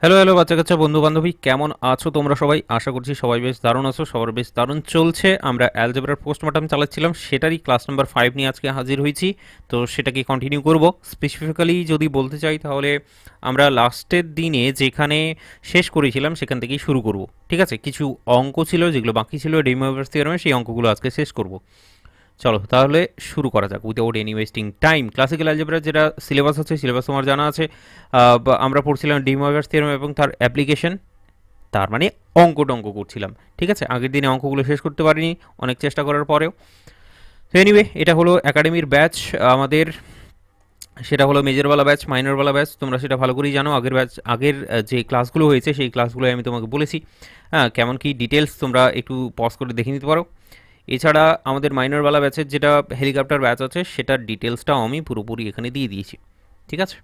Hello hello বাচ্চা কাচ্চা বন্ধু বান্ধবী, কেমন আছো তোমরা সবাই? আশা করছি সবাই বেশ দারুণ আছো, সবার বেশ দারুণ চলছে। আমরা অ্যালজেব্রার পোস্টমর্টম চালাচ্ছিলাম, সেটারই ক্লাস নাম্বার 5 নিয়ে আজকে হাজির হয়েছি। তো সেটাকে কন্টিনিউ করব। স্পেসিফিক্যালি যদি বলতে চাই তাহলে আমরা লাস্টের দিনে যেখানে শেষ করেছিলাম সেখান থেকেই শুরু করব। ঠিক আছে, কিছু অঙ্ক ছিল যেগুলো বাকি ছিল ডি ময়ভারস থিওরেমে, সেই অঙ্কগুলো আজকে শেষ করব। চলো তাহলে শুরু করা যাক without any wasting time. Classical অ্যালজেব্রার যেটা সিলেবাস আছে, সিলেবাস তোমার জানা আছে। আমরা পড়ছিলাম ডি ময়ভারস থিওরেম এবং তার অ্যাপ্লিকেশন, তার মানে অঙ্ক টঙ্ক করছিলাম। ঠিক আছে, আগের দিনে অঙ্কগুলো শেষ করতে পারিনি অনেক চেষ্টা করার পরেও। তো এনিওয়ে, এটা হলো একাডেমির ব্যাচ আমাদের, সেটা হলো মেজরওয়ালা ব্যাচ, মাইনরওয়ালা ব্যাচ। তোমরা সেটা ভালো করেই জানো। আগের ব্যাচ, আগের যে ক্লাসগুলো হয়েছে সেই ক্লাসগুলো আমি তোমাকে বলেছি। হ্যাঁ, কেমন কি ডিটেলস তোমরা একটু পজ করে দেখে নিতে পারো। এছাড়া আমাদের মাইনরওয়ালা ব্যাচের যেটা হেলিকপ্টার ব্যাচ আছে সেটার ডিটেলসটাও আমি পুরোপুরি এখানে দিয়ে দিয়েছি। ঠিক আছে,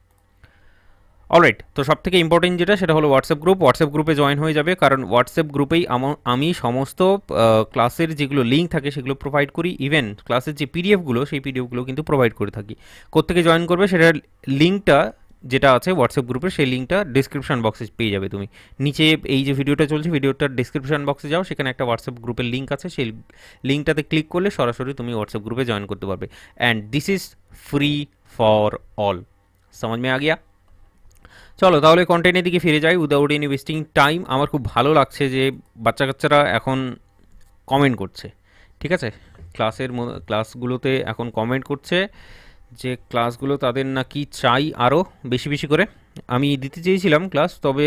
অলরাইট। তো সব থেকে ইম্পর্টেন্ট যেটা সেটা হলো হোয়াটসঅ্যাপ গ্রুপ। হোয়াটসঅ্যাপ গ্রুপে জয়েন হয়ে যাবে, কারণ হোয়াটসঅ্যাপ গ্রুপেই আমি সমস্ত ক্লাসের যেগুলো লিঙ্ক থাকে সেগুলো প্রোভাইড করি। ইভেন ক্লাসের যে পিডিএফগুলো সেই পিডিএফগুলো কিন্তু প্রোভাইড করে থাকি। কোত্থেকে জয়েন করবে সেটার লিঙ্কটা যেটা আছে হোয়াটসঅ্যাপ গ্রুপে, সেই লিঙ্কটা ডিসক্রিপশন বক্সে পেয়ে যাবে তুমি। নিচে এই যে ভিডিওটা চলছে, ভিডিওটার ডিসক্রিপশন বক্সে যাও, সেখানে একটা হোয়াটসঅ্যাপ গ্রুপের লিঙ্ক আছে। সেই লিঙ্কটাতে ক্লিক করলে সরাসরি তুমি হোয়াটসঅ্যাপ গ্রুপে জয়েন করতে পারবে। And this is free for all. समझ में आ गया? চলো তাহলে কন্টেন্টের দিকে ফিরে যাই উইদাউট এনি ওয়েস্টিং টাইম। আমার খুব ভালো লাগছে যে বাচ্চা কাচ্চারা এখন কমেন্ট করছে। ঠিক আছে, ক্লাসগুলোতে এখন কমেন্ট করছে যে ক্লাসগুলো তাদের নাকি চাই আরও বেশি বেশি করে। আমি দিতে চেয়েছিলাম ক্লাস, তবে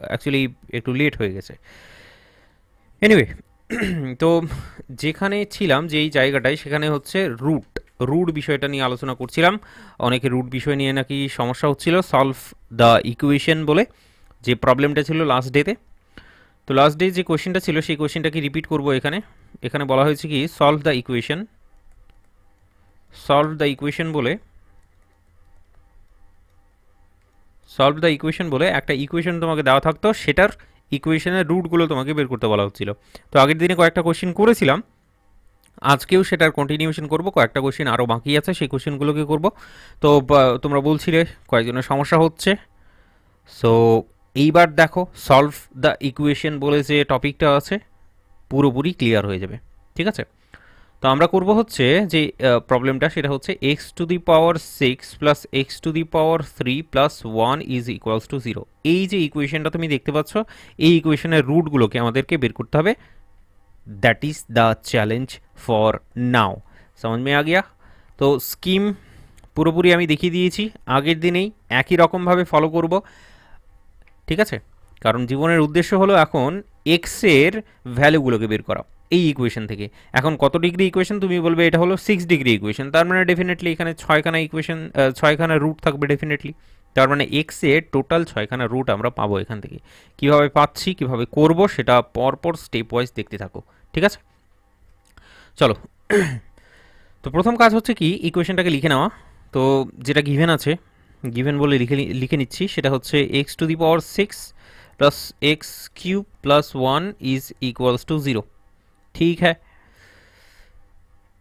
অ্যাকচুয়ালি একটু লেট হয়ে গেছে। এনিওয়ে, তো যেখানে ছিলাম যেই জায়গাটায়, সেখানে হচ্ছে রুট রুট বিষয়টা নিয়ে আলোচনা করছিলাম। অনেকে রুট বিষয় নিয়ে নাকি সমস্যা হচ্ছিল, সলভ দ্য ইকুয়েশন বলে যে প্রবলেমটা ছিল লাস্ট ডেতে। তো লাস্ট ডে যে কোয়েশ্চেনটা ছিল সেই কোয়েশ্চেনটাকে রিপিট করব এখানে। এখানে বলা হয়েছে কি, সলভ দ্য ইকুয়েশন বলে একটা ইকুয়েশন তোমাকে দেওয়া থাকতো, সেটার ইকুয়েশনের রুটগুলো তোমাকে বের করতে বলা হচ্ছিল। তো আগের দিনে কয়েকটা কোয়েশ্চেন করেছিলাম, আজকেও সেটার কন্টিনিউশন করব। কয়েকটা কোয়েশ্চেন আরও বাকি আছে, সেই কোয়েশ্চেনগুলোকে করব। তো তোমরা বলছিলে কয়েকজনের সমস্যা হচ্ছে। সো এইবার দেখো, সলভ দ্য ইকুয়েশন বলে যে টপিকটা আছে পুরোপুরি ক্লিয়ার হয়ে যাবে। ঠিক আছে, তো আমরা করব হচ্ছে যে প্রবলেমটা, সেটা হচ্ছে x to the power 6 plus x to the power 3 plus 1 is equals to 0। এই যে ইকুয়েশনটা তুমি দেখতে পাচ্ছ, এই ইকুয়েশনের রুটগুলোকে আমাদেরকে বের করতে হবে। That is the challenge for now. समझ में आ गया? তো স্কিম পুরোপুরি আমি দেখিয়ে দিয়েছি আগের দিনেই, একই রকমভাবে ফলো করব। ঠিক আছে, কারণ জীবনের উদ্দেশ্য হলো এখন এক্সের ভ্যালুগুলোকে বের করা এই ইকুয়েশন থেকে। এখন কত ডিগ্রি ইকুয়েশন তুমি বলবে, এটা হলো 6 ডিগ্রি ইকুয়েশন। তার মানে ডেফিনেটলি এখানে 6খানা ইকুয়েশন, 6খানা রুট থাকবে ডেফিনেটলি। তার মানে এক্সের টোটাল 6খানা রুট আমরা পাবো এখান থেকে। কিভাবে পাচ্ছি, কিভাবে করব, সেটা পরপর স্টেপ ওয়াইজ দেখতে থাকো। ঠিক আছে, চলো। তো প্রথম কাজ হচ্ছে কি, ইকুয়েশনটাকে লিখে নেওয়া। তো যেটা গিভেন আছে, গিভেন বলে লিখে লিখে নিচ্ছি, সেটা হচ্ছে x to the power 6 plus x cube plus 1 is equals to 0। ঠিক হ্যাঁ,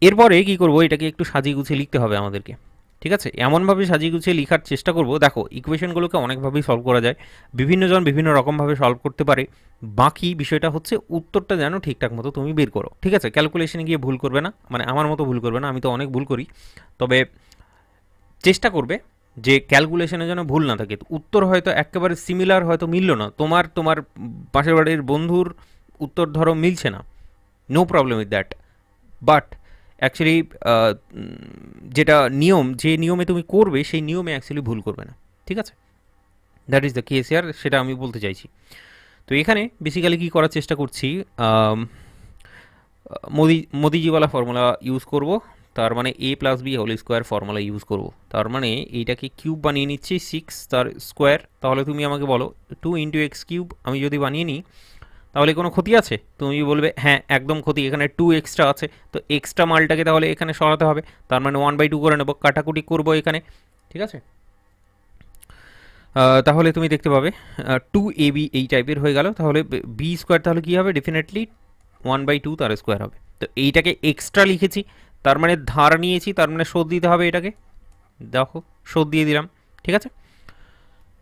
এরপরে কি করব, এটাকে একটু সাজিয়ে গুছিয়ে লিখতে হবে আমাদেরকে। ঠিক আছে, এমনভাবে সাজিয়ে গুছিয়ে লেখার চেষ্টা করব। দেখো, ইকুয়েশনগুলোকে অনেকভাবেই সলভ করা যায়, বিভিন্ন জন বিভিন্ন রকমভাবে সলভ করতে পারে। বাকি বিষয়টা হচ্ছে উত্তরটা যেন ঠিকঠাক মতো তুমি বের করো। ঠিক আছে, ক্যালকুলেশনে গিয়ে ভুল করবে না, মানে আমার মতো ভুল করবে না। আমি তো অনেক ভুল করি, তবে চেষ্টা করবে যে ক্যালকুলেশনে যেন ভুল না থাকে। উত্তর হয়তো একেবারে সিমিলার হয়তো মিলল না, তোমার তোমার পাশের বাড়ির বন্ধুর উত্তর ধরো মিলছে না, no problem with that. But actually যেটা নিয়ম, যে নিয়মে তুমি করবে সেই নিয়মে অ্যাকচুয়ালি ভুল করবে না। ঠিক আছে, দ্যাট ইজ দ্য কেস ইয়ার, সেটা আমি বলতে চাইছি। তো এখানে বেসিক্যালি কী করার চেষ্টা করছি, মোদিজিওয়ালা ফর্মুলা ইউজ করব। তার মানে A plus B whole square formula use করব। তার মানে এইটাকে কিউব বানিয়ে নিচ্ছি, 6 তার স্কোয়ার। তাহলে তুমি আমাকে বলো 2 × x³ আমি যদি বানিয়ে নিই তাহলে কোনো ক্ষতি আছে? তুমি বলবে হ্যাঁ একদম ক্ষতি, এখানে 2 এক্সট্রা আছে। তো এক্সট্রা মালটাকে তাহলে এখানে সরাতে হবে। তার মানে 1/2 করে নেবো, কাটাকুটি করবো এখানে। ঠিক আছে, তাহলে তুমি দেখতে পাবে 2ab এই টাইপের হয়ে গেল। তাহলে বি স্কোয়ার তাহলে কী হবে, ডেফিনেটলি 1/2 তার স্কোয়ার হবে। তো এইটাকে এক্সট্রা লিখেছি, তার মানে ধার নিয়েছি, তার মানে শোধ দিতে হবে এটাকে। দেখো, শোধ দিয়ে দিলাম। ঠিক আছে,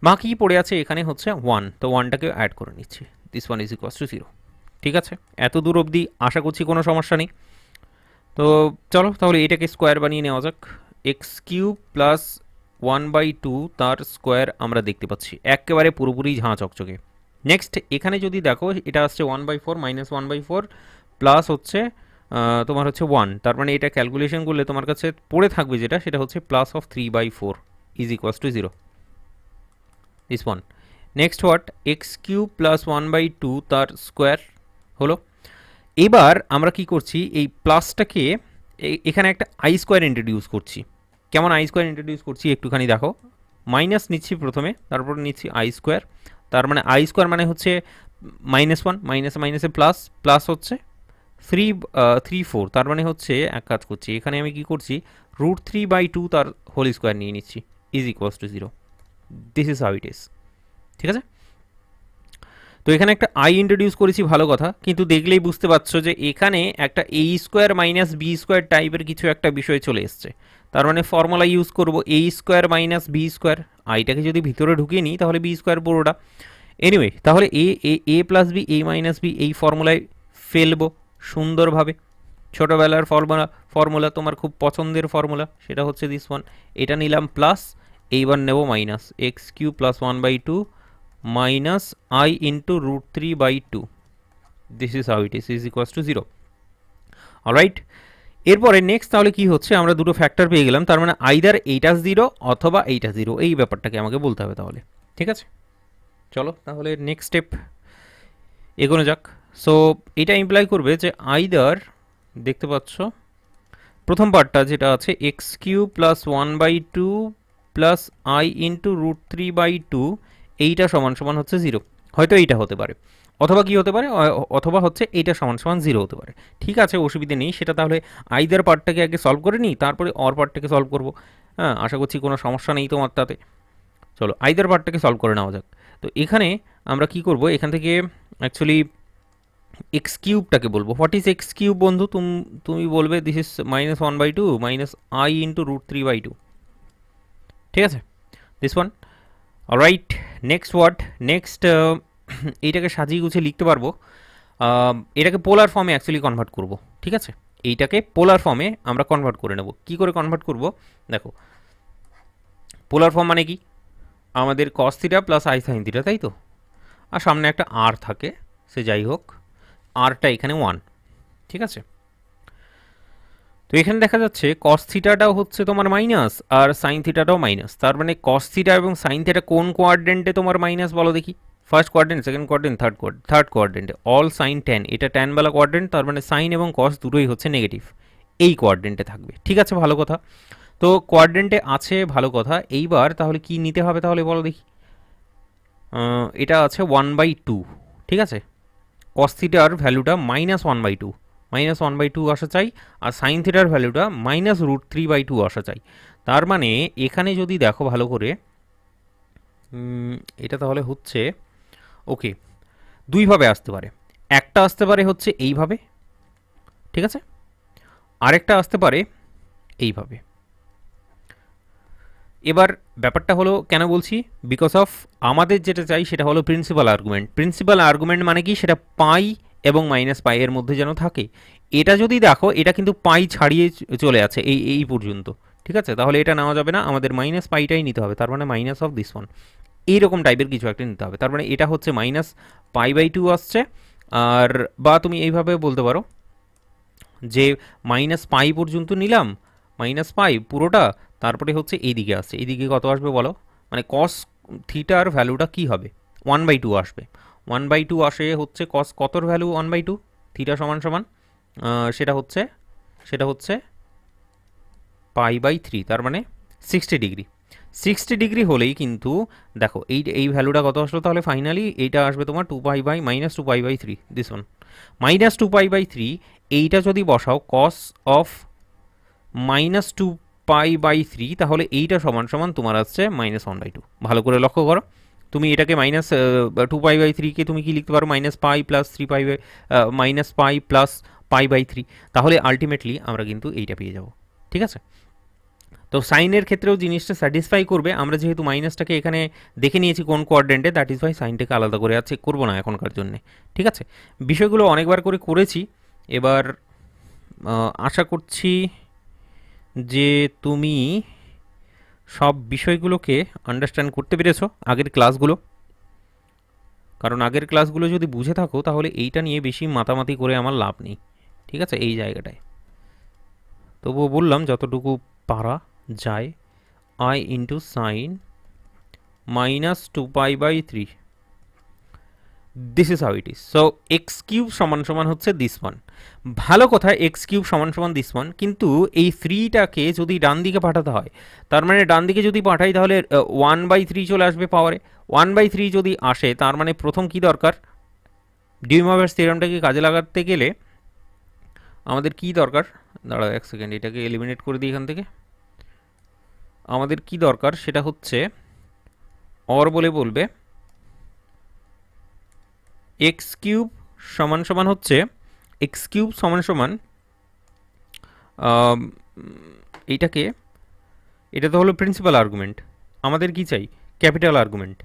বাকি পড়ে আছে এখানে হচ্ছে 1, তো 1টাকে অ্যাড করে নিচ্ছি, this one is equals to 0। ঠিক আছে, এত দূর অবধি আশা করছি কোনো সমস্যা নেই। তো চলো তাহলে এটাকে স্কোয়ার বানিয়ে নেওয়া যাক। এক্স কিউব প্লাস 1/2 তার স্কোয়ার আমরা দেখতে পাচ্ছি, একেবারে পুরোপুরি ঝাঁ চকচকে। নেক্সট এখানে যদি দেখো এটা আসছে 1/4 মাইনাস 1/4 প্লাস হচ্ছে তোমার হচ্ছে 1, তার মানে এটা ক্যালকুলেশন করলে তোমার কাছে পড়ে থাকবে যেটা, সেটা হচ্ছে plus of 3/4 is equals to 0, this one. Next what, x cube plus 1/2 তার স্কোয়ার হলো। এবার আমরা কি করছি, এই প্লাসটাকে এখানে একটা আই স্কোয়ার ইন্ট্রোডিউস করছি। কেমন আই স্কোয়ার ইন্ট্রোডিউস করছি একটুখানি দেখো। মাইনাস নিচ্ছি প্রথমে, তারপর নিচ্ছি আই স্কোয়ার, তার মানে আই স্কোয়ার মানে হচ্ছে -1, মাইনাসে মাইনাসে প্লাস, প্লাস হচ্ছে 3/4, তার মানে হচ্ছে এক কাজ করছি এখানে আমি কি করছি, √3/2 তার হোল স্কোয়ার নিয়ে নিচ্ছি is equals to 0, this is how it is. ঠিক আছে, তো এখানে একটা আই ইন্ট্রোডিউস করেছি ভালো কথা, কিন্তু দেখলেই বুঝতে পারছো যে এখানে একটা এ স্কোয়ার মাইনাস বি স্কোয়ার টাইপের কিছু একটা বিষয় চলে এসছে। তার মানে ফর্মুলা ইউজ করব এ স্কোয়ার মাইনাস বি স্কোয়ার, আইটাকে যদি ভিতরে ঢুকিয়ে নিই তাহলে বি স্কোয়ার পুরোটা। এনিওয়ে তাহলে এ plus B a minus B এই ফর্মুলায় ফেলবো সুন্দরভাবে। ছোটোবেলার ফর্মুলা তোমার খুব পছন্দের ফর্মুলা, সেটা হচ্ছে দিস ওয়ান। এটা নিলাম প্লাস, এইবার নেব minus, x cube plus 1/2 minus i into √3/2, this is how it is equals to 0। Alright, এরপরে নেক্সট তাহলে কি হচ্ছে, আমরা দুটো ফ্যাক্টর পেয়ে গেলাম, তার মানে আইদার এইটা 0 অথবা এইটা 0, এই ব্যাপারটাকে আমাকে বলতে হবে তাহলে। ঠিক আছে, চলো তাহলে নেক্সট স্টেপ এগোনো যাক। সো এটা ইমপ্লাই করবে যে আইদার, দেখতে পাচ্ছ প্রথম পার্টটা যেটা আছে x cube plus 1/2 plus i into √3/2, এইটা সমান সমান হচ্ছে 0, হয়তো এইটা হতে পারে, অথবা কি হতে পারে, অথবা হচ্ছে এইটা সমান সমান 0 হতে পারে। ঠিক আছে, অসুবিধে নেই, সেটা তাহলে আইদার পার্টটাকে আগে সলভ করে নিই, তারপরে অর পার্টটাকে সলভ করবো। হ্যাঁ, আশা করছি কোনো সমস্যা নেই তোমার তাতে। চলো আইদার পার্টটাকে সলভ করে নেওয়া যাক। তো এখানে আমরা কি করব, এখান থেকে অ্যাকচুয়ালি এক্স কিউবটাকে বলবো। হোয়াট ইজ এক্স কিউব বন্ধু, তুমি বলবে this is -1/2 minus i into √3/2। ঠিক আছে, this one. Alright, next word, next এইটাকে সাজিয়ে গুছিয়ে লিখতে পারবো। এটাকে পোলার ফর্মে অ্যাকচুয়ালি কনভার্ট করব। ঠিক আছে, এইটাকে পোলার ফর্মে আমরা কনভার্ট করে নেব। কি করে কনভার্ট করব দেখো, পোলার ফর্ম মানে কি, আমাদের cos theta plus i sine theta, তাই তো, আর সামনে একটা আর থাকে, সে যাই হোক, আরটা এখানে 1। ঠিক আছে, তো এখানে দেখা যাচ্ছে cos থিটাটাও হচ্ছে তোমার মাইনাস আর সাইন থিটাটাও মাইনাস, তার মানে cos থিটা এবং সাইন থিটা কোন কোয়াড্রেন্টে তোমার মাইনাস বলো দেখি, first quadrant, second quadrant, third কোয়াড্রেন্টে, অল সাইন ট্যান, এটা ট্যানওয়ালা কোয়াড্রেন্ট, তার মানে সাইন এবং cos দুটোই হচ্ছে নেগেটিভ, এই কোয়াড্রেন্টে থাকবে। ঠিক আছে, ভালো কথা, তো কোয়াড্রেন্টে আছে, ভালো কথা। এইবার তাহলে কি নিতে হবে তাহলে বলো দেখি, এটা আছে 1/2। ঠিক আছে, cos থিটার ভ্যালুটা -1/2 আসা চাই, আর সাইন থিটার ভ্যালুটা -√3/2 আসা চাই। তার মানে এখানে যদি দেখো ভালো করে, এটা তাহলে হচ্ছে ওকে, দুইভাবে আসতে পারে। একটা আসতে পারে হচ্ছে এইভাবে, ঠিক আছে, আরেকটা আসতে পারে এইভাবে। এবার ব্যাপারটা হলো কেন বলছি, বিকজ অফ আমাদের যেটা চাই সেটা হলো প্রিন্সিপাল আর্গুমেন্ট। প্রিন্সিপাল আর্গুমেন্ট মানে কি, সেটা পাই এবং মাইনাস পাই এর মধ্যে যেন থাকে। এটা যদি দেখো, এটা কিন্তু পাই ছাড়িয়ে চলে আছে এই পর্যন্ত। ঠিক আছে, তাহলে এটা নেওয়া যাবে না, আমাদের মাইনাস পাইটাই নিতে হবে, তার মানে মাইনাস অফ দিস ওয়ান, এইরকম টাইপের কিছু একটা নিতে হবে। তার মানে এটা হচ্ছে -π/2 আসছে, আর বা তুমি এইভাবে বলতে পারো যে -π পর্যন্ত নিলাম, -π পুরোটা, তারপরে হচ্ছে এইদিকে আসছে, এইদিকে কত আসবে বলো, মানে cos থিটার ভ্যালুটা কি হবে, 1/2 আসবে। 1/2 আসে হচ্ছে cos কতর ভ্যালু, 1/2 থিটা সমান সমান সেটা হচ্ছে π/3, তার মানে 60 ডিগ্রি। 60 ডিগ্রি হলেই কিন্তু দেখো এই ভ্যালুটা কত আসলো, তাহলে ফাইনালি এইটা আসবে তোমার -2π/3, দিস ওয়ান -2π/3। এইটা যদি বসাও cos অফ -2π/3, তাহলে এইটা সমান সমান তোমার আসছে -1/2। ভালো করে লক্ষ্য করো, তুমি এটাকে -2π/3কে তুমি কি লিখতে পারো, -π প্লাস 3π -π প্লাস π/3, তাহলে আলটিমেটলি আমরা কিন্তু এইটা পেয়ে যাব। ঠিক আছে, তো সাইনের ক্ষেত্রেও জিনিসটা স্যাটিসফাই করবে। আমরা যেহেতু মাইনাসটাকে এখানে দেখে নিয়েছি কোন কোয়াড্রেন্টে, দ্যাট ইজ ওয়াই সাইনটাকে আলাদা করে আছে করবো না এখনকার জন্য। ঠিক আছে, বিষয়গুলো অনেকবার করে করেছি, এবার আশা করছি যে তুমি সব বিষয়গুলোকে আন্ডারস্ট্যান্ড করতে পেরেছো আগের ক্লাসগুলো। কারণ আগের ক্লাসগুলো যদি বুঝে থাকো তাহলে এইটা নিয়ে বেশি মাতামাতি করে আমার লাভ নেই। ঠিক আছে, এই জায়গাটায় তবুও বললাম যতটুকু পারা যায়, I into sine minus 2π/3, this is how it is. So X cube সমান সমান হচ্ছে দিস ওয়ান। ভালো কথা, এক্স কিউব সমান সমান দিস ওয়ান, কিন্তু এই 3টাকে যদি ডান দিকে পাঠাতে হয়, তার মানে ডান দিকে যদি পাঠাই তাহলে 1/3 চলে আসবে পাওয়ারে। 1/3 যদি আসে তার মানে প্রথম কি দরকার, ডিউমোভেরস থিওরেমটাকে কাজে লাগাতে গেলে আমাদের কি দরকার, দাঁড়াও এক সেকেন্ড, এটাকে এলিমিনেট করে দিই এখান থেকে। আমাদের কি দরকার সেটা হচ্ছে অর বলে বলবে এক্স কিউব সমান সমান হচ্ছে এক্স কিউব সমান সমান এইটাকে, এটা তো হলো প্রিন্সিপাল আর্গুমেন্ট, আমাদের কি চাই ক্যাপিটাল আর্গুমেন্ট,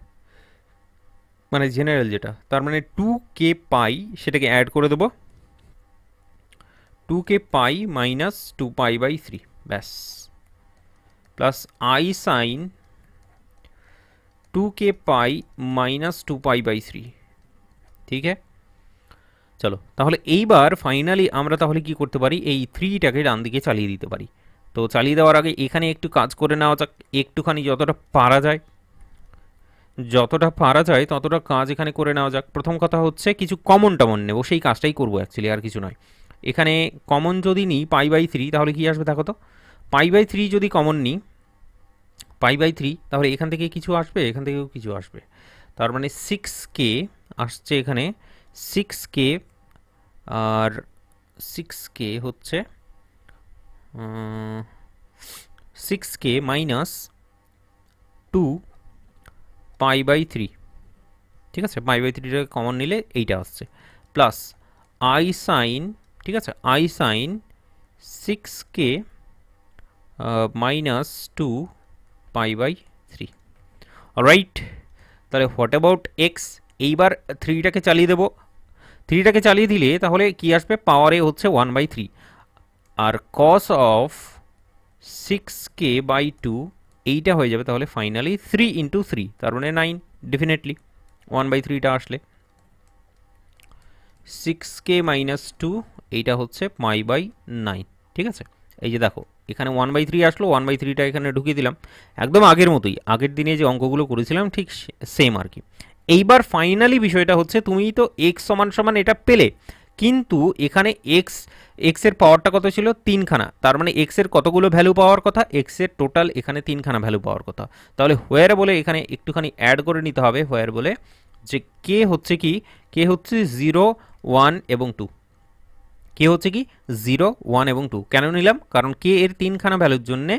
মানে জেনারেল যেটা, তার মানে 2k π, সেটাকে অ্যাড করে দেবো 2k π মাইনাস 2π/3, ব্যাস, plus i sign 2k π minus 2π/3। ঠিক है, চলো তাহলে এইবার ফাইনালি আমরা তাহলে কি করতে পারি, এই 3টাকে ডান দিকে চালিয়ে দিতে পারি। তো চালিয়ে দেওয়ার আগে এখানে একটু কাজ করে নেওয়া যাক, একটুখানি যতটা পারা যায় ততটা কাজ এখানে করে নেওয়া যাক। প্রথম কথা হচ্ছে কিছু কমন টমন নেব, সেই কাজটাই করবো অ্যাকচুয়ালি, আর কিছু নয়। এখানে কমন যদি নিই π/3 তাহলে কি আসবে দেখো তো, π/3 যদি কমন নিই π/3 তাহলে এখান থেকে কিছু আসবে, এখান থেকেও কিছু আসবে, তার মানে 6k আসছে এখানে, 6k আর 6k হচ্ছে 6k মাইনাস 2π/3। ঠিক আছে, π/3টা কমন নিলে এইটা আসছে, প্লাস আই সাইন, ঠিক আছে, I sine 6k minus 2π/3। Alright, তাহলে হোয়াট অ্যাবাউট এক্স, এইবার 3টাকে চালিয়ে দেবো, 3টাকে চালিয়ে দিলে তাহলে কি আসবে, পাওয়ারে হচ্ছে 1/3, আর কস অফ 6k/2 এইটা হয়ে যাবে তাহলে ফাইনালি 3 × 3, তার মানে 9, ডেফিনেটলি 1/3টা আসলে 6k মাইনাস 2, এইটা হচ্ছে π/9। ঠিক আছে, এই যে দেখো এখানে 1/3 আসলো, 1/3টা এখানে ঢুকিয়ে দিলাম, একদম আগের মতোই, আগের দিনে যে অঙ্কগুলো করেছিলাম ঠিক সেম আর কি। এইবার ফাইনালি বিষয়টা হচ্ছে তুমি তো এক্স সমান সমান এটা পেলে, কিন্তু এখানে এক্সের পাওয়ারটা কত ছিল, 3খানা, তার মানে এক্সের কতগুলো ভ্যালু পাওয়ার কথা, এক্সের টোটাল এখানে 3খানা ভ্যালু পাওয়ার কথা। তাহলে হোয়ার বলে এখানে একটুখানি অ্যাড করে নিতে হবে, হোয়ার বলে যে কে হচ্ছে কি, কে হচ্ছে 0, 1 এবং 2, কে হচ্ছে কি 0, 1 এবং 2। কেন নিলাম, কারণ কে এর 3খানা ভ্যালুর জন্য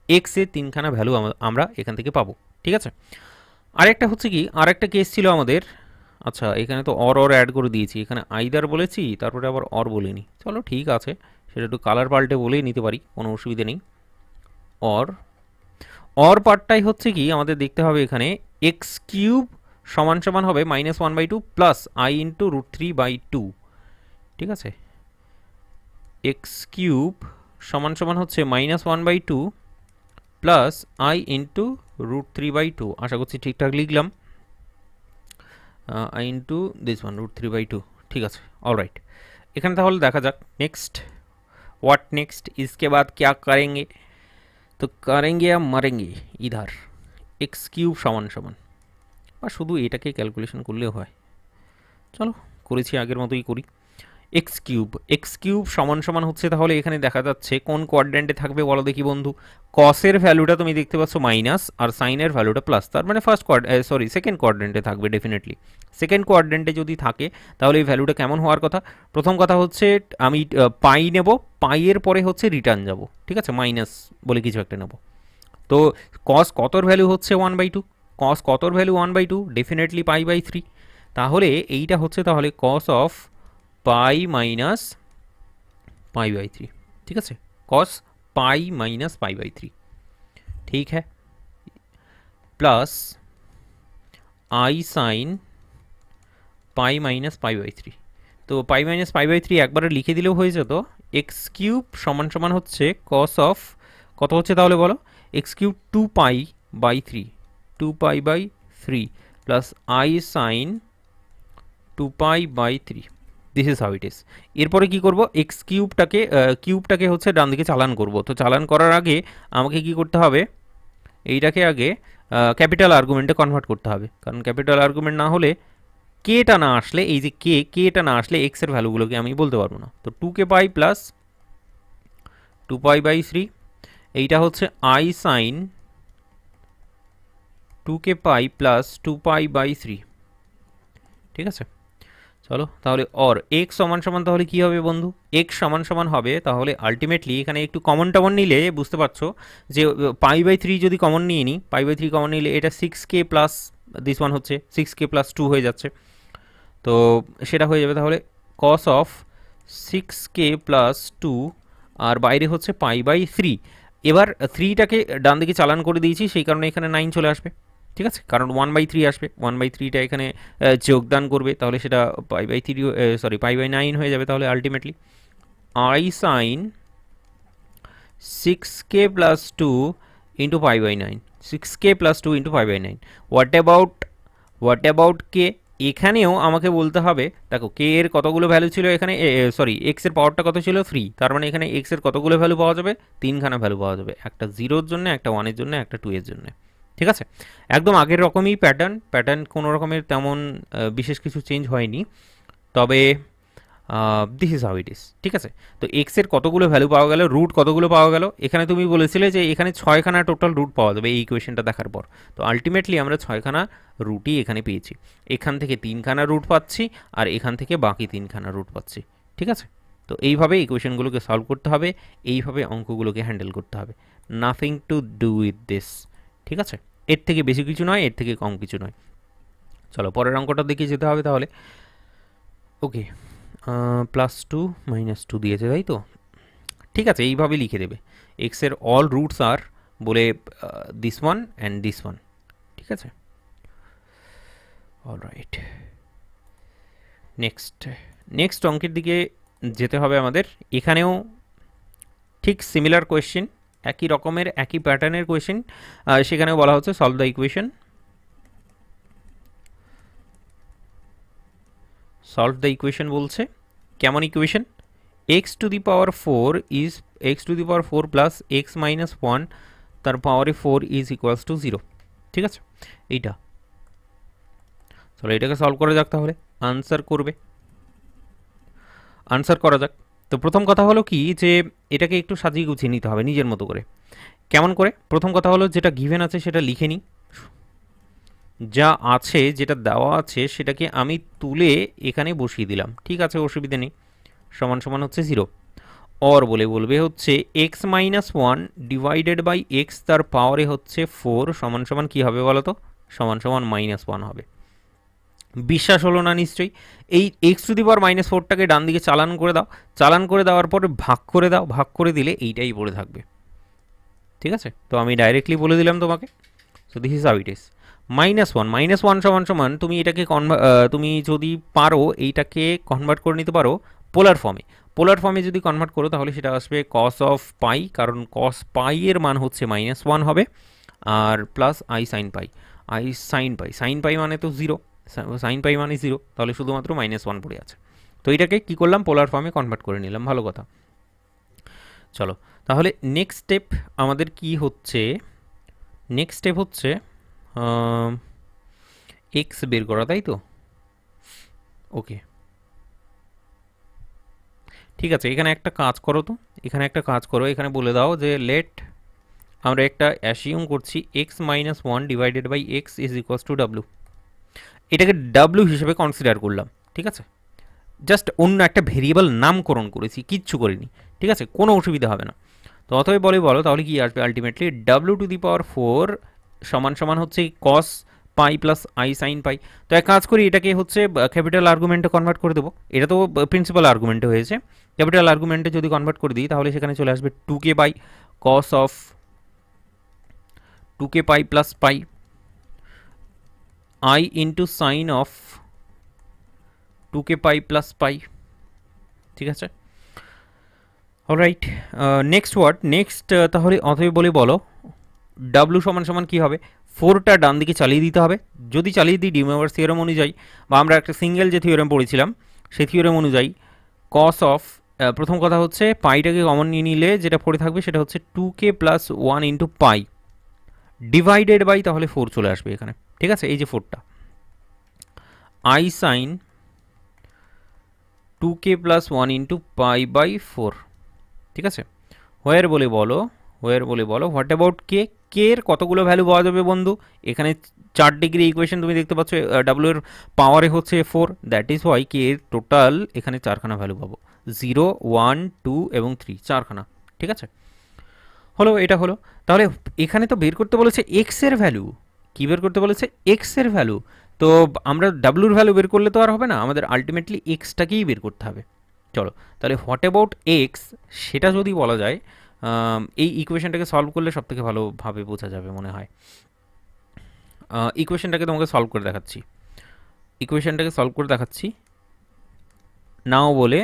এক্স এর 3খানা ভ্যালু আমরা এখান থেকে পাবো। ঠিক আছে, আরেকটা হচ্ছে কি, আরেকটা কেস ছিল আমাদের, আচ্ছা এখানে তো অর অর অ্যাড করে দিয়েছি, এখানে আইদার বলেছি তারপরে আবার অর বলিনি, চলো ঠিক আছে সেটা একটু কালার পাল্টে বলেই নিতে পারি, কোনো অসুবিধা নেই। অর পার্টটাই হচ্ছে কি আমাদের দেখতে হবে, এখানে এক্স কিউব সমান সমান হবে -1/2 প্লাস আই ইন্টু √3/2। ঠিক আছে, এক্স কিউব সমান সমান হচ্ছে -1/2 প্লাস আই ইন্টু √3/2, আশা করছি ঠিকঠাক লিখলাম, আই ইন্টু দিস ওয়ান √3/2। ঠিক আছে, অলরাইট, এখানে তাহলে দেখা যাক নেক্সট, व्हाट नेक्स्ट, इसके बाद क्या करेंगे, तो करेंगे या मरेंगे इधर एक्स কিউব সমান সমান, বা শুধু এটাকে ক্যালকুলেশন করলেও হয়, চলো করেছি আগের মতোই করি। এক্স কিউব সমান সমান হচ্ছে, তাহলে এখানে দেখা যাচ্ছে কোন কোয়াড্রেন্টে থাকবে বলো দেখি বন্ধু, কসের ভ্যালুটা তুমি দেখতে পাচ্ছ মাইনাস আর সাইনের ভ্যালুটা প্লাস, তার মানে সেকেন্ড কোয়াড্রেন্টে থাকবে ডেফিনেটলি। সেকেন্ড কোয়াড্রেন্টে যদি থাকে তাহলে এই ভ্যালুটা কেমন হওয়ার কথা, প্রথম কথা হচ্ছে আমি পাই নেব, পাইয়ের পরে হচ্ছে রিটার্ন যাব, ঠিক আছে, মাইনাস বলে কিছু একটা নেব। তো কস কতর ভ্যালু হচ্ছে 1/2, কস কতর ভ্যালু 1/2, ডেফিনেটলি π/3, তাহলে এইটা হচ্ছে তাহলে কস অফ পাই মাইনাস π/3। ঠিক আছে, কস পাই মাইনাস π/3। ठीक है, plus i sine pi minus pi by three. তো pi minus pi by three একবারে লিখে দিলেও হয়ে যেত। এক্স কিউব সমান সমান হচ্ছে কস অফ, কত হচ্ছে তাহলে বলো, x cube two pi by three, two pi by three plus I sine two pi by three. This is how it is. এরপরে কি করব, এক্স কিউবটাকে হচ্ছে ডান দিকে চালান করব। তো চালান করার আগে আমাকে কি করতে হবে, এইটাকে আগে ক্যাপিটাল আর্গুমেন্টে কনভার্ট করতে হবে, কারণ ক্যাপিটাল আর্গুমেন্ট না হলে কেটা না আসলে, এই যে কেটা না আসলে এক্সের ভ্যালুগুলোকে আমি বলতে পারবো না। তো two k pi plus two pi by three, এইটা হচ্ছে i sine two k pi plus two pi by three. ঠিক আছে, চলো তাহলে অর এক্স সমান সমান তাহলে কি হবে বন্ধু, এক্স সমান সমান হবে তাহলে আলটিমেটলি এখানে একটু কমন টমন নিলে বুঝতে পারছো যে পাই বাই থ্রি যদি কমন নিয়ে নিই, পাই বাই থ্রি কমন নিলে এটা six K plus this one হচ্ছে সিক্স কে প্লাস টু হয়ে যাচ্ছে। তো সেটা হয়ে যাবে তাহলে cos of six K plus two, আর বাইরে হচ্ছে পাই বাই থ্রি। এবার থ্রিটাকে ডান দিকে চালান করে দিয়েছি, সেই কারণে এখানে নাইন চলে আসবে। ঠিক আছে, কারণ ওয়ান বাই থ্রি আসবে, ওয়ান বাই থ্রিটা এখানে যোগদান করবে, তাহলে সেটা pi by three sorry pi by nine হয়ে যাবে। তাহলে ultimately I sine six K plus two into pi by nine, six K plus two into pi by nine. What about K, এখানেও আমাকে বলতে হবে, দেখো কে এর কতগুলো ভ্যালু ছিল এখানে, সরি এক্স এর পাওয়ারটা কত ছিল, থ্রি, তার মানে এখানে এক্স এর কতগুলো ভ্যালু পাওয়া যাবে, তিনখানা ভ্যালু পাওয়া যাবে, একটা জিরোর জন্য, একটা ওয়ানের জন্য, একটা টু এর জন্য। ঠিক আছে, একদম আগের রকমই প্যাটার্ন কোনো রকমের তেমন বিশেষ কিছু চেঞ্জ হয়নি, তবে this is how it is. ঠিক আছে, তো এক্স এর কতগুলো ভ্যালু পাওয়া গেল, রুট কতগুলো পাওয়া গেল, এখানে তুমি বলেছিলে যে এখানে ছয়খানা টোটাল রুট পাওয়া যাবে এই ইকুয়েশনটা দেখার পর। তো আলটিমেটলি আমরা ছয়খানা রুটই এখানে পেয়েছি, এখান থেকে তিনখানা রুট পাচ্ছি আর এখান থেকে বাকি তিনখানা রুট পাচ্ছি। ঠিক আছে, তো এইভাবে ইকুয়েশনগুলোকে সলভ করতে হবে, এইভাবে অঙ্কগুলোকে হ্যান্ডেল করতে হবে, nothing to do with this. ঠিক আছে, এর থেকে বেশি কিছু নয়, এর থেকে কম কিছু নয়। চলো পরের অঙ্কটা দেখে যেতে হবে তাহলে। ওকে, প্লাস টু মাইনাস টু দিয়েছে তাই তো, ঠিক আছে, এইভাবে লিখে দেবে এক্সের অল রুটস আর বলে this one and this one. ঠিক আছে, অলরাইট, নেক্সট অঙ্কের দিকে যেতে হবে আমাদের। এখানেও ঠিক সিমিলার কোয়েশ্চেন, একই রকমের একই প্যাটার্নের কোয়েশ্চেন, সেখানেও বলা হচ্ছে solve the equation. Solve the equation বলছে, কেমন equation, x to the power four is x to the power four plus x minus one তার পাওয়ারে four is equals two zero. ঠিক আছে, এইটা চলো এটাকে সলভ করা যাক, তাহলে আনসার করা যাক। তো প্রথম কথা হলো কি যে এটাকে একটু সাজিয়ে গুছিয়ে নিতে হবে নিজের মতো করে। কেমন করে, প্রথম কথা হলো যেটা গিভেন আছে সেটা লিখে নিই, যা আছে যেটা দেওয়া আছে সেটাকে আমি তুলে এখানে বসিয়ে দিলাম। ঠিক আছে, অসুবিধে নেই, সমান সমান হচ্ছে জিরো। অর বলবে হচ্ছে x minus one divided by x তার পাওয়ারে হচ্ছে ফোর সমান সমান কী হবে বলো তো, সমান সমান মাইনাস ওয়ান হবে। বিশ্বাস হলো না নিশ্চয়ই, এই X to the power minus ফোরটাকে ডান দিকে চালান করে দাও, চালান করে দেওয়ার পরে ভাগ করে দাও, ভাগ করে দিলে এইটাই পড়ে থাকবে। ঠিক আছে, তো আমি ডাইরেক্টলি বলে দিলাম তোমাকে। So this is how it is. Minus one সমান সমান তুমি এটাকে তুমি যদি পারো এইটাকে কনভার্ট করে নিতে পারো পোলার ফর্মে যদি কনভার্ট করো তাহলে সেটা আসবে কস অফ পাই, কারণ কস পাই এর মান হচ্ছে মাইনাস ওয়ান হবে, আর প্লাস আই সাইন পাই মানে তো জিরো, সাইন পাই মানে জিরো, তাহলে শুধুমাত্র মাইনাস ওয়ান পড়ে আছে। তো এটাকে কী করলাম, পোলার ফর্মে কনভার্ট করে নিলাম, ভালো কথা। চলো তাহলে নেক্সট স্টেপ আমাদের কি হচ্ছে, নেক্সট স্টেপ হচ্ছে এক্স বের করা, তাই তো। ওকে, ঠিক আছে, এখানে একটা কাজ করো, এখানে বলে দাও যে লেট, আমরা একটা অ্যাসিউম করছি x minus one divided by x is equals to ডাব্লু, এটাকে ডাব্লু হিসেবে কনসিডার করলাম। ঠিক আছে, জাস্ট অন্য একটা ভেরিয়েবল নামকরণ করেছি, কিচ্ছু করিনি। ঠিক আছে, কোনো অসুবিধা হবে না। তো অতএব বলো তাহলে কি আসবে, ultimately W to the power four সমান সমান হচ্ছে cos pi plus I sine pi. তো এক কাজ করি, এটাকে হচ্ছে ক্যাপিটাল আর্গুমেন্টে কনভার্ট করে দেবো, এটা তো প্রিন্সিপাল আর্গুমেন্টে হয়েছে, ক্যাপিটাল আর্গুমেন্টে যদি কনভার্ট করে দিই তাহলে সেখানে চলে আসবে two k by cos of 2k pi plus pi I into sin of 2k pi plus pi, ঠিক আছে। অলরাইট, নেক্সট ওয়ার্ড, নেক্সট তাহলে অতএব বলে বলো ডাব্লু সমান সমান কী হবে, 4টা ডান দিকে চালিয়ে দিতে হবে। যদি চালিয়ে দিই ডিমোভার্স থিওরেম অনুযায়ী, বা আমরা একটা সিঙ্গেল যে থিওরেম পড়েছিলাম সেই থিওরেম অনুযায়ী কস অফ, প্রথম কথা হচ্ছে পাইটাকে কমন নিয়ে নিলে যেটা পড়ে থাকবে সেটা হচ্ছে 2k plus 1 into pi divided by, তাহলে 4 চলে আসবে এখানে, ঠিক আছে। এই যে 4টা i sine 2k plus 1 into pi by 4, ঠিক আছে। হোয়ার বলে বলো, হোয়ার বলে বলো হোয়াট অ্যাবাউট কে, কে এর কতগুলো ভ্যালু পাওয়া যাবে বন্ধু, এখানে 4 ডিগ্রি ইকুয়েশন তুমি দেখতে পাচ্ছ, ডাব্লু এর পাওয়ারে হচ্ছে 4, দ্যাট ইজ ওয়াই কে এর টোটাল এখানে 4খানা ভ্যালু পাবো, 0 1 2 এবং 3, 4খানা, ঠিক আছে। হলো, এটা হলো। তাহলে এখানে তো বের করতে বলেছে এক্স এর ভ্যালু, কী বের করতে বলেছে, এক্স এর ভ্যালু। তো আমরা ডাব্লুর ভ্যালু বের করলে তো আর হবে না, আমাদের আলটিমেটলি এক্সটাকেই বের করতে হবে। চলো তাহলে হোয়াট অ্যাবাউট এক্স সেটা যদি বলা যায়, এই ইকুয়েশনটাকে সলভ করলে সবথেকে ভালোভাবে বোঝা যাবে মনে হয়। ইকুয়েশনটাকে তোমাকে সলভ করে দেখাচ্ছি, ইকুয়েশনটাকে সলভ করে দেখাচ্ছি নাও বলে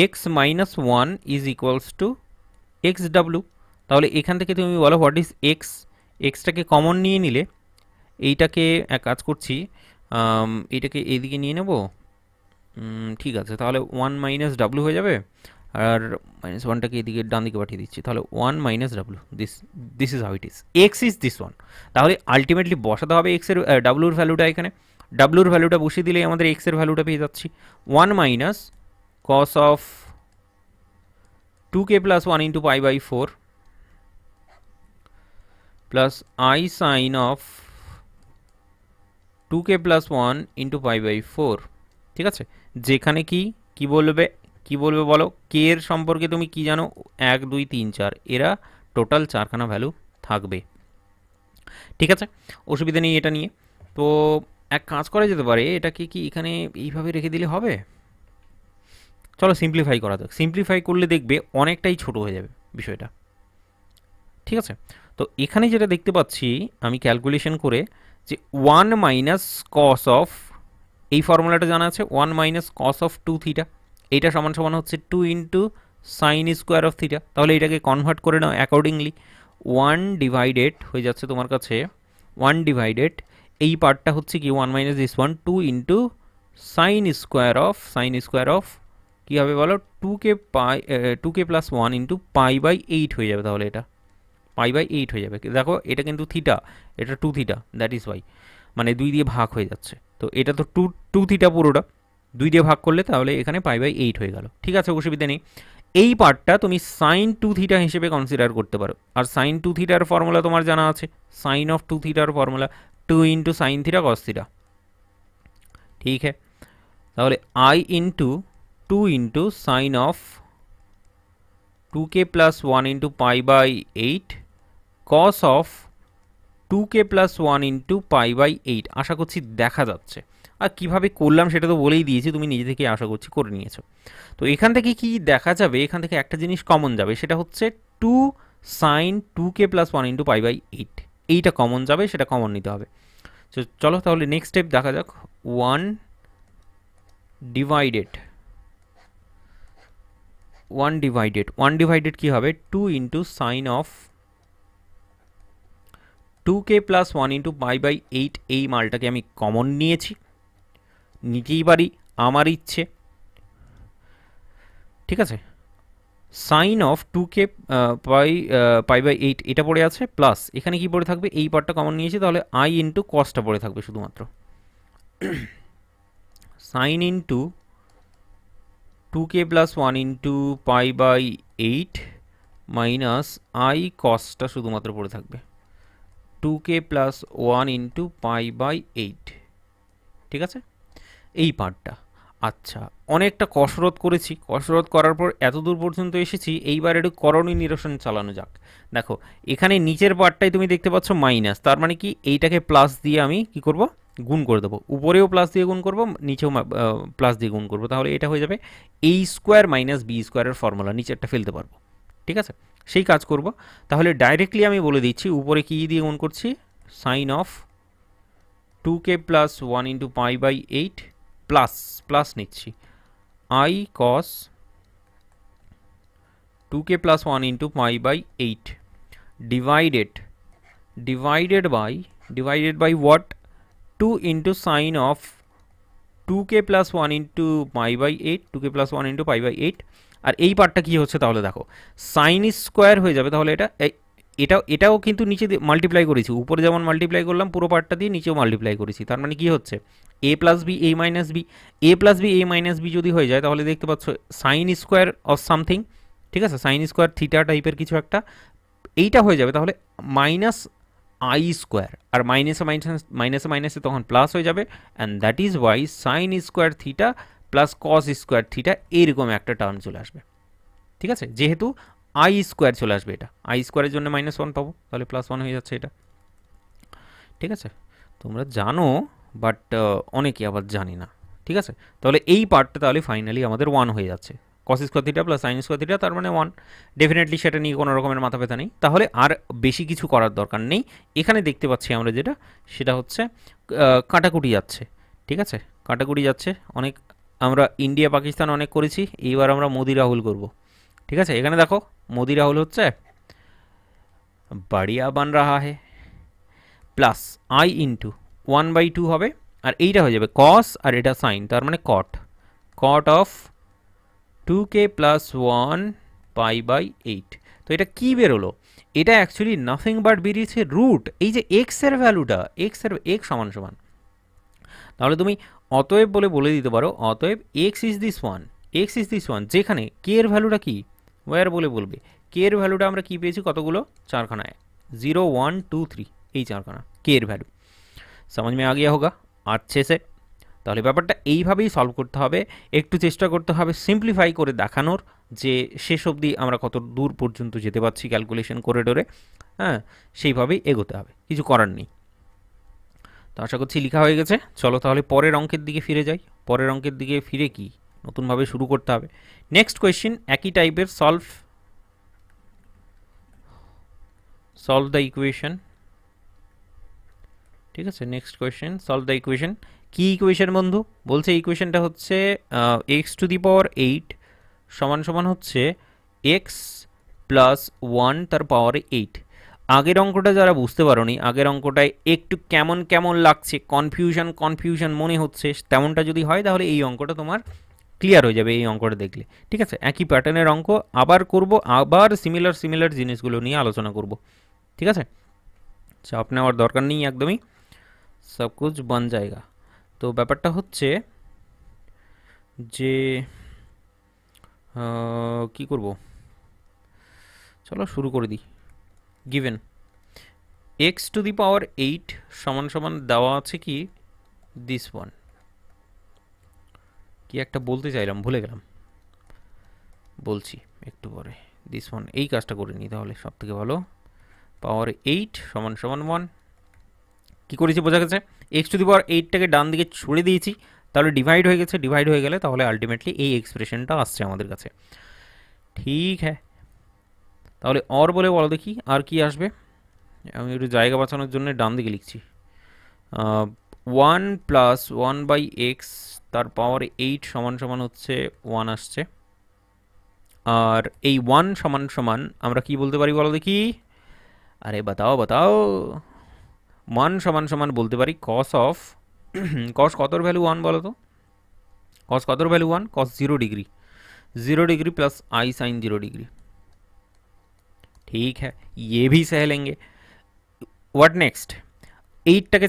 x minus 1 is equals two x W. তাহলে এখান থেকে তুমি বলো হোয়াট ইজ এক্স, এক্সটাকে কমন নিয়ে নিলে এইটাকে এক কাজ করছি, এইটাকে এইদিকে নিয়ে নেব, ঠিক আছে। তাহলে 1 মাইনাস ডাব্লু হয়ে যাবে, আর মাইনাস 1টাকে এদিকে ডান দিকে পাঠিয়ে দিচ্ছি, তাহলে 1 minus W, this is how it is, x is this one. তাহলে আলটিমেটলি বসাতে হবে এক্সের ডাব্লুর ভ্যালুটা এখানে, ডাব্লুর ভ্যালুটা বসিয়ে দিলেই আমাদের এক্সের ভ্যালুটা পেয়ে যাচ্ছি, 1 minus cos of 2k plus 1 into pi by 4 plus I sine of 2k plus 1 into pi by 4, ঠিক আছে। যেখানে কি বলবে, কি বলবে বলো, কে এর সম্পর্কে তুমি কি জানো, 1 2 3 4, এরা টোটাল 4খানা ভ্যালু থাকবে, ঠিক আছে। অসুবিধা নেই এটা নিয়ে। তো এক কাজ করা যেতে পারে, এটাকে কি এখানে এইভাবে রেখে দিলে হবে, চলো সিম্পলিফাই করা যাক। সিম্পলিফাই করলে দেখবে অনেকটাই ছোট হয়ে যাবে বিষয়টা, ঠিক আছে। তো এখানে যেটা দেখতে পাচ্ছি আমি ক্যালকুলেশন করে যে 1 মাইনাস কস অফ, এই ফর্মুলাটা জানা আছে, 1 মাইনাস কস অফ 2 থিটা, এইটা সমান সমান হচ্ছে 2 into sine square of theta. তাহলে এটাকে কনভার্ট করে নাও অ্যাকর্ডিংলি, 1 ডিভাইডেড হয়ে যাচ্ছে তোমার কাছে 1 ডিভাইডেড, এই পার্টটা হচ্ছে কি 1 minus this 1, 2 into sine square of কী হবে বলো, 2k plus 1 into pi by 8 হয়ে যাবে। তাহলে এটা পাই বাই 8 হয়ে যাবে, দেখো এটা কিন্তু থিটা, এটা 2 থিটা, দ্যাট ইজ ওয়াই, মানে 2 দিয়ে ভাগ হয়ে যাচ্ছে। তো এটা তো 2 থিটা পুরোটা 2 দিয়ে ভাগ করলে তাহলে এখানে পাই বাই 8 হয়ে গেল, ঠিক আছে, অসুবিধা নেই। এই পার্টটা তুমি সাইন 2 থিটা হিসেবে কনসিডার করতে পারো, আর সাইন 2 থিটার ফর্মুলা তোমার জানা আছে, সাইন অফ 2 থিটার formula 2 into sine theta cos theta, ঠিক है। তাহলে i into 2 into sine of 2k plus 1 into pi by 8 cos of 2k plus 1 into pi by 8, আশা করছি দেখা যাচ্ছে। আর কীভাবে করলাম সেটা তো বলেই দিয়েছি, তুমি নিজে থেকে আশা করছি করে নিয়েছো। তো এখান থেকে কি দেখা যাবে, এখান থেকে একটা জিনিস কমন যাবে, সেটা হচ্ছে 2 sine 2k plus 1 into pi by 8, এইটা কমন যাবে, সেটা কমন নিতে হবে। তো চলো তাহলে নেক্সট স্টেপ দেখা যাক, 1 ডিভাইডেড কী হবে, 2 into sine of 2k plus 1 into pi by 8, এই মালটাকে আমি কমন নিয়েছি, নিতেই পারি আমার ইচ্ছে, ঠিক আছে। Sign of 2k pi by 8 এটা পড়ে আছে, প্লাস এখানে কি পড়ে থাকবে, এই পার্টটা কমন নিয়েছি, তাহলে আই ইন্টু কসটা পড়ে থাকবে শুধুমাত্র, sine into 2k plus 1 into pi by 8 minus i কসটা শুধুমাত্র পড়ে থাকবে 2k plus 1 into pi by 8, ঠিক আছে, এই পার্টটা। আচ্ছা, অনেকটা কসরত করেছি, কসরত করার পর এত দূর পর্যন্ত এসেছি, এইবার একটু করণীয় নিরসন চালানো যাক। দেখো এখানে নিচের পার্টটাই তুমি দেখতে পাচ্ছ মাইনাস, তার মানে কি এইটাকে প্লাস দিয়ে আমি কি করব, গুণ করে দেবো, উপরেও প্লাস দিয়ে গুণ করব, নিচেও প্লাস দিয়ে গুণ করব, তাহলে এটা হয়ে যাবে এই স্কোয়ার মাইনাস বি স্কোয়ারের ফর্মুলা, নিচেরটা ফেলতে পারবো, ঠিক আছে। সেই কাজ করব। তাহলে ডাইরেক্টলি আমি বলে দিচ্ছি, উপরে কি দিয়ে গুণ করছি, sine of 2k plus 1 into pi by 8 plus plus নিচ্ছি i cos 2k plus 1 into pi by 8 divided by what, 2 into sine of 2k plus 1 into pi by 8, 2k plus 1 into pi by 8। আর এই পার্টটা কি হচ্ছে তাহলে দেখো, sine square হয়ে যাবে, তাহলে এটাও কিন্তু নিচে মাল্টিপ্লাই করেছি, উপরে যেমন মাল্টিপ্লাই করলাম পুরো পার্টটা দিয়ে, নিচেও মাল্টিপ্লাই করেছি। তার মানে কি হচ্ছে, a plus b a minus b, a plus b a minus b যদি হয়ে যায় তাহলে দেখতে পাচ্ছ সাইন স্কোয়ার অফ সামথিং, ঠিক আছে, সাইন স্কোয়ার থিটা টাইপের কিছু একটা, এইটা হয়ে যাবে তাহলে মাইনাস আই স্কোয়ার, আর মাইনাসে মাইনাসে মাইনাসে তখন প্লাস হয়ে যাবে, and that is Y sine square theta plus cos square theta এইরকম একটা টার্ম চলে আসবে। ঠিক আছে, যেহেতু আই স্কোয়ার চলে আসবে, এটা আই স্কোয়ারের জন্য -1 পাবো, তাহলে +1 হয়ে যাচ্ছে এটা। ঠিক আছে, তোমরা জানো বাট অনেকে আবার জানি না। ঠিক আছে, তাহলে এই পার্টটা তাহলে ফাইনালি আমাদের 1 হয়ে যাচ্ছে, cos square theta plus sine square theta, তার মানে 1। ডেফিনেটলি সেটা নিয়ে কোনো রকমের মাথা ব্যথা নেই, তাহলে আর বেশি কিছু করার দরকার নেই। এখানে দেখতে পাচ্ছি আমরা যেটা, সেটা হচ্ছে কাটাকুটি যাচ্ছে। ঠিক আছে, কাটাকুটি যাচ্ছে অনেক, আমরা ইন্ডিয়া পাকিস্তান অনেক করেছি, এইবার আমরা মোদি রাহুল করব। ঠিক আছে, এখানে দেখো মোদি রাহুল হচ্ছে বাড়িয়া বান রাহা হে, প্লাস আই ইন্টু 1/2 হবে, আর এইটা হয়ে যাবে কস, আর এটা সাইন, তার মানে cot of 2k plus 1 pi by 8। তো এটা কি বেরোলো, এটা অ্যাকচুয়ালি নাথিং বাট বেরিয়েছে রুট, এই যে এক্স এর ভ্যালুটা, এক্স সমান সমান, তাহলে তুমি অতএব বলে দিতে পারো, অতএব এক্স ইজ দিস ওয়ান, যেখানে কে এর ভ্যালুটা কি, ওয়ার বলবে, কে এর ভ্যালুটা আমরা কি পেয়েছি, কতগুলো, 4খানায়, 0 1 2 3, এই 4খানা কে এর ভ্যালু। समझ में आ गया होगा अच्छे से। তাহলে ব্যাপারটা এইভাবেই সলভ করতে হবে, একটু চেষ্টা করতে হবে সিম্পলিফাই করে দেখানোর, যে শেষ অবধি আমরা কত দূর পর্যন্ত যেতে পারছি ক্যালকুলেশন করিডোরে, হ্যাঁ সেইভাবেই এগোতে হবে, কিছু করার নেই। তো আশা করছি লেখা হয়ে গেছে। চলো তাহলে পরের অঙ্কের দিকে ফিরে যাই। পরের অঙ্কের দিকে ফিরে কি নতুনভাবে শুরু করতে হবে। নেক্সট কোয়েশ্চেন একই টাইপের, সলভ দ্য ইকুয়েশন। ঠিক আছে, next question solve the equation. কি ইকুয়েশন বন্ধু, বলছে ইকুয়েশনটা হচ্ছে x⁴ সমান সমান হচ্ছে x প্লাস 1 তার পাওয়ারে 8। আগের অঙ্কটা যারা বুঝতে পারোনি, আগের অঙ্কটায় একটু কেমন কেমন লাগছে, কনফিউশন মনে হচ্ছে, তেমনটা যদি হয় তাহলে এই অঙ্কটা তোমার ক্লিয়ার হয়ে যাবে এই অঙ্কটা দেখলে। ঠিক আছে, একই প্যাটার্নের অঙ্ক আবার করব, আবার সিমিলার জিনিসগুলো নিয়ে আলোচনা করব। ঠিক আছে, চাপ নেওয়ার দরকার নেই একদমই, সব কুছ বন জায়গা। তো ব্যাপারটা হচ্ছে যে কি করব, চলো শুরু করে দিই। গিভেন x⁴ সমান সমান দেওয়া আছে কি দিস ওয়ান, কি একটা বলতে চাইলাম ভুলে গেলাম, বলছি একটু পরে। দিস ওয়ান, এই কাজটা করে নিই তাহলে সব থেকে ভালো। পাওয়ার 8 সমান সমান 1, কী করেছি বোঝা গেছে, x⁴টাকে ডান দিকে ছুড়ে দিয়েছি, তাহলে ডিভাইড হয়ে গেছে, ডিভাইড হয়ে গেলে তাহলে আলটিমেটলি এই এক্সপ্রেশনটা আসছে আমাদের কাছে। ঠিক হ্যাঁ, তাহলে অর বলো দেখি আর কি আসবে। আমি একটু জায়গা বাঁচানোর জন্য ডান দিকে লিখছি, 1 প্লাস 1/x তার পাওয়ার 8 সমান সমান হচ্ছে 1 আসছে। আর এই 1 সমান সমান আমরা কি বলতে পারি বলো দেখি, আরে বাতাও 1 সমান সমান বলতে পারি কস অফ কস কতর ভ্যালু 1 বলো তো, কস কতর value 1, cos 0 degree plus i sign 0 degree. ठीक है, ये भी सह लेंगे। व्हाट नेक्स्ट, 8টাকে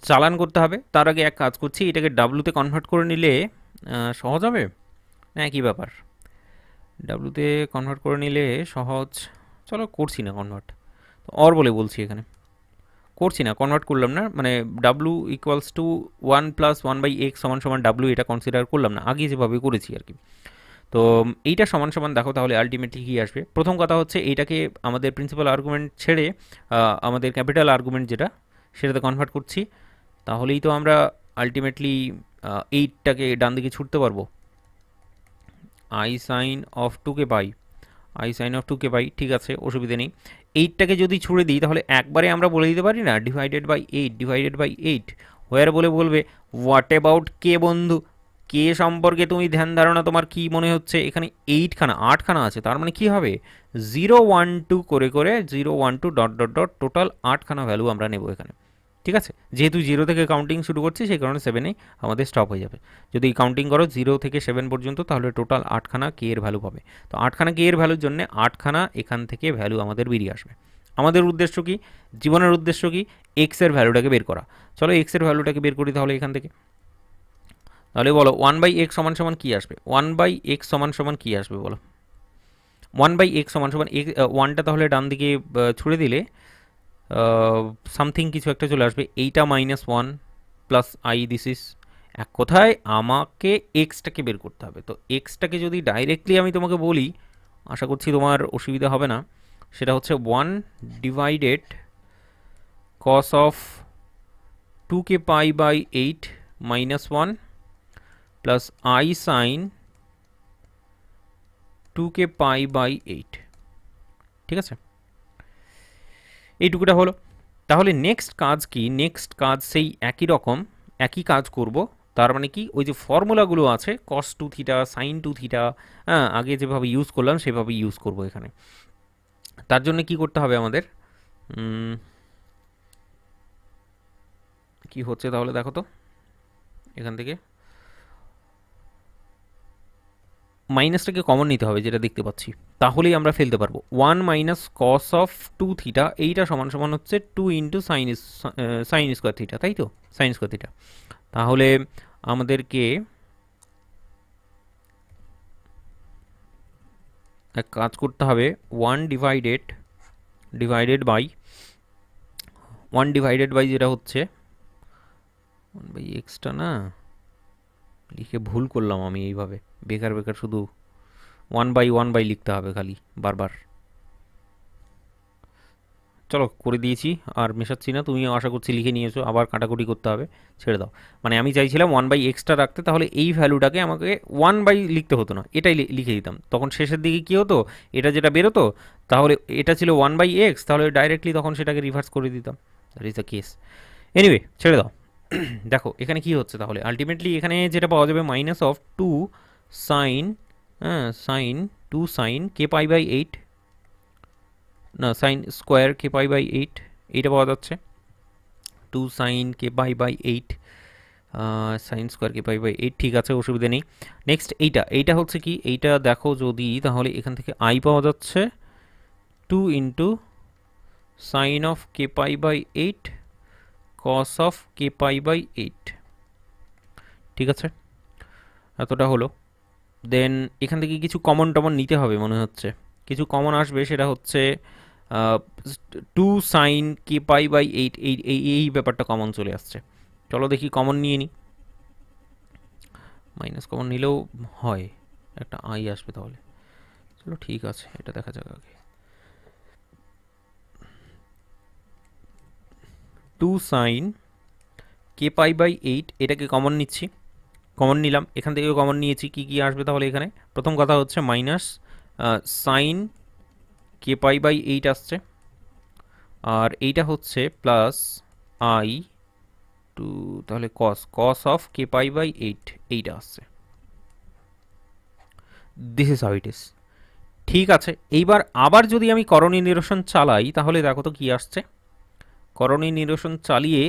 চালান করতে হবে, তার আগে এক কাজ করছি, এটাকে ডাব্লুতে কনভার্ট করে নিলে সহজ হবে না, একই ব্যাপার, ডাব্লুতে কনভার্ট করে নিলে সহজ। চলো করছি না কনভার্ট, অর বলছি, এখানে করছি না, কনভার্ট করলাম না, মানে W equals to 1 plus 1/x সমান সমান ডাব্লু, এটা কনসিডার করলাম না, আগে যেভাবে করেছি আর কি। তো এইটা সমান সমান দেখো তাহলে আলটিমেটলি কী আসবে। প্রথম কথা হচ্ছে এইটাকে আমাদের প্রিন্সিপাল আর্গুমেন্ট ছেড়ে আমাদের ক্যাপিটাল আর্গুমেন্ট যেটা, সেটাতে কনভার্ট করছি, তাহলেই তো আমরা আলটিমেটলি 8টাকে ডান দিকে ছুটতে পারবো। I sine of 2 k pi, i sine of 2k by, ঠিক আছে অসুবিধা নেই। এইটটাকে যদি ছুড়ে দিই তাহলে একবারে আমরা বলে দিতে পারি না ডিভাইডেড বাই এইট, হোয়ার বলে বলবে হোয়াট অ্যাবাউট কে বন্ধু, কে সম্পর্কে তুমি ধ্যান ধারণা তোমার কি মনে হচ্ছে? এখানে 8খানা আছে, তার মানে কি হবে 0 1 2 করে করে 0 1 2 ডট ডট ডট টোটাল 8খানা ভ্যালু আমরা নেব এখানে, ঠিক আছে। যেহেতু 0 থেকে কাউন্টিং শুরু করছি সেই কারণে 7এ আমাদের স্টপ হয়ে যাবে। যদি কাউন্টিং করো 0 থেকে 7 পর্যন্ত তাহলে টোটাল 8খানা কে এর ভ্যালু পাবে। তো 8খানা কে এর ভ্যালুর জন্য 8খানা এখান থেকে ভ্যালু আমাদের বেরিয়ে আসবে। আমাদের উদ্দেশ্য কি, জীবনের উদ্দেশ্য কি, এক্স এর ভ্যালুটাকে বের করা। চলো এক্স এর ভ্যালুটাকে বের করি তাহলে এখান থেকে। তাহলে বলো 1/x সমান সমান কি আসবে, 1/x সমান সমান কি আসবে বলো। 1/x সমান সমান ওয়ানটা তাহলে ডান দিকে ছুড়ে দিলে সামথিং কিছু একটা চলে আসবে, এইটা -1 প্লাস আই দিস ইস, এক কথায় আমাকে এক্সটাকে বের করতে হবে। তো এক্সটাকে যদি ডাইরেক্টলি আমি তোমাকে বলি, আশা করছি তোমার অসুবিধা হবে না, সেটা হচ্ছে 1 divided cos of 2k pi by 8 -1 plus I sine 2k pi by 8, ঠিক আছে। এইটুকুটা হলো। তাহলে নেক্সট কাজ কি, নেক্সট কাজ সেই একই রকম, একই কাজ করব। তার মানে কি, ওই যে ফর্মুলাগুলো আছে cos 2 থিটা সাইন 2 থিটা, হ্যাঁ আগে যেভাবে ইউজ করলাম সেভাবে ইউজ করব এখানে। তার জন্য কি করতে হবে আমাদের, কি হচ্ছে তাহলে দেখো তো, এখান থেকে মাইনাসটাকে কমন নিতে হবে যেটা দেখতে পাচ্ছি, তাহলেই আমরা ফেলতে পারবো। 1 মাইনাস কস অফ 2 থিটা, এইটা সমান সমান হচ্ছে 2 ইন্টু সাইন স্কোয়ার থিটা, তাই তো, সাইন স্কোয়ার থিটা। তাহলে আমাদেরকে এক কাজ করতে হবে, 1 ডিভাইডেড বাই যেটা হচ্ছে 1/xটা না লিখে ভুল করলাম আমি, এইভাবে বেকার বেকার শুধু 1/1 লিখতে হবে খালি বারবার। চলো করে দিয়েছি, আর মেশাচ্ছি না, তুমিও আশা করছি লিখে নিয়েছো, আবার কাটাকুটি করতে হবে, ছেড়ে দাও। মানে আমি চাইছিলাম 1/xটা রাখতে, তাহলে এই ভ্যালুটাকে আমাকে 1 লিখতে হতো না, এটাই লিখে দিতাম, তখন শেষের দিকে কী হতো, এটা যেটা বেরোতো, তাহলে এটা ছিল 1/x, তাহলে ডাইরেক্টলি তখন সেটাকে রিভার্স করে দিতাম, that is the case. Anyway ছেড়ে দাও। দেখো এখানে কি হচ্ছে তাহলে, আলটিমেটলি এখানে যেটা পাওয়া যাবে minus of 2 sine, sine 2 sine k pi by 8, না sine square k pi by 8, এইটা পাওয়া যাচ্ছে 2 sine k pi by 8, sine square k pi by 8, ঠিক আছে অসুবিধা নেই। নেক্সট এইটা হচ্ছে কি, এইটা দেখো যদি, তাহলে এখান থেকে আই পাওয়া যাচ্ছে 2 into sine of k pi by 8 cos of k pi by 8, ঠিক আছে এতটা হলো। দেন এখান থেকে কিছু কমন টমন নিতে হবে মনে হচ্ছে, কিছু কমন আসবে, সেটা হচ্ছে 2 সাইন কে পাই বাই 8, এই ব্যাপারটা কমন চলে আসছে। চলো দেখি কমন নিয়ে নিই, মাইনাস কমন নিলেও হয়, একটা আই আসবে তাহলে, চলো ঠিক আছে এটা দেখা যাক আগে। 2 সাইন কে পাই বাই 8, এটাকে কমন নিচ্ছি, কমন নিলাম, এখান থেকেও কমন নিয়েছি, কি কি আসবে তাহলে এখানে, প্রথম কথা হচ্ছে minus sine k pi by 8 আসছে, আর এইটা হচ্ছে প্লাস আই টু, তাহলে cos of k pi by 8 এইটা আসছে, this is how it is. ঠিক আছে, এইবার আবার যদি আমি করণী নিরসন চালাই তাহলে দেখো তো কি আসছে, করণী নিরসন চালিয়ে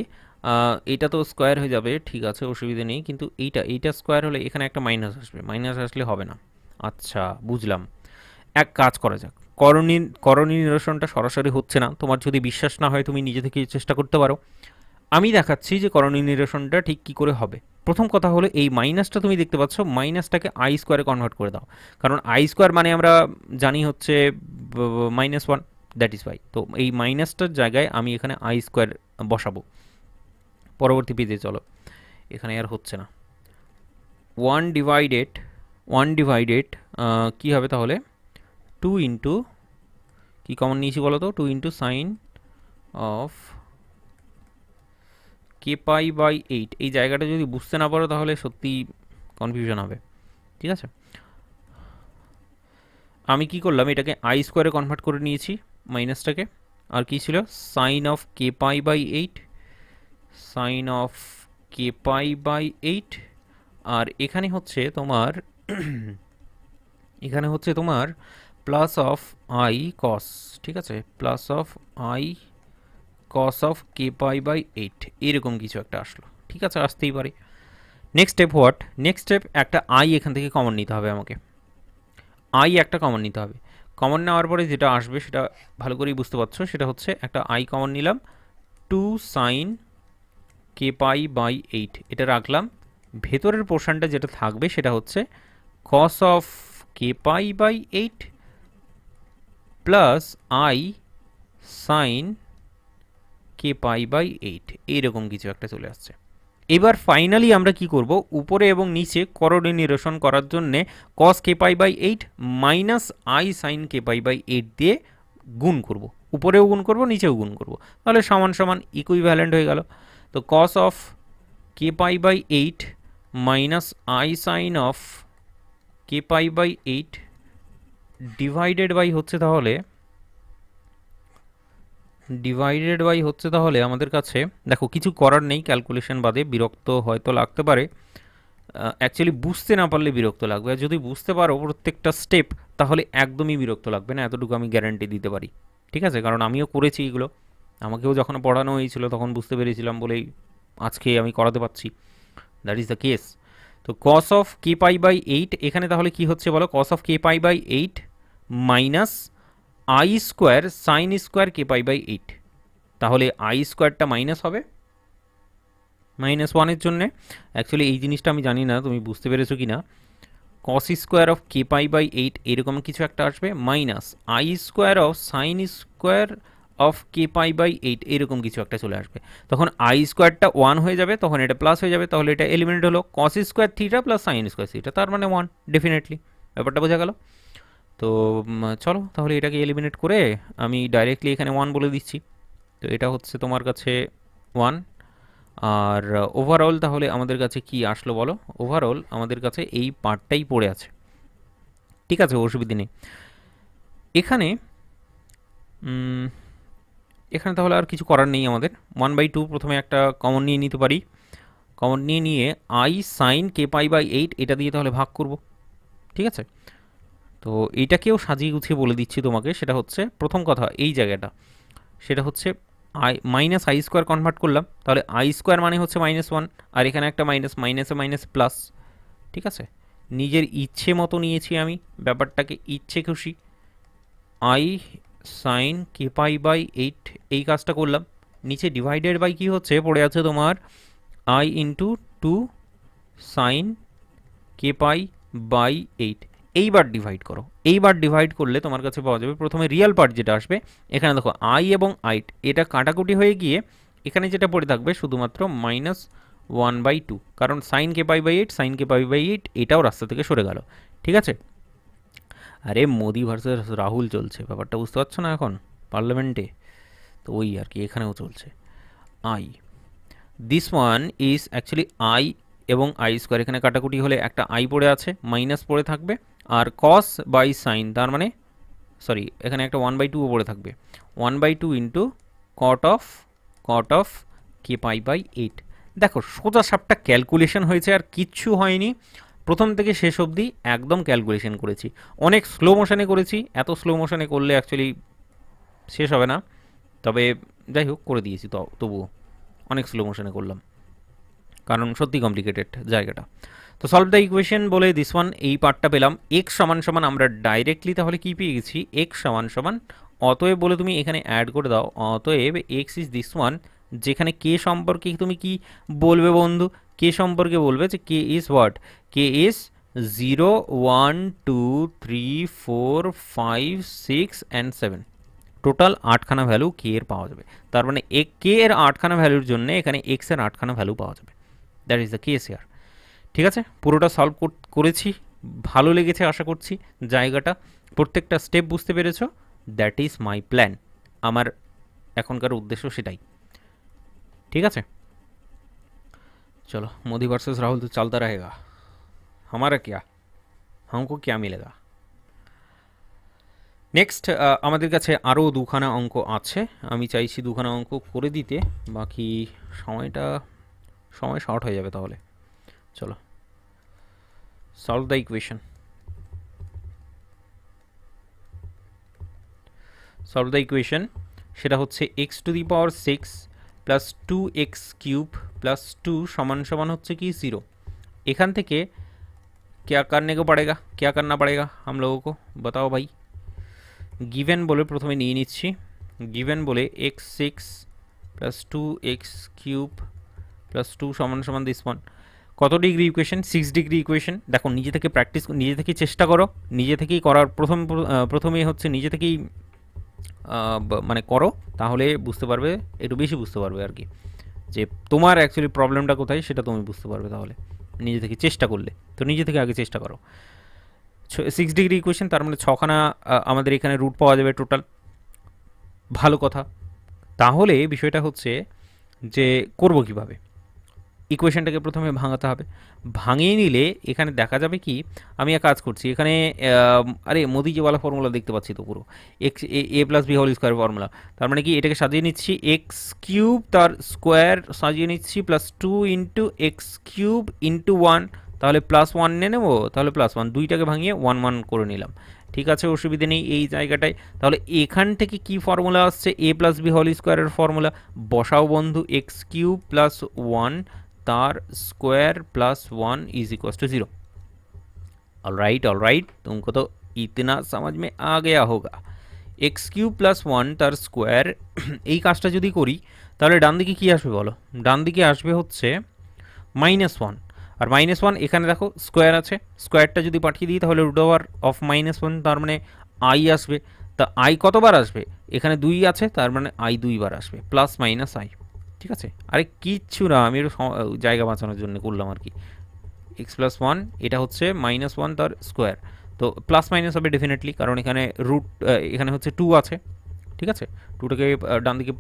এটা তো স্কোয়ার হয়ে যাবে, ঠিক আছে অসুবিধা নেই, কিন্তু এইটা স্কোয়ার হলে এখানে একটা মাইনাস আসবে, মাইনাস আসলে হবে না। আচ্ছা বুঝলাম, এক কাজ করা যাক, করণী নিরসনটা সরাসরি হচ্ছে না, তোমার যদি বিশ্বাস না হয় তুমি নিজে থেকে চেষ্টা করতে পারো, আমি দেখাচ্ছি যে করণী নিরসনটা ঠিক কী করে হবে। প্রথম কথা হলো এই মাইনাসটা তুমি দেখতে পাচ্ছ, মাইনাসটাকে আই স্কোয়ারে কনভার্ট করে দাও, কারণ আই স্কোয়ার মানে আমরা জানি হচ্ছে -1, দ্যাট ইজ ওয়াই। তো এই মাইনাসটার জায়গায় আমি এখানে আই স্কোয়ার বসাবো। পরবর্তী পেজে চলো, এখানে আর হচ্ছে না, 1 ডিভাইডেড কী হবে তাহলে 2 ইন্টু, কী কমন নিয়েছি বলো তো, 2 into sine of k pi by 8, এই জায়গাটা যদি বুঝতে না পারো তাহলে সত্যি কনফিউশন হবে, ঠিক আছে। আমি কি করলাম, এটাকে আই স্কোয়ারে কনভার্ট করে নিয়েছি মাইনাসটাকে। আর কি ছিল, sine of k pi by eight, sine of k pi by eight. আর এখানে হচ্ছে তোমার এখানে হচ্ছে তোমার প্লাস অফ আই কস, ঠিক আছে, plus of i cos of k pi by eight, এরকম কিছু একটা আসলো। ঠিক আছে, আসতেই পারে। Next step what, next step একটা আই এখান থেকে কমন নিতে হবে আমাকে, আই একটা কমন নিতে হবে। কমন নেওয়ার পরে যেটা আসবে সেটা ভালো করেই বুঝতে পারছো, সেটা হচ্ছে একটা আই কমন নিলাম, two sine k pi by eight, এটা রাখলাম। ভেতরের পোর্শনটা যেটা থাকবে সেটা হচ্ছে cos of k pi by eight plus I sine k pi by eight, এইরকম কিছু একটা চলে আসছে। এবার ফাইনালি আমরা কি করব, উপরে এবং নিচে কোঅর্ডিনেশন করার জন্যে cos k pi by eight minus i sine k pi by eight দিয়ে গুণ করব, উপরেও গুণ করব নিচেও গুণ করব, তাহলে সমান সমান ইকুইভ্যালেন্ট হয়ে গেল। তো cos of k pi by eight minus i sine of k pi by eight divided by হচ্ছে তাহলে আমাদের কাছে, দেখো কিছু করার নেই, ক্যালকুলেশন বাদে বিরক্ত হয়তো লাগতে পারে, অ্যাকচুয়ালি বুঝতে না পারলে বিরক্ত লাগবে, আর যদি বুঝতে পারো প্রত্যেকটা স্টেপ তাহলে একদমই বিরক্ত লাগবে না, এতটুকু আমি গ্যারান্টি দিতে পারি। ঠিক আছে, কারণ আমিও করেছি এগুলো, আমাকেও যখন পড়ানো হয়েছিল তখন বুঝতে পেরেছিলাম বলেই আজকে আমি করাতে পারছি, দ্যাট ইজ দ্য কেস। তো cos of k pi by eight, এখানে তাহলে কি হচ্ছে বলো, cos of k pi by eight minus i square sine square k pi by eight, তাহলে আই স্কোয়ারটা মাইনাস হবে মাইনাস ওয়ানের জন্যে। অ্যাকচুয়ালি এই জিনিসটা আমি জানি না তুমি বুঝতে পেরেছো কি না, cos square of k pi by eight এরকম কিছু একটা আসবে, minus i square of sine square of k pi by eight এরকম কিছু একটা চলে আসবে। তখন আই স্কোয়ারটা ওয়ান হয়ে যাবে, তখন এটা প্লাস হয়ে যাবে, তাহলে এটা এলিমিনেট হলো, cos square theta plus sine square theta, তার মানে ওয়ান, ডেফিনেটলি ব্যাপারটা বোঝা গেল। তো চলো তাহলে এটাকে এলিমিনেট করে আমি ডাইরেক্টলি এখানে ওয়ান বলে দিচ্ছি। তো এটা হচ্ছে তোমার কাছে ওয়ান। আর ওভারঅল তাহলে আমাদের কাছে কি আসলো বলো, ওভারঅল আমাদের কাছে এই পার্টটাই পড়ে আছে। ঠিক আছে, অসুবিধে নেই। এখানে এখানে তাহলে আর কিছু করার নেই আমাদের, ওয়ান বাই টু প্রথমে একটা কমন নিয়ে নিতে পারি, কমন নিয়ে i sine k pi by eight এটা দিয়ে তাহলে ভাগ করব। ঠিক আছে, তো এইটাকেও সাজিয়ে গুছিয়ে বলে দিচ্ছি তোমাকে, সেটা হচ্ছে প্রথম কথা এই জায়গাটা, সেটা হচ্ছে I minus i square convert করলাম, তাহলে আই স্কোয়ার মানে হচ্ছে মাইনাস ওয়ান, আর এখানে একটা মাইনাস, মাইনাসে মাইনাস প্লাস। ঠিক আছে, নিজের ইচ্ছে মতো নিয়েছি আমি ব্যাপারটাকে, ইচ্ছে খুশি, i sine k pi by eight এই কাজটা করলাম। নিচে ডিভাইডেড বাই কি হচ্ছে পড়ে আছে তোমার i into two sine k pi by eight, এইবার ডিভাইড করো, এইবার ডিভাইড করলে তোমার কাছে পাওয়া যাবে প্রথমে রিয়েল পার্ট যেটা আসবে, এখানে দেখো আই এবং আইট এটা কাটাকুটি হয়ে গিয়ে এখানে যেটা পড়ে থাকবে শুধুমাত্র মাইনাস ওয়ান বাই টু, কারণ sine k pi by eight sine k pi by eight এটাও রাস্তা থেকে সরে গেল। ঠিক আছে, আরে মোদি ভার্সেস রাহুল চলছে, ব্যাপারটা বুঝতে পারছো না এখন পার্লামেন্টে, তো ওই আর কি এখানেও চলছে। I, this one is actually I এবং আই স্কোয়ার, এখানে কাটাকুটি হলে একটা আই পড়ে আছে, মাইনাস পড়ে থাকবে, আর কস বাই সাইন তার মানে সরি এখানে একটা ওয়ান বাই টুও পড়ে থাকবে, one by two into cot of k pi by eight. দেখো সোজা সাপটা ক্যালকুলেশন হয়েছে আর কিচ্ছু হয়নি, প্রথম থেকে শেষ অবধি একদম ক্যালকুলেশন করেছি, অনেক স্লো মোশনে করেছি, এত স্লো মোশনে করলে অ্যাকচুয়ালি শেষ হবে না, তবে যাই হোক করে দিয়েছি, তো তবুও অনেক স্লো মোশনে করলাম কারণ সত্যি কমপ্লিকেটেড জায়গাটা। তো সলভ দ্য ইকুয়েশন বলে দিস ওয়ান এই পার্টটা পেলাম, এক্স সমান সমান আমরা ডাইরেক্টলি তাহলে কি পেয়ে গেছি, এক্স সমান সমান অতএব বলে তুমি এখানে অ্যাড করে দাও, অতএব এক্স ইজ দিস ওয়ান, যেখানে কে সম্পর্কে তুমি কি বলবে বন্ধু, কে সম্পর্কে বলবে যে k is what, k is 0 1 2 3 4 5 6 and 7, total আটখানা ভ্যালু কে এর পাওয়া যাবে, তার মানে কে এর আটখানা ভ্যালুর জন্য এখানে এক্স এর আটখানা ভ্যালু পাওয়া যাবে, that is the case here. ঠিক আছে, পুরোটা সলভ করেছি, ভালো লেগেছে আশা করছি জায়গাটা, প্রত্যেকটা স্টেপ বুঝতে পেরেছো, দ্যাট ইজ মাই প্ল্যান, আমার এখনকার উদ্দেশ্য সেটাই। ঠিক আছে, चलो मोदी वर्सेस राहुल तो चलता रहेगा, हमारा क्या, हमको क्या मिलेगा। নেক্সট আমাদের কাছে আরও দুখানা অঙ্ক আছে, আমি চাইছি দুখানা অঙ্ক করে দিতে, বাকি সময় শর্ট হয়ে যাবে তাহলে। চলো solve the equation. Solve the equation সেটা হচ্ছে x to the power 6 plus 2x cube plus 2 समान समान होচ্ছে কি 0। এখান থেকে क्या करने को पड़ेगा, क्या करना पड़ेगा हम लोगों को, बताओ भाई। गिवन बोले प्रथमे নিয়ে নিচ্ছি, गिवन बोले x6 plus 2x cube plus 2 समान समान दिस वन। কত ডিগ্রি ইকুয়েশন, 6 ডিগ্রি ইকুয়েশন। দেখো নিজে থেকে প্র্যাকটিস, নিজে থেকে চেষ্টা করো, নিজে থেকেই করার প্রথমেই হচ্ছে নিজে থেকেই মানে করো, তাহলে বুঝতে পারবে, একটু বেশি বুঝতে পারবে আর কি, যে তোমার অ্যাকচুয়ালি প্রবলেমটা কোথায় সেটা তুমি বুঝতে পারবে তাহলে নিজে থেকে চেষ্টা করলে। তো নিজে থেকে আগে চেষ্টা করো। 6 ডিগ্রি ইকুয়েশন, তার মানে 6খানা আমাদের এখানে রুট পাওয়া যাবে টোটাল। ভালো কথা। তাহলে বিষয়টা হচ্ছে যে করব কিভাবে, ইকুয়েশনটাকে প্রথমে ভাঙাতে হবে। ভাঙিয়ে নিলে এখানে দেখা যাবে কি, আমি এক কাজ করছি এখানে, আরে মোদিজিওয়ালা ফর্মুলা দেখতে পাচ্ছি তো পুরো, x a plus B whole square formula. তার মানে কি এটাকে সাজিয়ে নিচ্ছি, এক্স কিউব তার স্কোয়ার সাজিয়ে নিচ্ছি plus 2 into x cube into 1, তাহলে প্লাস 1 নিয়ে নেবো, তাহলে প্লাস 1, দুইটাকে ভাঙিয়ে 1 1 করে নিলাম। ঠিক আছে, অসুবিধে নেই এই জায়গাটায়। তাহলে এখান থেকে কি ফর্মুলা আসছে, এ প্লাস বি হোল স্কোয়ারের ফর্মুলা বসাও বন্ধু, এক্স কিউব প্লাস 1 तार square plus 1 is equal to 0। All right, तुमको तो इतना समझ में आ गया होगा। एक्स किউব प्लस 1 তার স্কোয়ার, এই কাজটা যদি করি তাহলে ডান দিকে কি আসবে বলো, ডান দিকে আসবে হচ্ছে -1, আর -1 এখানে দেখো স্কোয়ার আছে, স্কোয়ারটা যদি পাঠিয়ে দিই তাহলে রুট ওভার অফ -1, তার মানে আই আসবে। তা আই কতবার আসবে, এখানে 2 আছে, তার মানে আই 2 বার আসবে, প্লাস মাইনাস আই। ঠিক আছে, আরে কিচ্ছু না, আমি একটু জায়গা বাঁচানোর জন্য করলাম আর কি। এক্স প্লাস 1 এটা হচ্ছে -1 তার স্কোয়ার, তো প্লাস মাইনাস হবে ডেফিনেটলি, কারণ এখানে রুট, এখানে হচ্ছে 2 আছে। ঠিক আছে, 2টাকে ডান দিকে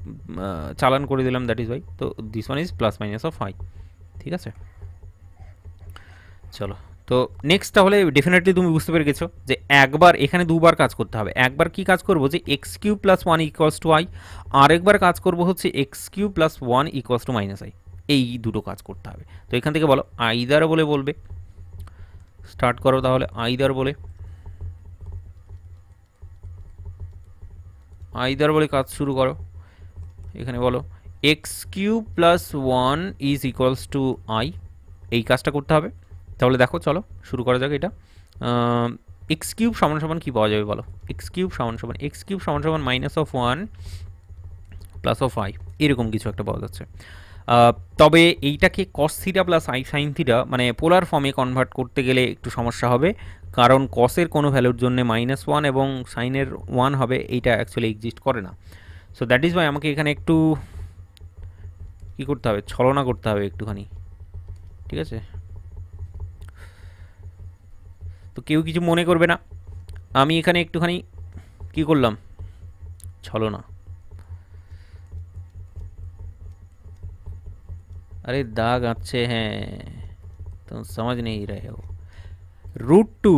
চালান করে দিলাম, দ্যাট ইজ ওয়াই। তো this one is plus minus of I. ঠিক আছে, চলো তো নেক্সট, তাহলে ডেফিনেটলি তুমি বুঝতে পেরে গেছো যে একবার এখানে দুবার কাজ করতে হবে। একবার কি কাজ করব, যে x cube plus 1 equals to I, আরেকবার কাজ করব হচ্ছে x cube plus 1 equals to minus I. এই দুটো কাজ করতে হবে। তো এখান থেকে বলো আইদার বলে বলবে, স্টার্ট করো তাহলে আইদার বলে, আইদার বলে কাজ শুরু করো। এখানে বলো x cube plus 1 is equals two I, এই কাজটা করতে হবে। তাহলে দেখো চলো শুরু করা যাক এটা। এক্স কিউব সমান সমান কী পাওয়া যাবে বলো, এক্স কিউব সমান সমান minus of 1 plus of I, এরকম কিছু একটা পাওয়া যাচ্ছে। তবে এইটাকে cos theta plus i sine theta, মানে পোলার ফর্মে কনভার্ট করতে গেলে একটু সমস্যা হবে, কারণ কসের কোনো ভ্যালুর জন্য -1 এবং সাইনের 1 হবে, এইটা অ্যাকচুয়ালি এক্সিস্ট করে না। সো দ্যাট ইজ ওয়াই আমাকে এখানে একটু কী করতে হবে, ছলনা করতে হবে একটুখানি। ঠিক আছে, তো কেউ কিছু মনে করবে না, আমি এখানে একটুখানি কি করলাম, ছলনা। अरे दाग अच्छे हैं तुम समझ नहीं रहे हो। √2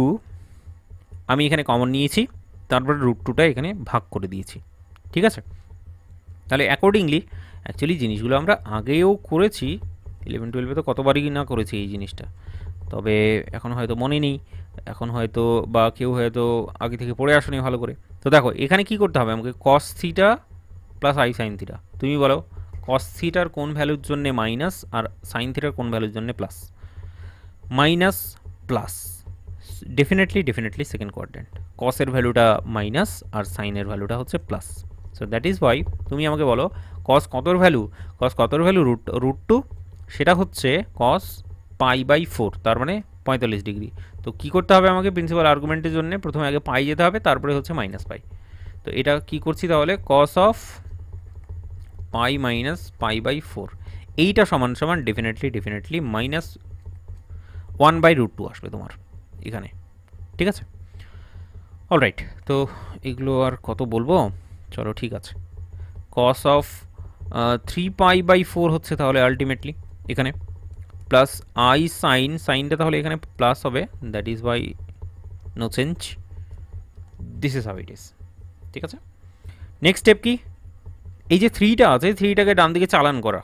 আমি এখানে কমন নিয়েছি, তারপরে √2টা এখানে ভাগ করে দিয়েছি। ঠিক আছে, তাহলে অ্যাকর্ডিংলি অ্যাকচুয়ালি জিনিসগুলো আমরা আগেও করেছি, 11-12 তো কতবারই না করেছি এই জিনিসটা, তবে এখন হয়তো মনে নেই, এখন হয়তো বা কেউ হয়তো আগে থেকে পড়ে আসেনি ভালো করে। তো দেখো এখানে কি করতে হবে আমাকে, cos theta plus i sine theta, তুমি বলো কস থিটার কোন ভ্যালুর জন্য মাইনাস আর সাইন থিটার কোন ভ্যালুর জন্য plus, minus plus, definitely second quadrant, কসের ভ্যালুটা মাইনাস আর সাইনের ভ্যালুটা হচ্ছে plus. So that is why তুমি আমাকে বলো কস কতর ভ্যালু, √2, সেটা হচ্ছে কস π/4, তার মানে 45 ডিগ্রি। তো কি করতে হবে আমাকে, প্রিন্সিপাল আর্গুমেন্টের জন্য প্রথমে আগে পাই যেতে হবে, তারপরে হচ্ছে -π। তো এটা কি করছি তাহলে, কস অফ π মাইনাস π/4, এইটা সমান সমান ডেফিনেটলি -1/√2 আসবে তোমার এখানে। ঠিক আছে, অলরাইট, তো এগুলো আর কত বলবো, চলো ঠিক আছে। কস অফ 3π/4 হচ্ছে তাহলে আলটিমেটলি এখানে, প্লাস আই সাইনটা তাহলে এখানে প্লাস হবে, that is y no change, this is how it is. ঠিক আছে। নেক্সট স্টেপ কি, এই যে থ্রিটা আছে থ্রিটাকে ডান দিকে চালান করা,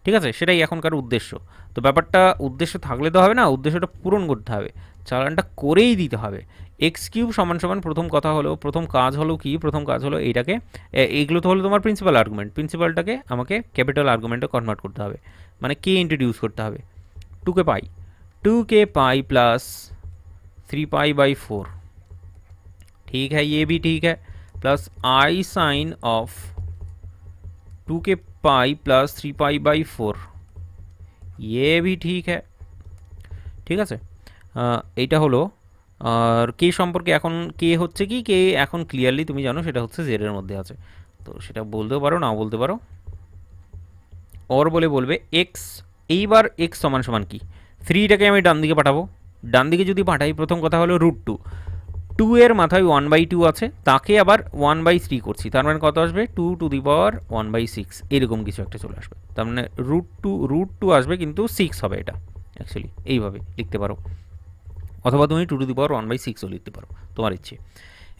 ঠিক আছে, সেটাই এখনকার উদ্দেশ্য। তো ব্যাপারটা উদ্দেশ্য থাকলে তো হবে না, উদ্দেশ্যটা পূরণ করতে হবে, চালানটা করেই দিতে হবে। এক্স কিউব সমান সমান প্রথম কথা হলো, প্রথম কাজ হলো কি, প্রথম কাজ হলো এইটাকে, এইগুলো তো হলো তোমার প্রিন্সিপাল আর্গুমেন্ট, প্রিন্সিপালটাকে আমাকে ক্যাপিটাল আর্গুমেন্টে কনভার্ট করতে হবে, মানে কে ইন্ট্রোডিউস করতে হবে। 2k पाई प्लस 3 पाई/4, ठीक है, ये भी ठीक है, plus i sine of 2k pi plus 3 पाई/4, ये भी ठीक है, ঠিক আছে। এইটা হলো। আর কে সম্পর্কে এখন কে হচ্ছে কি, কে এখন ক্লিয়ারলি তুমি জানো সেটা হচ্ছে জেড এর মধ্যে আছে, তো সেটা বলতেও পারো নাও বলতে পারো। ওর বলে বলবে এক্স, এইবার এক্স সমান সমান কি, থ্রিটাকে আমি ডান দিকে পাঠাবো, ডান দিকে যদি পাঠাই প্রথম কথা হলো √2, 2 এর মাথায় 1/2 আছে, তাকে আবার 1/3 করছি, তার মানে কত আসবে 2⁻1/6, এরকম কিছু একটা চলে আসবে, তার মানে √2 আসবে কিন্তু 6 হবে, এটা অ্যাকচুয়ালি এইভাবে লিখতে পারো, অথবা তুমি 2⁻1/6ও লিখতে পারো, তোমার ইচ্ছে।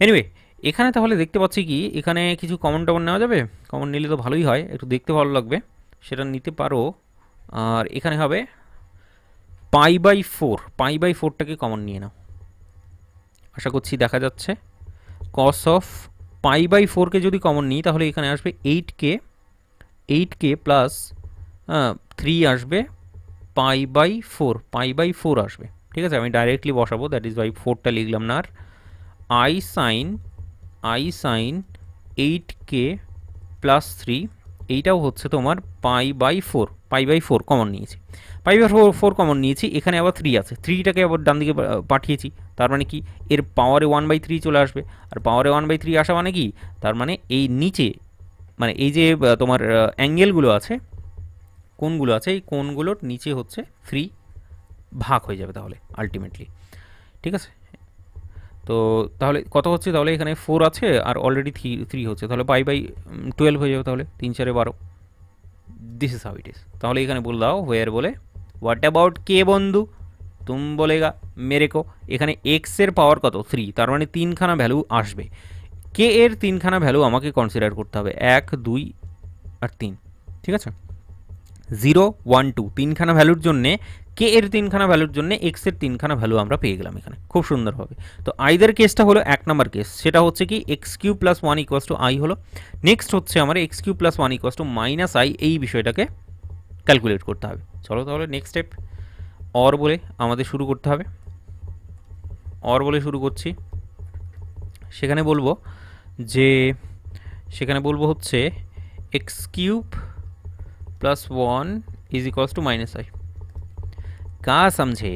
এনিওয়ে এখানে তাহলে দেখতে পাচ্ছি কি, এখানে কিছু কমন টমন নেওয়া যাবে, কমন নিলে তো ভালোই হয়, একটু দেখতে ভালো লাগবে, সেটা নিতে পারো। আর এখানে হবে পাই/4টাকে কমন নিয়ে নাও, আশা করছি দেখা যাচ্ছে। কস অফ পাই/4কে যদি কমন নিই তাহলে এখানে আসবে 8k প্লাস 3 আসবে পাই/4 আসবে, ঠিক আছে, আমি ডাইরেক্টলি বসাবো, দ্যাট ইজ বাই 4টা লিখলাম না, আর আই সাইন 8k প্লাস 3, এইটাও হচ্ছে তোমার পাই/4 কমন নিয়েছি, পাই/4 কমন নিয়েছি, এখানে আবার 3 আছে, 3টাকে আবার ডান দিকে পাঠিয়েছি, তার মানে কি এর পাওয়ারে 1/3 চলে আসবে, আর পাওয়ারে 1/3 আসা মানে কি, তার মানে এই নিচে, মানে এই যে তোমার অ্যাঙ্গেলগুলো আছে, কোণগুলো আছে, এই কোণগুলোর নিচে হচ্ছে 3 ভাগ হয়ে যাবে তাহলে আলটিমেটলি, ঠিক আছে। তো তাহলে কত হচ্ছে, তাহলে এখানে 4 আছে আর অলরেডি 3 হচ্ছে, তাহলে পাই/12 হয়ে যাবে, তাহলে 3×4=12, this is how it is. তাহলে এখানে বল দাও হোয়ার বলে হোয়াট অ্যাবাউট কে বন্ধু, তুম বলেগা মেরে কো, এখানে এক্স এর পাওয়ার কত 3, তার মানে 3খানা ভ্যালু আসবে, কে এর 3খানা ভ্যালু আমাকে কনসিডার করতে হবে, 1 2 আর 3, ঠিক আছে, 0 1 2 3খানা ভ্যালুর জন্যে, কে এর 3খানা ভ্যালুর জন্য এক্স এর 3খানা ভ্যালু আমরা পেয়ে গেলাম এখানে খুব সুন্দরভাবে। তো আইদার কেসটা হলো 1 নাম্বার কেস, সেটা হচ্ছে কি x³ + 1 = i হলো। নেক্সট হচ্ছে আমার x³ + 1 = -i, এই বিষয়টাকে ক্যালকুলেট করতে হবে। চলো তাহলে নেক্সট স্টেপ, অর বলে আমাদের শুরু করতে হবে, অর বলে শুরু করছি, সেখানে বলবো যে, সেখানে বলবো হচ্ছে x³ + 1 = -i, কা সমঝে,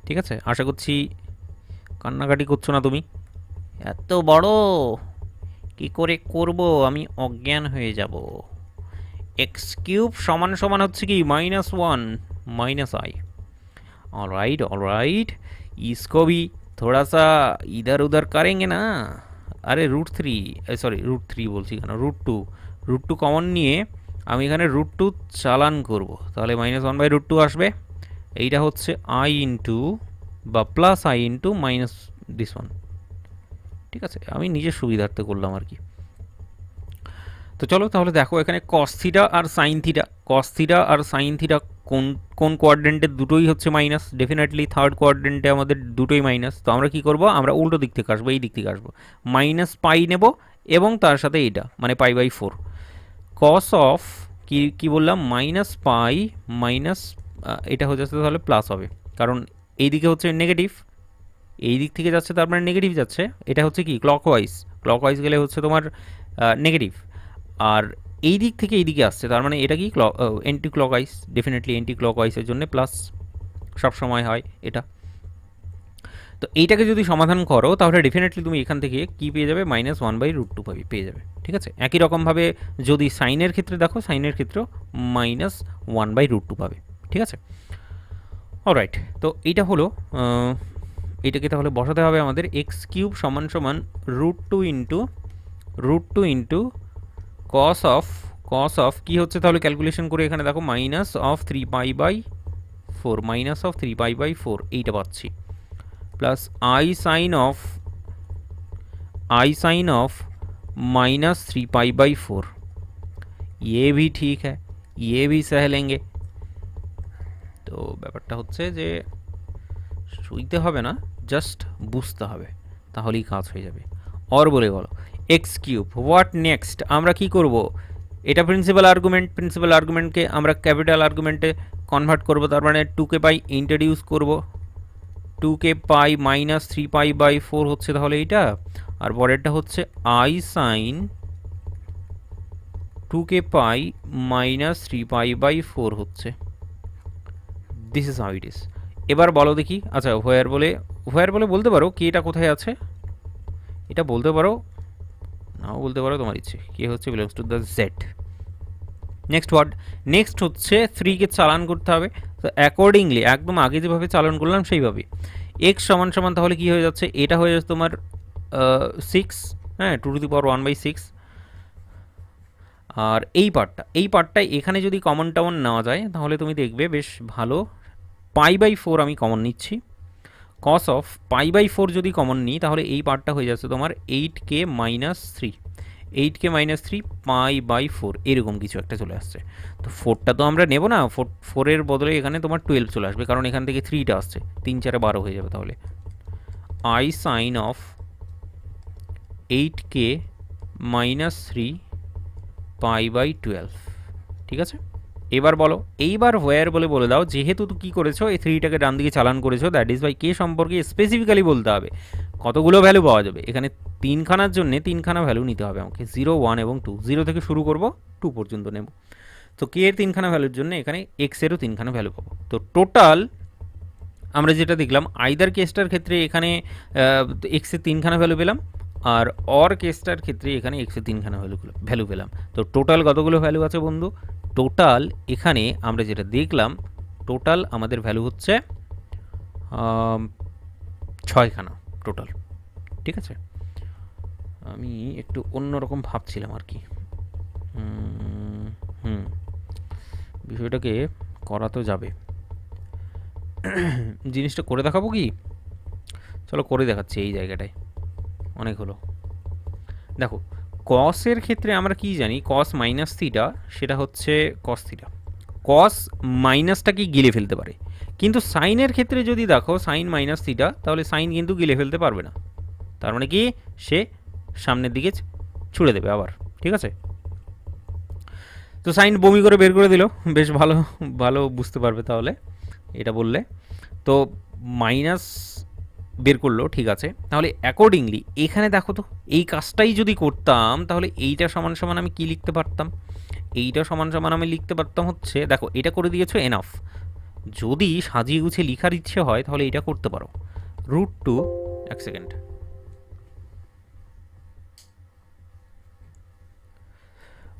ঠিক আছে, আশা করছি কান্নাকাটি করছো না তুমি, এত বড় কি করে করব আমি অজ্ঞান হয়ে যাব। x³ সমান সমান হচ্ছে কি -1 -i, ऑलराइट, इसको भी थोड़ा सा इधर उधर करेंगे ना, अरे √3, সরি √3 বলছি কেন, √2 কমন নিয়ে আমি এখানে √2 চালান করব, তাহলে -1/√2 আসবে, এইটা হচ্ছে i ইন্টু বা plus i into minus this one, ঠিক আছে, আমি নিজের সুবিধার্থে করলাম আর কি। তো চলো তাহলে দেখো এখানে cos থিটা আর sin থিটা, cos থিটা আর sin থিটা কোন কোন কোয়াড্রেন্টে, দুটোই হচ্ছে মাইনাস, ডেফিনেটলি থার্ড কোয়াড্রেন্টে আমাদের দুটোই মাইনাস, তো আমরা কি করব, আমরা উল্টো দিক থেকে আসবো, এই দিক থেকে আসবো, -পাই নেব এবং তার সাথে এইটা মানে পাই/4, cos অফ কি বললাম -পাই মাইনাস, এটা হয়ে যাচ্ছে তাহলে প্লাস হবে, কারণ এই দিকে হচ্ছে নেগেটিভ, এই দিক থেকে যাচ্ছে তার মানে নেগেটিভ যাচ্ছে, এটা হচ্ছে কি ক্লকওয়াইজ গেলে হচ্ছে তোমার নেগেটিভ, আর এই দিক থেকে এই দিকে আসছে তার মানে এটা কি অ্যান্টি ক্লকওয়াইজ, ডেফিনেটলি অ্যান্টি ক্লকওয়াইজের জন্য প্লাস সব সময় হয় এটা। তো এইটাকে যদি সমাধান করো তাহলে ডেফিনেটলি তুমি এখান থেকে কি পেয়ে যাবে, -1/√2 পেয়ে যাবে, ঠিক আছে। একই রকমভাবে যদি সাইনের ক্ষেত্রে দেখো, সাইনের ক্ষেত্রেও -1/√2 পাবে, ঠিক আছে। অলরাইট, তো এইটা হলো, এটাকে তাহলে বসাতে হবে আমাদের x³ সমান সমান √2 ইন্টু cos অফ কি হচ্ছে তাহলে ক্যালকুলেশন করে এখানে দেখো -3π/4 এইটা পাচ্ছি, plus i sine of i sine of -3π/4, ये भी ठीक है, ये भी सह लेंगे। তো ব্যাপারটা হচ্ছে যে শুইতে হবে না, জাস্ট বুঝতে হবে, তাহলেই কাজ হয়ে যাবে। और বলে বলো x³ হোয়াট নেক্সট, আমরা কি করব, এটা প্রিন্সিপাল আর্গুমেন্ট, প্রিন্সিপাল আর্গুমেন্টকে আমরা ক্যাপিটাল আর্গুমেন্টে কনভার্ট করব, তার মানে 2k পাই ইন্ট্রোডিউস করব, 2k পাই -3π/4 হচ্ছে তাহলে এইটা, আর পরেরটা হচ্ছে i সাইন 2k পাই -3π/4 হচ্ছে। This is how it is. এবার বলো দেখি, আচ্ছা হোয়ার বলে বলতে পারো কি এটা কোথায় আছে, এটা বলতে পারো, নাও বলতে পারো, তোমার ইচ্ছে। কি হচ্ছে belongs to the Z. Next word, next হচ্ছে 3কে চালান করতে হবে। তো অ্যাকর্ডিংলি একদম আগে যেভাবে চালান করলাম সেইভাবে এক্স সমান সমান তাহলে কি হয়ে যাচ্ছে, এটা হয়ে যাচ্ছে তোমার 6, হ্যাঁ 2⁴ আর এই পার্টটাই এখানে যদি কমন টামন নেওয়া যায় তাহলে তুমি দেখবে বেশ ভালো। π/4 আমি কমন নিচ্ছি, cos অফ π/4 যদি কমন নিই তাহলে এই পার্টটা হয়ে যাচ্ছে তোমার 8k - 3, 8k - 3 π/4 এরকম কিছু একটা চলে আসছে। তো 4টা তো আমরা নেব না, 4-এর বদলে এখানে তোমার 12 চলে আসবে, কারণ এখান থেকে 3টা আসছে, 3 × 4 = 12 হয়ে যাবে। তাহলে i সাইন অফ 8k - 3 π/12, ঠিক আছে। এবার বলো, এইবার হোয়ার বলে দাও, যেহেতু তো কী করেছো এই 3টাকে ডান দিকে চালান করেছো, দ্যাট ইজ বাই কে সম্পর্কে স্পেসিফিক্যালি বলতে হবে কতগুলো ভ্যালু পাওয়া যাবে। এখানে 3খানার জন্য 3খানা ভ্যালু নিতে হবে আমাকে, 0, 1 এবং 2, 0 থেকে শুরু করব 2 পর্যন্ত নেব। তো কে এর 3খানা ভ্যালুর জন্য এখানে এক্সেরও 3খানা ভ্যালু পাবো। তো টোটাল আমরা যেটা দেখলাম আইদার কেসটার ক্ষেত্রে এখানে এক্সের 3খানা ভ্যালু পেলাম, আর অর কেসটার ক্ষেত্রে এখানে এক্সের 3খানা ভ্যালু পেলাম। তো টোটাল কতগুলো ভ্যালু আছে বন্ধু, টোটাল এখানে আমরা যেটা দেখলাম টোটাল আমাদের ভ্যালু হচ্ছে 6খানা টোটাল, ঠিক আছে। আমি একটু অন্যরকম ভাবছিলাম আর কি, বিষয়টাকে করা তো যাবে, জিনিসটা করে দেখাবো কি, চলো করে দেখাচ্ছি। এই জায়গাটায় অনেক হলো, দেখো কসের ক্ষেত্রে আমরা কি জানি, কস মাইনাস থিটা সেটা হচ্ছে কস থিটা, কস মাইনাসটাকে গিলে ফেলতে পারে, কিন্তু সাইনের ক্ষেত্রে যদি দেখো সাইন মাইনাস থিটা তাহলে সাইন কিন্তু গিলে ফেলতে পারবে না, তার মানে কি সে সামনের দিকে ছুড়ে দেবে আবার, ঠিক আছে। তো সাইন বমি করে বের করে দিল, বেশ ভালো ভালো বুঝতে পারবে তাহলে এটা বললে। তো মাইনাস বের করলো, ঠিক আছে। তাহলে অ্যাকর্ডিংলি এখানে দেখো তো এই কাজটাই যদি করতাম তাহলে এইটা সমান সমান আমি কি লিখতে পারতাম, এইটা সমান সমান আমি লিখতে পারতাম হচ্ছে, দেখো এটা করে দিয়েছো এনাফ, যদি সাজিয়ে গুছিয়ে লিখার ইচ্ছে হয় তাহলে এটা করতে পারো, √2, এক সেকেন্ড,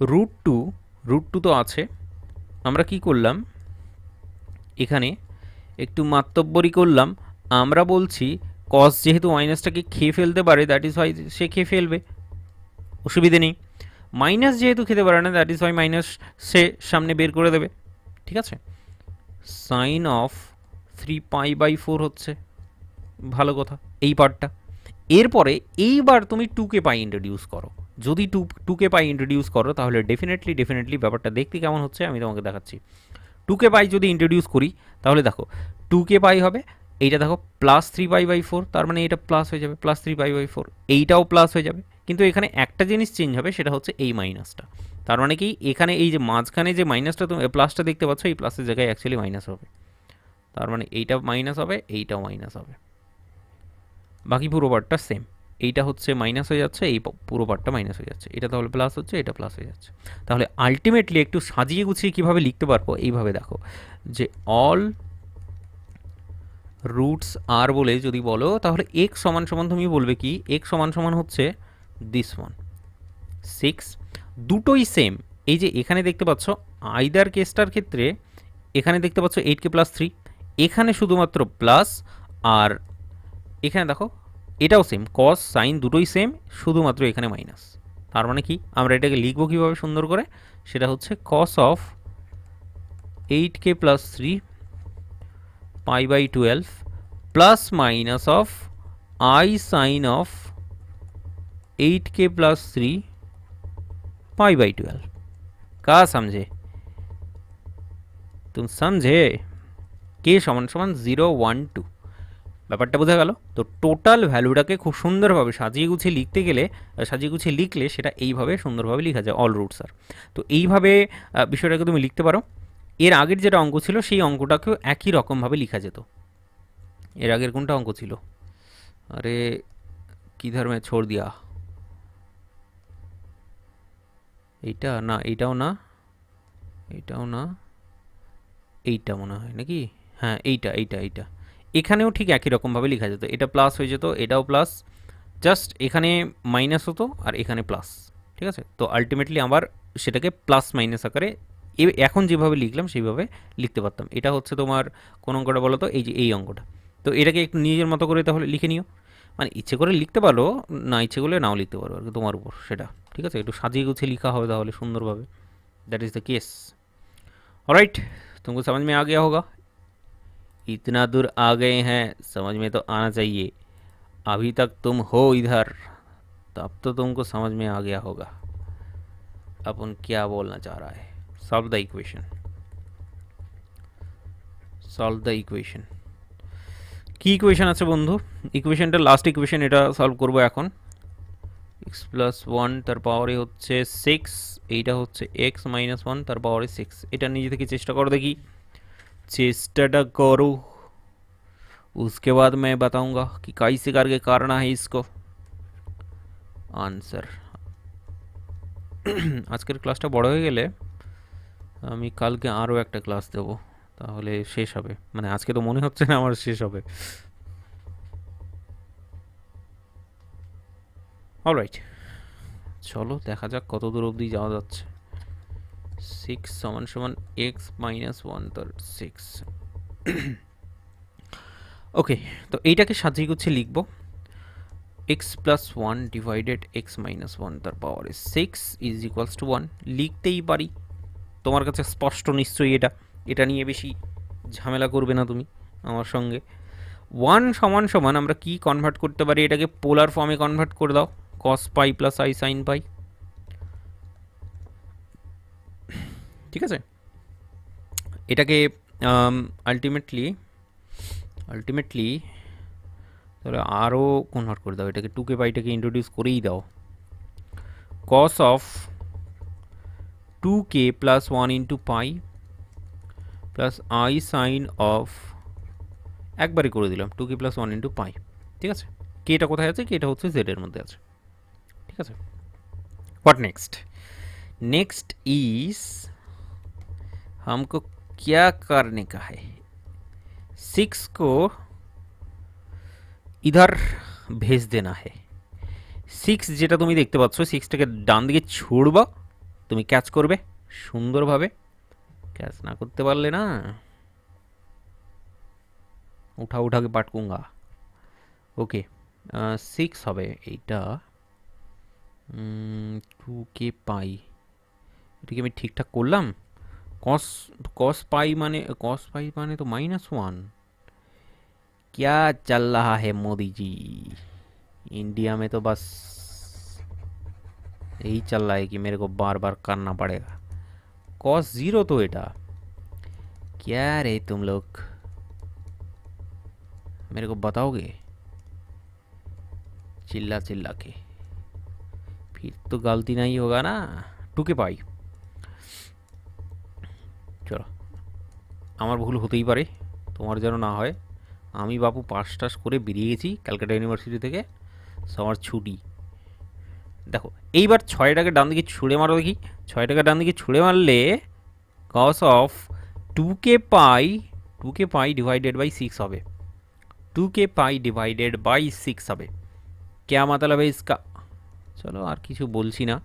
√2 তো আছে, আমরা কি করলাম এখানে একটু মাত্তব্বরি করলাম, আমরা বলছি কস যেহেতু মাইনাসটাকে খেয়ে ফেলতে পারে দ্যাট ইজ ওয়াই সে খেয়ে ফেলবে, অসুবিধে নেই। মাইনাস যেহেতু খেতে পারে না দ্যাট ইজ ওয়াই মাইনাস সে সামনে বের করে দেবে, ঠিক আছে। সাইন অফ 3π/4 হচ্ছে, ভালো কথা এই পার্টটা। এরপরে এইবার তুমি 2k পাই ইন্ট্রোডিউস করো, যদি 2k পাই ইন্ট্রোডিউস করো তাহলে ডেফিনেটলি ব্যাপারটা দেখতে কেমন হচ্ছে আমি তোমাকে দেখাচ্ছি। 2k পাই যদি ইন্ট্রোডিউস করি তাহলে দেখো 2k পাই হবে, এইটা দেখো +3π/4, তার মানে এটা প্লাস হয়ে যাবে, +3π/4, এইটাও প্লাস হয়ে যাবে, কিন্তু এখানে একটা জিনিস চেঞ্জ হবে, সেটা হচ্ছে এই মাইনাসটা। তার মানে কি এখানে এই যে মাঝখানে যে মাইনাসটা তুমি প্লাসটা দেখতে পাচ্ছ, এই প্লাসের জায়গায় অ্যাকচুয়ালি মাইনাস হবে, তার মানে এইটা মাইনাস হবে, এইটাও মাইনাস হবে, বাকি পুরো পার্টটা সেম। এইটা হচ্ছে মাইনাস হয়ে যাচ্ছে, এই পুরো পার্টটা মাইনাস হয়ে যাচ্ছে, এটা তাহলে প্লাস হচ্ছে, এটা প্লাস হয়ে যাচ্ছে। তাহলে আলটিমেটলি একটু সাজিয়ে গুছিয়ে কীভাবে লিখতে পারবো, এইভাবে দেখো যে অল রুটস আর বলে যদি বলো তাহলে এক্স সমান সমান তুমি বলবে কি, এক্স সমান সমান হচ্ছে দিস ওয়ান 6, দুটোই সেম। এই যে এখানে দেখতে পাচ্ছ আইদার কেসটার ক্ষেত্রে এখানে দেখতে পাচ্ছ 8k + 3, এখানে শুধুমাত্র প্লাস, আর এখানে দেখো এটাও সেম, কস সাইন দুটোই সেম, শুধুমাত্র এখানে মাইনাস। তার মানে কি আমরা এটাকে লিখবো কীভাবে সুন্দর করে, সেটা হচ্ছে cos of 8k + 3 π/12 plus minus of i sine of 8k plus 3 pi by 12। कहा समझे? तुम समझे? के समान समान 0 1 2 ব্যাপারটা বোঝা গেল? তো টোটাল ভ্যালুটাকে খুব সুন্দরভাবে সাজিয়ে গুছিয়ে লিখতে গেলে, সাজিয়ে গুছিয়ে লিখলে সেটা এইভাবে সুন্দরভাবে লেখা যায়, অল রুটস আর। তো এইভাবে বিষয়টাকে তুমি লিখতে পারো। এর আগের যেটা অঙ্ক ছিল সেই অঙ্কটাকেও একই রকমভাবে লেখা যেত। এর আগের কোনটা অঙ্ক ছিল? আরে কিধার মে ছোড় দিয়া, এইটা না, এইটাও না, এইটাও না, এইটা মনে হয় নাকি? হ্যাঁ, এইটা এইটা এইটা। এখানেও ঠিক একই রকমভাবে লেখা যেত, এটা প্লাস হয়ে যেত, এটাও প্লাস, জাস্ট এখানে মাইনাস হতো আর এখানে প্লাস। ঠিক আছে, তো আলটিমেটলি আবার সেটাকে প্লাস মাইনাস আকারে এখন যেভাবে লিখলাম সেইভাবে লিখতে পারতাম। এটা হচ্ছে তোমার কোন অঙ্কটা বলো তো? এই যে এই অঙ্কটা। তো এটাকে একটু নিজের মতো করে তাহলে লিখে নিও, মানে ইচ্ছে করে লিখতে পারো, না ইচ্ছে করলে নাও লিখতে পারো, আর কি তোমার উপর সেটা। ঠিক আছে, একটু সাজিয়ে গুছিয়ে লিখা হবে তাহলে সুন্দরভাবে। That is the case. Alright, तुमको समझ में आ गया होगा? इतना दूर आ गए हैं, समझ में तो आना चाहिए। अभी तक तुम हो इधर, तब तो तुमको समझ में आ गया होगा अपन क्या बोलना चाह रहा है। Solve the equation, solve the equation. কি ইকুয়েশন আছে বন্ধু? ইকুয়েশনটা লাস্ট ইকুয়েশন, এটা সলভ করব এখন। এক্স প্লাস ওয়ান তার পাওয়ারে হচ্ছে সিক্স, এইটা হচ্ছে এক্স মাইনাস ওয়ান তার পাওয়ারে সিক্স। এটা নিজে থেকে চেষ্টা করো দেখি, চেষ্টাটা করো, उसके बाद मैं बताऊंगा कि कैसे करके करना है इसको आंसर। আজকের ক্লাসটা বড় হয়ে গেলে আমি কালকে আরও একটা ক্লাস দেব, তাহলে শেষ হবে। মানে আজকে তো মনে হচ্ছে না আমার শেষ হবে। অলরাইট, চলো দেখা যাক কত দূর অবধি যাওয়া যাচ্ছে। সিক্স সমান সমান এক্স মাইনাস ওয়ান তার সিক্স। ওকে, তো এইটাকে সাজিয়ে গুছিয়ে লিখবো। X plus one divided x minus one তার পাওয়ারে six is equals two one. লিখতেই পারি, তোমার কাছে স্পষ্ট নিশ্চয়ই এটা, এটা নিয়ে বেশি ঝামেলা করবে না তুমি আমার সঙ্গে। ওয়ান সমান সমান আমরা কি কনভার্ট করতে পারি? এটাকে পোলার ফর্মে কনভার্ট করে দাও, cos pi plus I sine pi. ঠিক আছে, এটাকে আলটিমেটলি তাহলে আরও কনভার্ট করে দাও, এটাকে টুকে পাইটাকে ইন্ট্রোডিউস করেই দাও। কস of 2k plus one into pi plus I sine of, একবারে করে দিলাম 2k প্লাস ওয়ান ইন্টু পাই। ঠিক আছে, কেটা কোথায় আছে? কেটা হচ্ছে জেডের মধ্যে আছে। ঠিক আছে, व्हाट नेक्स्ट? नेक्स्ट इज हमको क्या करने का है? सिक्स को इधर भेज देना है। সিক্স যেটা তুমি দেখতে পাচ্ছ, সিক্সটাকে ডান দিকে ছুড়বা, তুমি ক্যাচ করবে সুন্দরভাবে। ক্যাচ না করতে পারলে না উঠা উঠাকে পাটকুঙ্গা। ওকে, সিক্স হবে এইটা, টু কে পাই, এটাকে আমি ঠিকঠাক করলাম। কস কস পাই মানে তো माइनस वन। क्या चल रहा है मोदी जी? इंडिया में तो बस यही चल रहा है कि मेरे को बार बार करना पड़ेगा। कॉस जीरो तो एटा, क्या रे तुम लोग मेरे को बताओगे चिल्ला चिल्ला के? फिर तो गलती नहीं होगा ना। टू के पाई, চলো, আমার ভুল হতেই পারে, তোমার যেন না হয়। আমি বাপু পাস টাস করে বেরিয়ে গেছি ক্যালকাটা ইউনিভার্সিটি থেকে, সবার ছুটি। দেখো এইবার ছয়টাকে ডান দিকে ছুঁড়ে মারো দেখি, ছয়টাকে ডান দিকে ছুঁড়ে মারলে cos of two k pi divided by six হবে। Two k pi divided by six হবে। क्या मतलब है इसका? চলো আর কিছু বলছি না,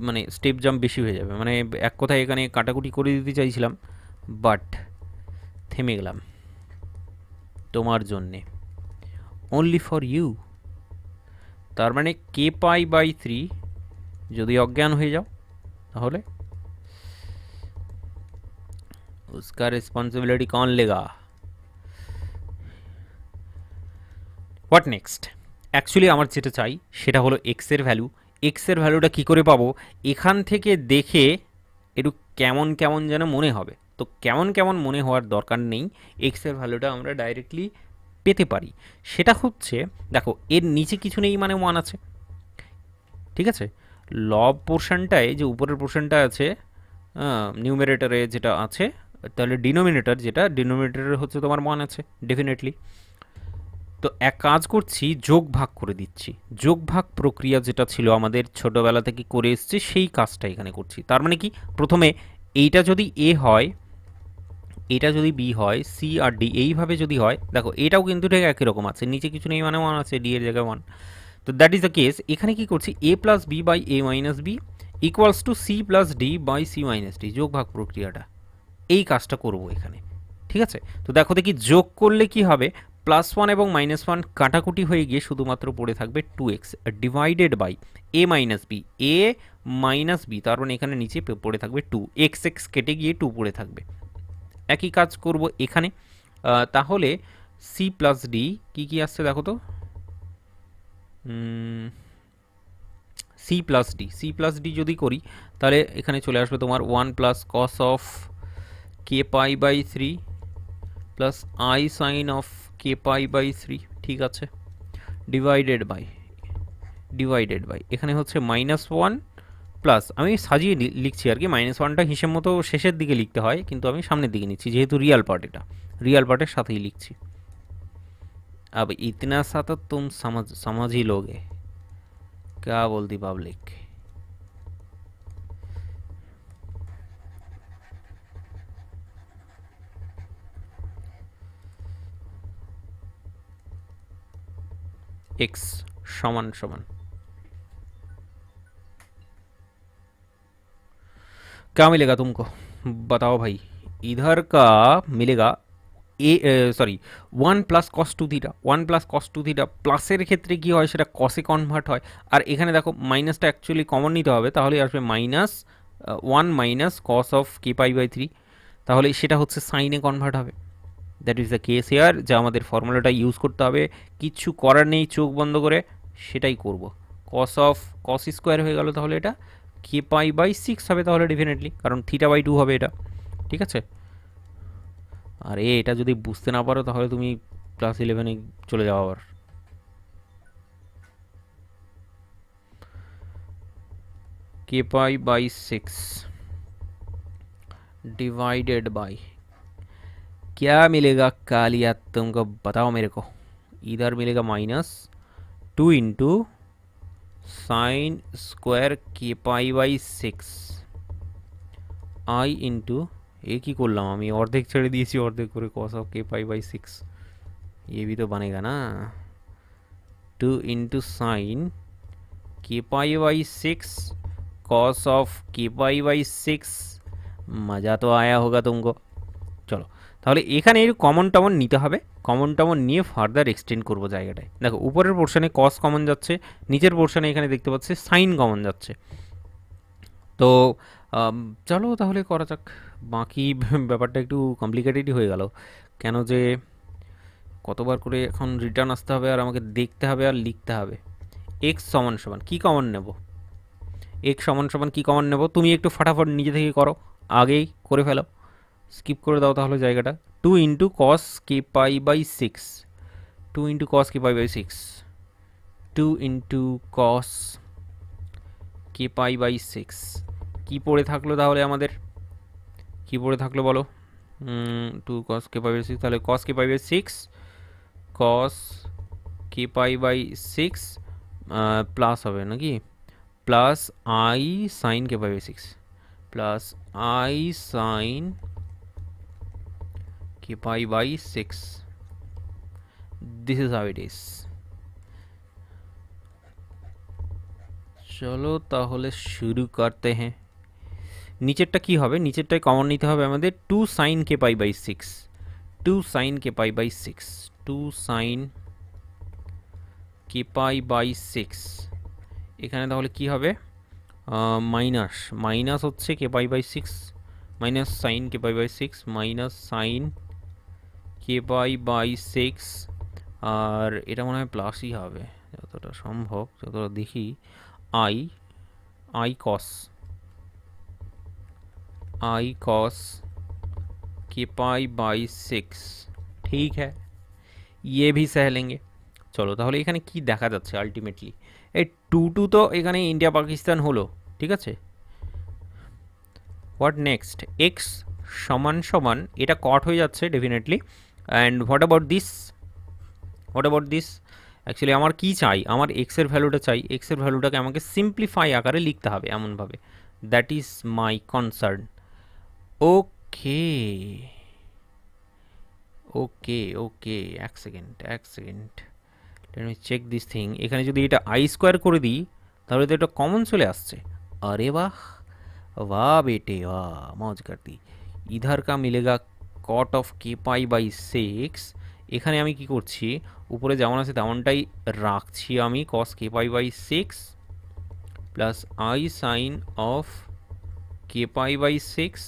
মানে স্টেপ জাম্প বেশি হয়ে যাবে, মানে এক কথায় এখানে কাটাকুটি করে দিতে চাইছিলাম, বাট থেমে গেলাম তোমার জন্যে, অনলি ফর ইউ। তার মানে কে পাই বাই থ্রি যদি অজ্ঞান হয়ে যাও তাহলে उसका रिस्पॉन्सिबिलिटी कौन लेगा? What next? অ্যাকচুয়ালি আমার যেটা চাই সেটা হলো এক্সের ভ্যালু। এক্সের ভ্যালুটা কী করে পাবো? এখান থেকে দেখে একটু কেমন কেমন যেন মনে হবে। তো কেমন কেমন মনে হওয়ার দরকার নেই, এক্সের ভ্যালুটা আমরা ডাইরেক্টলি পেতে পারি। সেটা হচ্ছে, দেখো এর নিচে কিছু নেই মানে ওয়ান আছে, ঠিক আছে? লব পোর্শনটায় যে উপরের পোর্শনটা আছে, নিউমেরেটরে যেটা আছে, তাহলে ডিনোমিনেটর যেটা, ডিনোমিনেটরে হচ্ছে তোমার ওয়ান আছে ডেফিনেটলি। তো এক কাজ করছি, যোগ ভাগ করে দিচ্ছি। যোগ ভাগ প্রক্রিয়া যেটা ছিল আমাদের ছোটোবেলা থেকে করে এসছে, সেই কাজটা এখানে করছি। তার মানে কি, প্রথমে এইটা যদি এ হয়, এটা যদি বি হয়, সি আর ডি এইভাবে যদি হয়, দেখো এটাও কিন্তু ঠিক একই রকম আছে, নিচে কিছু নেই মানে ওয়ান আছে, ডি এর জায়গায় ওয়ান। তো দ্যাট ইজ দ্য কেস। এখানে কি করছি, a plus b by a minus b equals to c plus d by c minus d, যোগ ভাগ প্রক্রিয়াটা, এই কাজটা করব এখানে, ঠিক আছে? তো দেখো দেখি যোগ করলে কি হবে, প্লাস ওয়ান এবং মাইনাস ওয়ান কাটাকুটি হয়ে গিয়ে শুধুমাত্র পড়ে থাকবে two x divided by a minus b, a minus b, তার মানে এখানে নিচে পড়ে থাকবে টু এক্স, এক্স কেটে গিয়ে টু পড়ে থাকবে। একই কাজ করব এখানে। তাহলে সি প্লাস ডি কী কী আসছে দেখো তো, c plus d, c plus d যদি করি তাহলে এখানে চলে আসবে তোমার one plus cos of k pi by three plus I sine of k pi by three, ঠিক আছে, ডিভাইডেড বাই এখানে হচ্ছে মাইনাস ওয়ান প্লাস, আমি সাজিয়ে লিখছি আর কি, মাইনাস ওয়ানটা হিসেব মতো শেষের দিকে লিখতে হয়, কিন্তু আমি সামনের দিকে নিচ্ছি যেহেতু রিয়াল পার্ট, এটা রিয়াল পার্টের সাথেই লিখছি। अब इतना सा तो तुम समझ ही लोगे, क्या बोलती पब्लिक। एक्स समान समान क्या मिलेगा तुमको, बताओ भाई। इधर का मिलेगा sorry one plus cos two theta, one plus cos two theta প্লাসের ক্ষেত্রে কী হয় সেটা কসে কনভার্ট হয়। আর এখানে দেখো মাইনাসটা অ্যাকচুয়ালি কমন নিতে হবে, তাহলে আসবে minus one minus cos of k pi by three, তাহলে সেটা হচ্ছে সাইনে কনভার্ট হবে। That is the case here, যা আমাদের ফর্মুলাটা ইউজ করতে হবে, কিচ্ছু করার নেই, চোখ বন্ধ করে সেটাই করব। কস অফ কস স্কোয়ার হয়ে গেল, তাহলে এটা কে পাই বাই সিক্স হবে তাহলে ডেফিনেটলি, কারণ থিটা বাই টু হবে এটা, ঠিক আছে? আর এটা যদি বুঝতে না পারো তাহলে তুমি ক্লাস 11-এ চলে যাও আবার। K pi by six divided by क्या मिलेगा कालिया, तुमको बताओ मेरे को। इधर मिलेगा minus two into sine square k pi by six i into एक ही করলাম আমি, অর্ধেক ছেড়ে দিয়েছি, অর্ধেক করে cos of k pi by 6, ये भी तो बनेगा ना, 2 इंटू साइन के pi by 6 cos of k pi by 6, मज़ा तो आया होगा तुमको। চলো তাহলে এখানে একটু কমন টমন নিতে হবে, কমন টমন নিয়ে ফার্দার এক্সটেন্ড করবো জায়গাটায়। দেখো উপরের পোর্শনে কস কমন যাচ্ছে, নিচের পোর্শনে এখানে দেখতে পাচ্ছি সাইন কমন যাচ্ছে। তো চলো তাহলে করা যাক। বাকি ব্যাপারটা একটু কমপ্লিকেটেডই হয়ে গেল, কেন যে কতবার করে এখন রিটার্ন আসতে হবে আর আমাকে দেখতে হবে আর লিখতে হবে। এক্স সমান সমান কী কমন নেব, এক্স সমান সমান কী কমন নেব, তুমি একটু ফাটাফট নিজে থেকে করো, আগেই করে ফেলো, স্কিপ করে দাও তাহলে জায়গাটা। Two into cos k pi by six, two into cos k pi by six, two into cos k pi by six, কী পড়ে থাকলো তাহলে আমাদের, কী পড়ে থাকলো বলো, two cos k pi by six, তাহলে cos k pi by six, cos k pi by six plus হবে নাকি, plus I sine k pi by six, plus I sine k pi by six, this is how it is. চলো তাহলে শুরু করতে হ্যাঁ। নিচেরটা কি হবে, নিচেরটাই কমন নিতে হবে আমাদের, two sine k pi by six, two sine k pi by six, two sine k pi by six, এখানে তাহলে কি হবে, মাইনাস মাইনাস হচ্ছে k pi by six, minus sine k pi by six, minus sine k pi by six আর এটা মনে হয় প্লাসই হবে যতটা সম্ভব, যতটা দেখি। আই आई कॉस के पाई बाई 6, ठीक है, ये भी सह लेंगे। চলো তাহলে এখানে কি দেখা যাচ্ছে আলটিমেটলি, এই টু টু তো এখানে ইন্ডিয়া পাকিস্তান হলো, ঠিক আছে। হোয়াট নেক্সট, এক্স সমান সমান এটা কট হয়ে যাচ্ছে definitely. And what about this actually আমার কি চাই, আমার এক্সের ভ্যালুটা চাই, এক্সের ভ্যালুটাকে আমাকে সিম্পলিফাই আকারে লিখতে হবে এমনভাবে, that is my concern. Okay okay okay, এক second let me check this thing. এখানে যদি এটা আই স্কোয়ার করে দিই তাহলে তো এটা কমন চলে আসছে। আরে বাহ, वाह बेटे वाह, मौज कर दी। इधर का मिलेगा कॉट ऑफ के पाई बाई 6। এখানে আমি কি করছি, উপরে যেমন আছে তেমনটাই রাখছি আমি, cos के pi by 6 plus I sine of के पाई बाई 6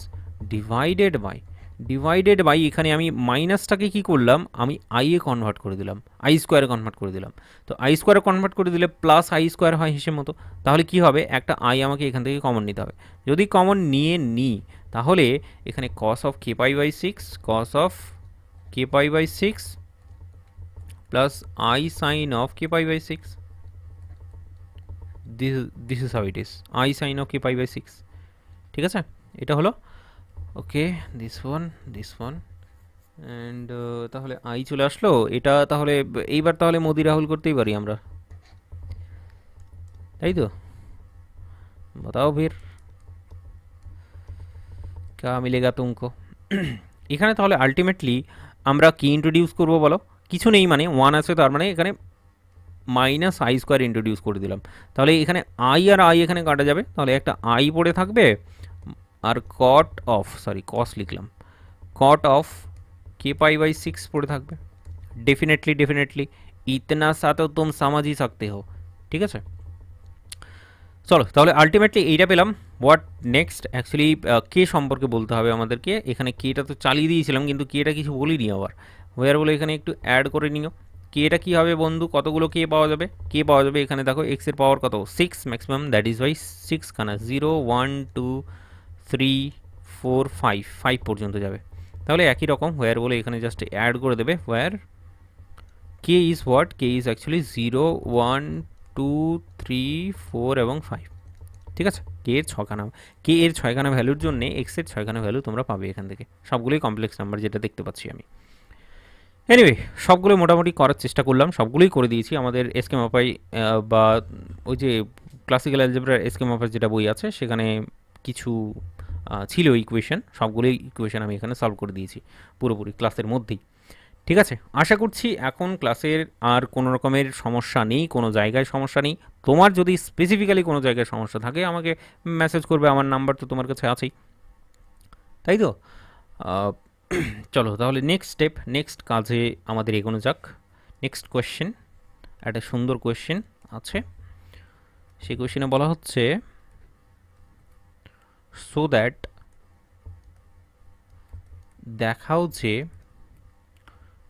ডিভাইডেড বাই এখানে আমি মাইনাসটাকে কি করলাম, আমি আই এ কনভার্ট করে দিলাম, আই স্কোয়ারে কনভার্ট করে দিলাম। তো আই স্কোয়ারে কনভার্ট করে দিলে প্লাস আই স্কোয়ার হয় হিসেব মতো। তাহলে কি হবে, একটা আই আমাকে এখান থেকে কমন নিতে হবে। যদি কমন নিয়ে নিই তাহলে এখানে cos of k pi by 6 plus I sine of k pi by 6, this is how it is, i sine of k pi by 6, ঠিক আছে। এটা হলো ওকে, দিস ওয়ান অ্যান্ড তাহলে আই চলে আসলো। এটা তাহলে এইবার তাহলে মোদি রাহুল করতেই পারি আমরা, তাই তো? बताओ फिर क्या मिलेगा तुमको। এখানে তাহলে আলটিমেটলি আমরা কি ইন্ট্রোডিউস করবো বলো, কিছু নেই মানে ওয়ান আছে, তার মানে এখানে মাইনাস আই স্কোয়ার ইন্ট্রোডিউস করে দিলাম। তাহলে এখানে আই আর আই এখানে কাটা যাবে, তাহলে একটা আই পড়ে থাকবে আর কস লিখলাম, कॉट ऑफ के पाई बाई 6 পড়ে থাকবে। डेफिनेटली इतना सा तो तुम समझ ही सकते हो, ঠিক আছে। চলো তাহলে আলটিমেটলি এইটা পেলাম। হোয়াট নেক্সট, অ্যাকচুয়ালি কে সম্পর্কে বলতে হবে আমাদেরকে। এখানে কেটা তো চালিয়ে দিয়েছিলাম কিন্তু কেটা কিছু বলিনি আবার, ওয়ার বলে এখানে একটু অ্যাড করে নিও। কেটা কী হবে বন্ধু, কতগুলো কে পাওয়া যাবে, এখানে দেখো এক্সের পাওয়ার কত 6 ম্যাক্সিমাম, দ্যাট ইজ ওয়াই 6 খানা 0 1 2 3 4 5 পর্যন্ত যাবে। তাহলে একই রকম হোয়ার বলে এখানে জাস্ট অ্যাড করে দেবে, where k is what, k is actually 0 1 2 3 4 এবং 5, ঠিক আছে। কে এর ছয়খানা ভ্যালুর জন্য এক্সের ছয়খানা ভ্যালু তোমরা পাবে এখান থেকে, সবগুলোই কমপ্লেক্স নাম্বার যেটা দেখতে পাচ্ছি আমি। এনিওয়ে সবগুলো মোটামুটি করার চেষ্টা করলাম, সবগুলোই করে দিয়েছি। আমাদের এসকে মাপাই বা ওই যে ক্লাসিক্যাল অ্যালজেব্রার এসকে মাপার যেটা বই আছে সেখানে কিছু ছিল ইকুয়েশন, সবগুলোই ইকুয়েশন আমি এখানে সলভ করে দিয়েছি পুরোপুরি ক্লাসের মধ্যেই, ঠিক আছে। আশা করছি এখন ক্লাসের আর কোনো রকমের সমস্যা নেই, কোনো জায়গায় সমস্যা নেই। তোমার যদি স্পেসিফিক্যালি কোনো জায়গায় সমস্যা থাকে আমাকে মেসেজ করবে, আমার নাম্বার তো তোমার কাছে আছেই, তাই তো। চলো তাহলে নেক্সট কাজে আমাদের এগোনো যাক। নেক্সট কোয়েশ্চেন, একটা সুন্দর কোয়েশ্চেন আছে, সেই কোয়েশ্চেনে বলা হচ্ছে সো দ্যাট দেখাও যে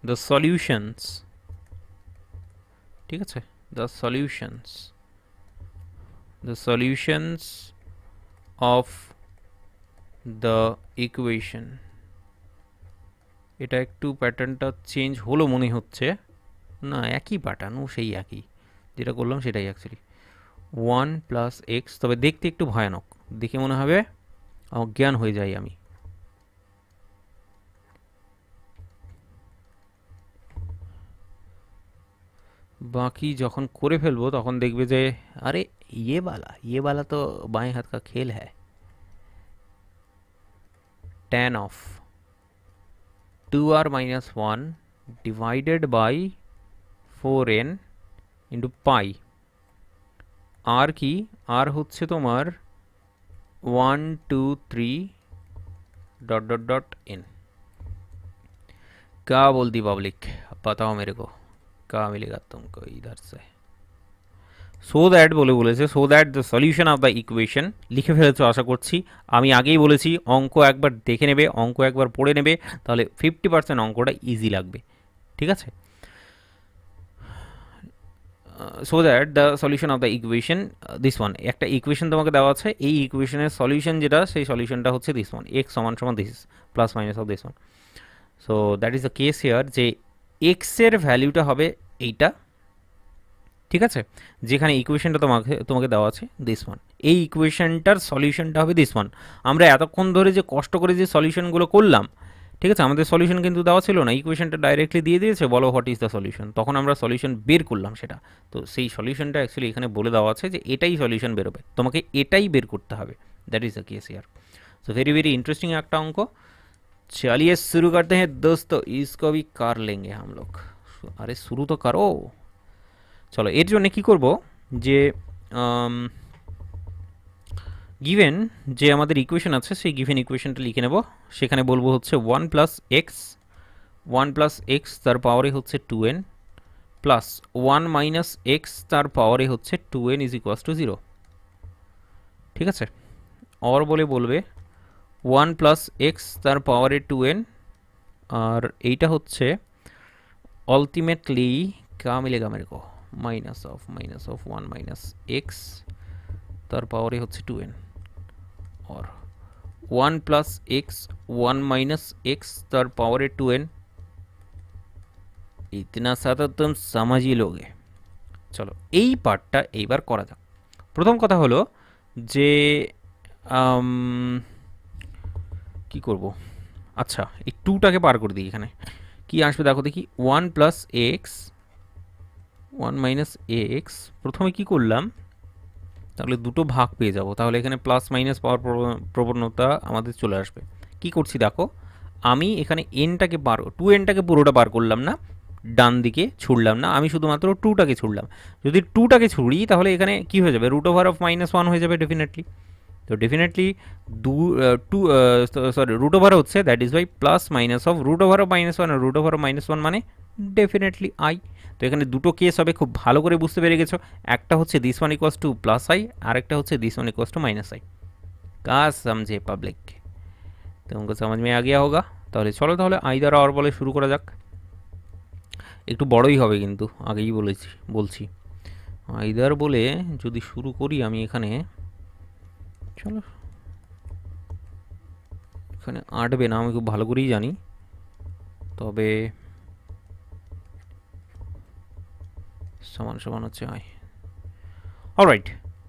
the solutions, ঠিক আছে, the solutions of the equation। এটা একটু প্যাটার্নটা চেঞ্জ হলো মনে হচ্ছে, না একই প্যাটার্ন, ও সেই একই যেটা করলাম সেটাই অ্যাকচুয়ালি 1 প্লাস এক্স, তবে দেখতে একটু ভয়ানক, দেখে মনে হবে অজ্ঞান হয়ে যাই আমি। बाकी যখন করে ফেলবো তখন দেখবে যে আরে ये वाला तो बाएं हाथ का खेल है। tan of 2r minus 1 divided by 4n into pi, r কি, r হচ্ছে তোমার 1 2 3 डॉट डॉट डॉट n। क्या बोलती पब्लिक, बताओ मेरे को क्या मिलेगा तुमको इधर से। সো দ্যাট বলেছে, so that the solution of the equation, লিখে ফেলেছো আশা করছি। আমি আগেই বলেছি অঙ্ক একবার দেখে নেবে, অঙ্ক একবার পড়ে নেবে, তাহলে 50% অঙ্কটা ইজি লাগবে, ঠিক আছে। So that the solution of the equation this one, একটা ইকুয়েশন তোমাকে দেওয়া আছে, এই ইকুয়েশনের সলিউশন যেটা সেই সলিউশনটা হচ্ছে দিস ওয়ান, এক্স সমান সমান this plus minus of this one. So that is the case here যে এক্সের ভ্যালুটা হবে এইটা, ঠিক আছে, যেখানে ইকুয়েশনটা তোমাকে দেওয়া আছে দিস ওয়ান, এই ইকুয়েশনটার সলিউশনটা হবে দিস ওয়ান। আমরা এতক্ষণ ধরে যে কষ্ট করে যে সলিউশনগুলো করলাম, ঠিক আছে, আমাদের সলিউশন কিন্তু দেওয়া ছিল না, ইকুয়েশনটা ডাইরেক্টলি দিয়ে দিয়েছে, বলো হোয়াট ইজ দ্য সলিউশন, তখন আমরা সলিউশন বের করলাম সেটা। তো সেই সলিউশনটা অ্যাকচুয়ালি এখানে বলে দেওয়া আছে যে এটাই সলিউশন বেরোবে, তোমাকে এটাই বের করতে হবে, that is the case here. So very very interesting একটা অঙ্ক। चलिए शुरू करते हैं दोस्तों, इसको भी कर लेंगे हम लोग। अरे शुरू तो करो। চলো এর জন্য কি করব যে গিভেন যে আমাদের ইকুয়েশন আছে সেই গিভেন ইকুয়েশনটা লিখে নেব, সেখানে বলবো হচ্ছে 1 প্লাস এক্স তার পাওয়ারে হচ্ছে 2n প্লাস 1 মাইনাস এক্স তার পাওয়ারে হচ্ছে 2n ইজ ইকুয়ালস টু 0, ঠিক আছে। और বলে বলবে 1 প্লাস এক্স তার পাওয়ারে 2n, আর এইটা হচ্ছে अल्टीमेटली क्या मिलेगा मेरे को, माइनस ऑफ 1 माइनस एक्स तार पावर होच्छे 2n, और 1 प्लस एक्स 1 माइनस एक्स तार पावर 2n, इतना सा तो तुम समझ ही लोगे। चलो এই পার্টটা এইবার করা যাক। প্রথম কথা হলো যে কি করব, আচ্ছা এই 2টাকে পার করে দিই, এখানে কি আসবে দেখো দেখি, 1 প্লাস এক্স 1 মাইনাস এক্স, প্রথমে কি করলাম, তাহলে দুটো ভাগ পেয়ে যাব, তাহলে এখানে প্লাস মাইনাস পাওয়ার প্রবণতা আমাদের চলে আসবে। কি করছি দেখো, আমি এখানে এনটাকে পার 2nটাকে পুরোটা পার করলাম না, ডান দিকে ছুড়লাম না, আমি শুধুমাত্র 2টাকে ছুড়লাম। যদি 2টাকে ছুড়ি তাহলে এখানে কি হয়ে যাবে, রুট ওভার অফ -1 হয়ে যাবে ডেফিনেটলি। তো ডেফিনেটলি রুট ওভার হচ্ছে that is by plus minus of root over of -1, আর রুট ওভার অফ -1 মানে ডেফিনেটলি আই। তো এখানে দুটো কেস হবে, খুব ভালো করে বুঝতে পেরে গেছো, একটা হচ্ছে this one equals to plus i, আর একটা হচ্ছে this one equals to minus i. কাজ সমঝে পাবলিক, তোমাকে समझ में आ गया होगा। তাহলে চলো তাহলে আই দ্বারা আর বলে শুরু করা যাক, একটু বড়ই হবে কিন্তু আগেই বলছি আই দ্বারা বলে যদি শুরু করি আমি এখানে, চলো এখানে আটবে না, আমি খুব ভালো করেই জানি, তবে समान समान होच्छे आई। ऑलराइट,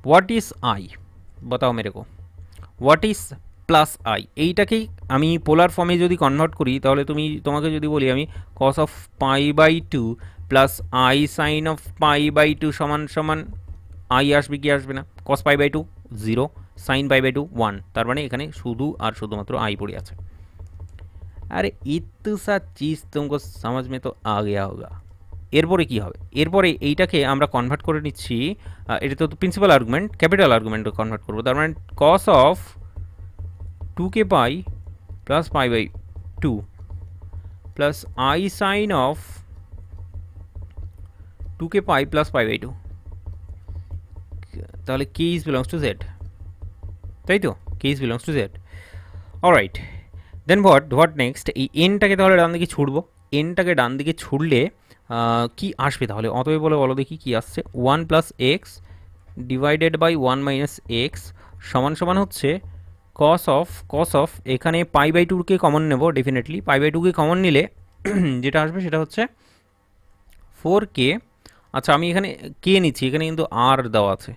व्हाट इज आई बताओ मेरे को, व्हाट इज प्लस आई, এইটাকেই আমি পোলার ফর্মে যদি কনভার্ট করি তাহলে তোমাকে যদি বলি আমি cos of pi by 2 plus I sine of pi by 2 সমান সমান আই আসবে কি আসবে না, cos pi by 2 0, sine pi by 2 1, তার মানে এখানে শুধু আর শুধুমাত্র আই পড়ে আছে। আরে इतना सा चीज तुमको समझ में तो आ गया होगा। এরপরে কি হবে, এরপরে এইটাকে আমরা কনভার্ট করে নিচ্ছি, এটা তো প্রিন্সিপাল আর্গুমেন্ট, ক্যাপিটাল আর্গুমেন্টে কনভার্ট করবো, তার মানে cos of 2k pi plus pi by 2 plus I sine of 2k pi plus pi by 2, তাহলে k is belongs to z, তাই তো, k is belongs to z। Alright, then what next, এই এনটাকে তাহলে ডান দিকে ছুড়বো, এনটাকে ডান দিকে ছুড়লে কি আসবে তাহলে, অতএব বলো দেখি কি আসছে, 1 plus x divided by 1 minus x সমান সমান হচ্ছে cos অফ এখানে পাই বাই 2কে কমন নেব, ডেফিনেটলি পাই বাই 2কে কমন নিলে যেটা আসবে সেটা হচ্ছে 4k। আচ্ছা আমি এখানে কে নিচ্ছি, এখানে কিন্তু আর দেওয়া আছে,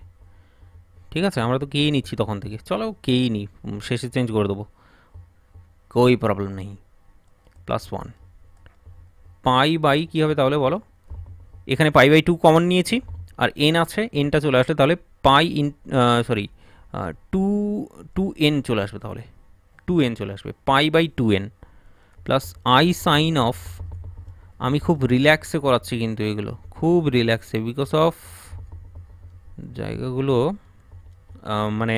ঠিক আছে, আমরা তো কে নিচ্ছি তখন থেকে, চলো কেই নিই, শেষে চেঞ্জ করে দেবো, कोई प्रॉब्लम नहीं, প্লাস 1 পাই বাই কী হবে তাহলে বলো, এখানে পাই বাই 2 কমন নিয়েছি, আর এন আছে, এনটা চলে আসলে তাহলে পাই সরি 2n চলে আসবে, তাহলে 2n চলে আসবে, pi by 2n plus I sine of, আমি খুব রিল্যাক্সে করাচ্ছি কিন্তু এগুলো খুব রিল্যাক্সে, বিকজ অফ জায়গাগুলো মানে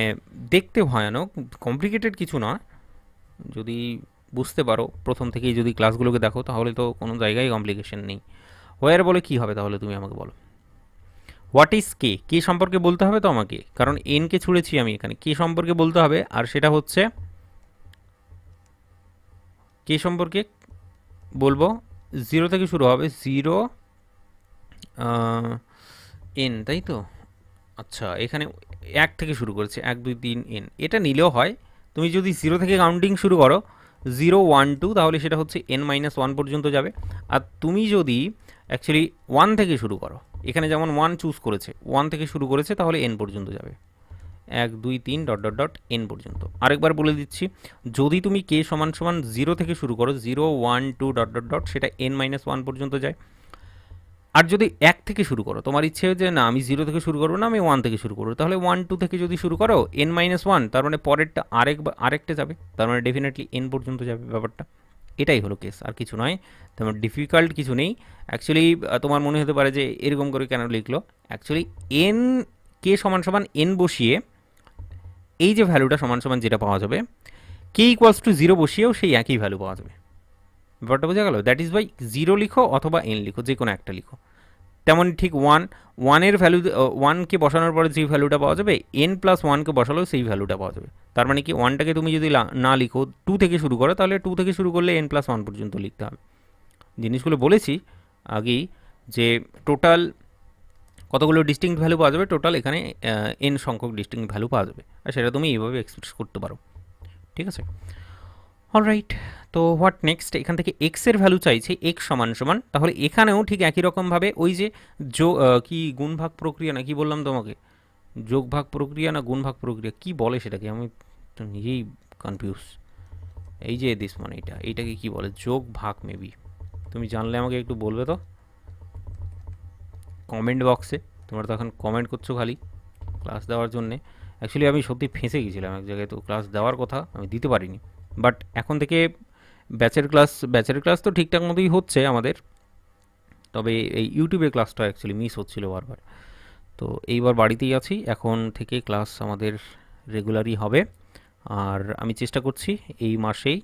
দেখতে ভয়ানক, কমপ্লিকেটেড কিছু না, যদি বুঝতে পারো প্রথম থেকেই যদি ক্লাসগুলোকে দেখো তাহলে তো কোনো জায়গায় কমপ্লিকেশন নেই। ওয়ার বলে কি হবে তাহলে তুমি আমাকে বলো, হোয়াট ইজ কে, কে সম্পর্কে বলতে হবে তো আমাকে, কারণ এনকে ছুড়েছি আমি এখানে, কে সম্পর্কে বলতে হবে, আর সেটা হচ্ছে কে সম্পর্কে বলবো 0 থেকে শুরু হবে, 0 এন, তাই তো? আচ্ছা, এখানে এক থেকে শুরু করেছে, 1 2 3 এন, এটা নিলেও হয়। তুমি যদি জিরো থেকে কাউন্টিং শুরু করো, 0 1 2, তাহলে সেটা হচ্ছে n-1 পর্যন্ত যাবে। আর তুমি যদি অ্যাকচুয়ালি 1 থেকে শুরু করো, এখানে যেমন 1 চুজ করেছে, 1 থেকে শুরু করেছে, তাহলে n পর্যন্ত যাবে, 1 2 3 ডট ডট ডট এন পর্যন্ত। আরেকবার বলে দিচ্ছি, যদি তুমি কে সমান সমান 0 থেকে শুরু করো, 0 1 2 ডট ডট ডট, সেটা n-1 পর্যন্ত যায়। আর যদি 1 থেকে শুরু করো, তোমার ইচ্ছে যে না আমি 0 থেকে শুরু করবো না, আমি 1 থেকে শুরু করবো, তাহলে 1 2 থেকে যদি শুরু করো, n-1, তার মানে পরেরটা আরেকটা যাবে, তার মানে ডেফিনেটলি এন পর্যন্ত যাবে ব্যাপারটা। এটাই হলো কেস, আর কিছু নয়। তোমার ডিফিকাল্ট কিছু নেই অ্যাকচুয়ালি। তোমার মনে হতে পারে যে এরকম করে কেন লিখলো, অ্যাকচুয়ালি এন কে সমান সমান এন বসিয়ে এই যে ভ্যালুটা সমান সমান যেটা পাওয়া যাবে, কে ইকুয়ালস টু 0 বসিয়েও সেই একই ভ্যালু পাওয়া যাবে। ব্যাপারটা বোঝা গেল? দ্যাট ইজ বাই 0 লিখো অথবা এন লিখো, যে কোনো একটা লিখো। তেমন ঠিক ওয়ানের ভ্যালু, ওয়ানকে বসানোর পরে যে ভ্যালুটা পাওয়া যাবে, n+1কে বসালেও সেই ভ্যালুটা পাওয়া যাবে। তার মানে কি, ওয়ানটাকে তুমি যদি না লিখো, 2 থেকে শুরু করো, তাহলে 2 থেকে শুরু করলে n+1 পর্যন্ত লিখতে হবে। জিনিসগুলো বলেছি আগেই যে টোটাল কতগুলো ডিস্টিংক্ট ভ্যালু পাওয়া যাবে, টোটাল এখানে n সংখ্যক ডিস্টিংক্ট ভ্যালু পাওয়া যাবে, আর সেটা তুমি এইভাবে এক্সপ্রেস করতে পারো। ঠিক আছে, অলরাইট। তো হোয়াট নেক্সট, এখান থেকে এক্স এর ভ্যালু চাইছে এক্স সমান সমান, তাহলে এখানেও ঠিক একই রকমভাবে ওই যে কি গুণ ভাগ প্রক্রিয়া না কি বললাম তোমাকে, যোগ ভাগ প্রক্রিয়া না গুণ ভাগ প্রক্রিয়া কি বলে সেটাকে, আমি তো নিজেই কনফিউজ। এই যে দিস মানে এইটাকে কি বলে, যোগ ভাগ মেবি, তুমি জানলে আমাকে একটু বলবে তো কমেন্ট বক্সে। তোমরা তো এখন কমেন্ট করছো খালি ক্লাস দেওয়ার জন্যে। অ্যাকচুয়ালি আমি সত্যি ফেঁসে গেছিলাম এক জায়গায়, তো ক্লাস দেওয়ার কথা আমি দিতে পারিনি। বাট এখন থেকে ব্যাচের ক্লাস তো ঠিকঠাক মতোই হচ্ছে আমাদের, তবে এই ইউটিউবে ক্লাসটা অ্যাকচুয়ালি মিস হচ্ছিল বারবার। তো এইবার বাড়িতেই আছি, এখন থেকে ক্লাস আমাদের রেগুলারই হবে। আর আমি চেষ্টা করছি এই মাসেই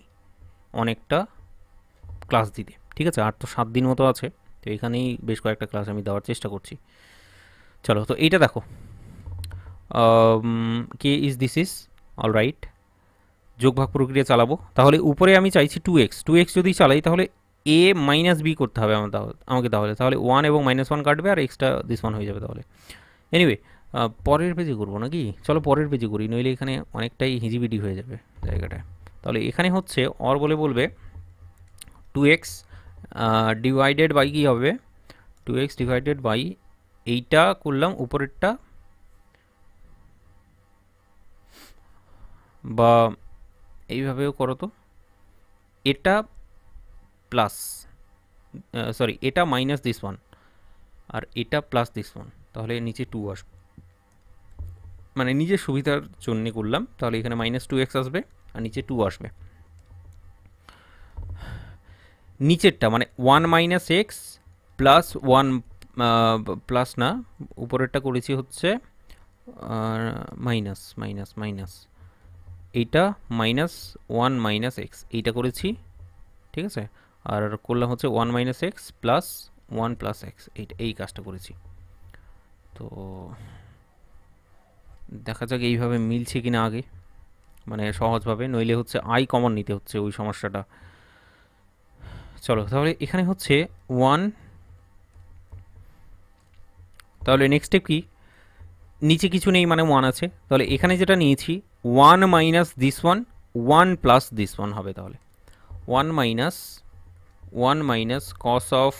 অনেকটা ক্লাস দিতে। ঠিক আছে, আর তো 7 দিন মতো আছে, তো এখানেই বেশ কয়েকটা ক্লাস আমি দেওয়ার চেষ্টা করছি। চলো, তো এইটা দেখো, K is this is alright, যোগ ভাগ প্রক্রিয়া চালাবো। তাহলে উপরে আমি চাইছি 2x যদি চালাই, তাহলে a-b করতে হবে আমাকে, তাহলে 1 এবং -1 কাটবে, আর এক্সট্রা দিস ওয়ান হয়ে যাবে। তাহলে এনিওয়ে পরের পেজে করবো নাকি, চলো পরের পেজে করি, নইলে এখানে অনেকটাই হিজিবিডি হয়ে যাবে জায়গাটায়। তাহলে এখানে হচ্ছে অর বলবে 2x ডিভাইডেড বাই কী হবে, 2x ডিভাইডেড বাই, এইটা করলাম উপরেরটা, বা এইভাবেও করো তো, এটা প্লাস, সরি এটা মাইনাস দিস ওয়ান, আর এটা প্লাস দিস ওয়ান, তাহলে নিচে 2 আসবে, মানে নিজের সুবিধার জন্য করলাম। তাহলে এখানে -2x আসবে আর নিচে 2 আসবে। নিচেরটা মানে 1 - x প্লাস 1, প্লাস না, উপরেরটা করেছি হচ্ছে মাইনাস মাইনাস মাইনাস, এইটা -1 - x এইটা করেছি। ঠিক আছে, আর করলাম হচ্ছে 1 - x প্লাস 1 প্লাস x, এই কাজটা করেছি। তো দেখা যাক এইভাবে মিলছে কিনা আগে, মানে সহজভাবে, নইলে হচ্ছে আই কমন নিতে হচ্ছে, ওই সমস্যাটা। চলো, তাহলে এখানে হচ্ছে 1, তাহলে নেক্সট স্টেপ কি, নিচে কিছু নেই মানে 1 আছে, তাহলে এখানে যেটা নিয়েছি 1 minus this one, 1 plus this one হবে। তাহলে 1 মাইনাস কস অফ,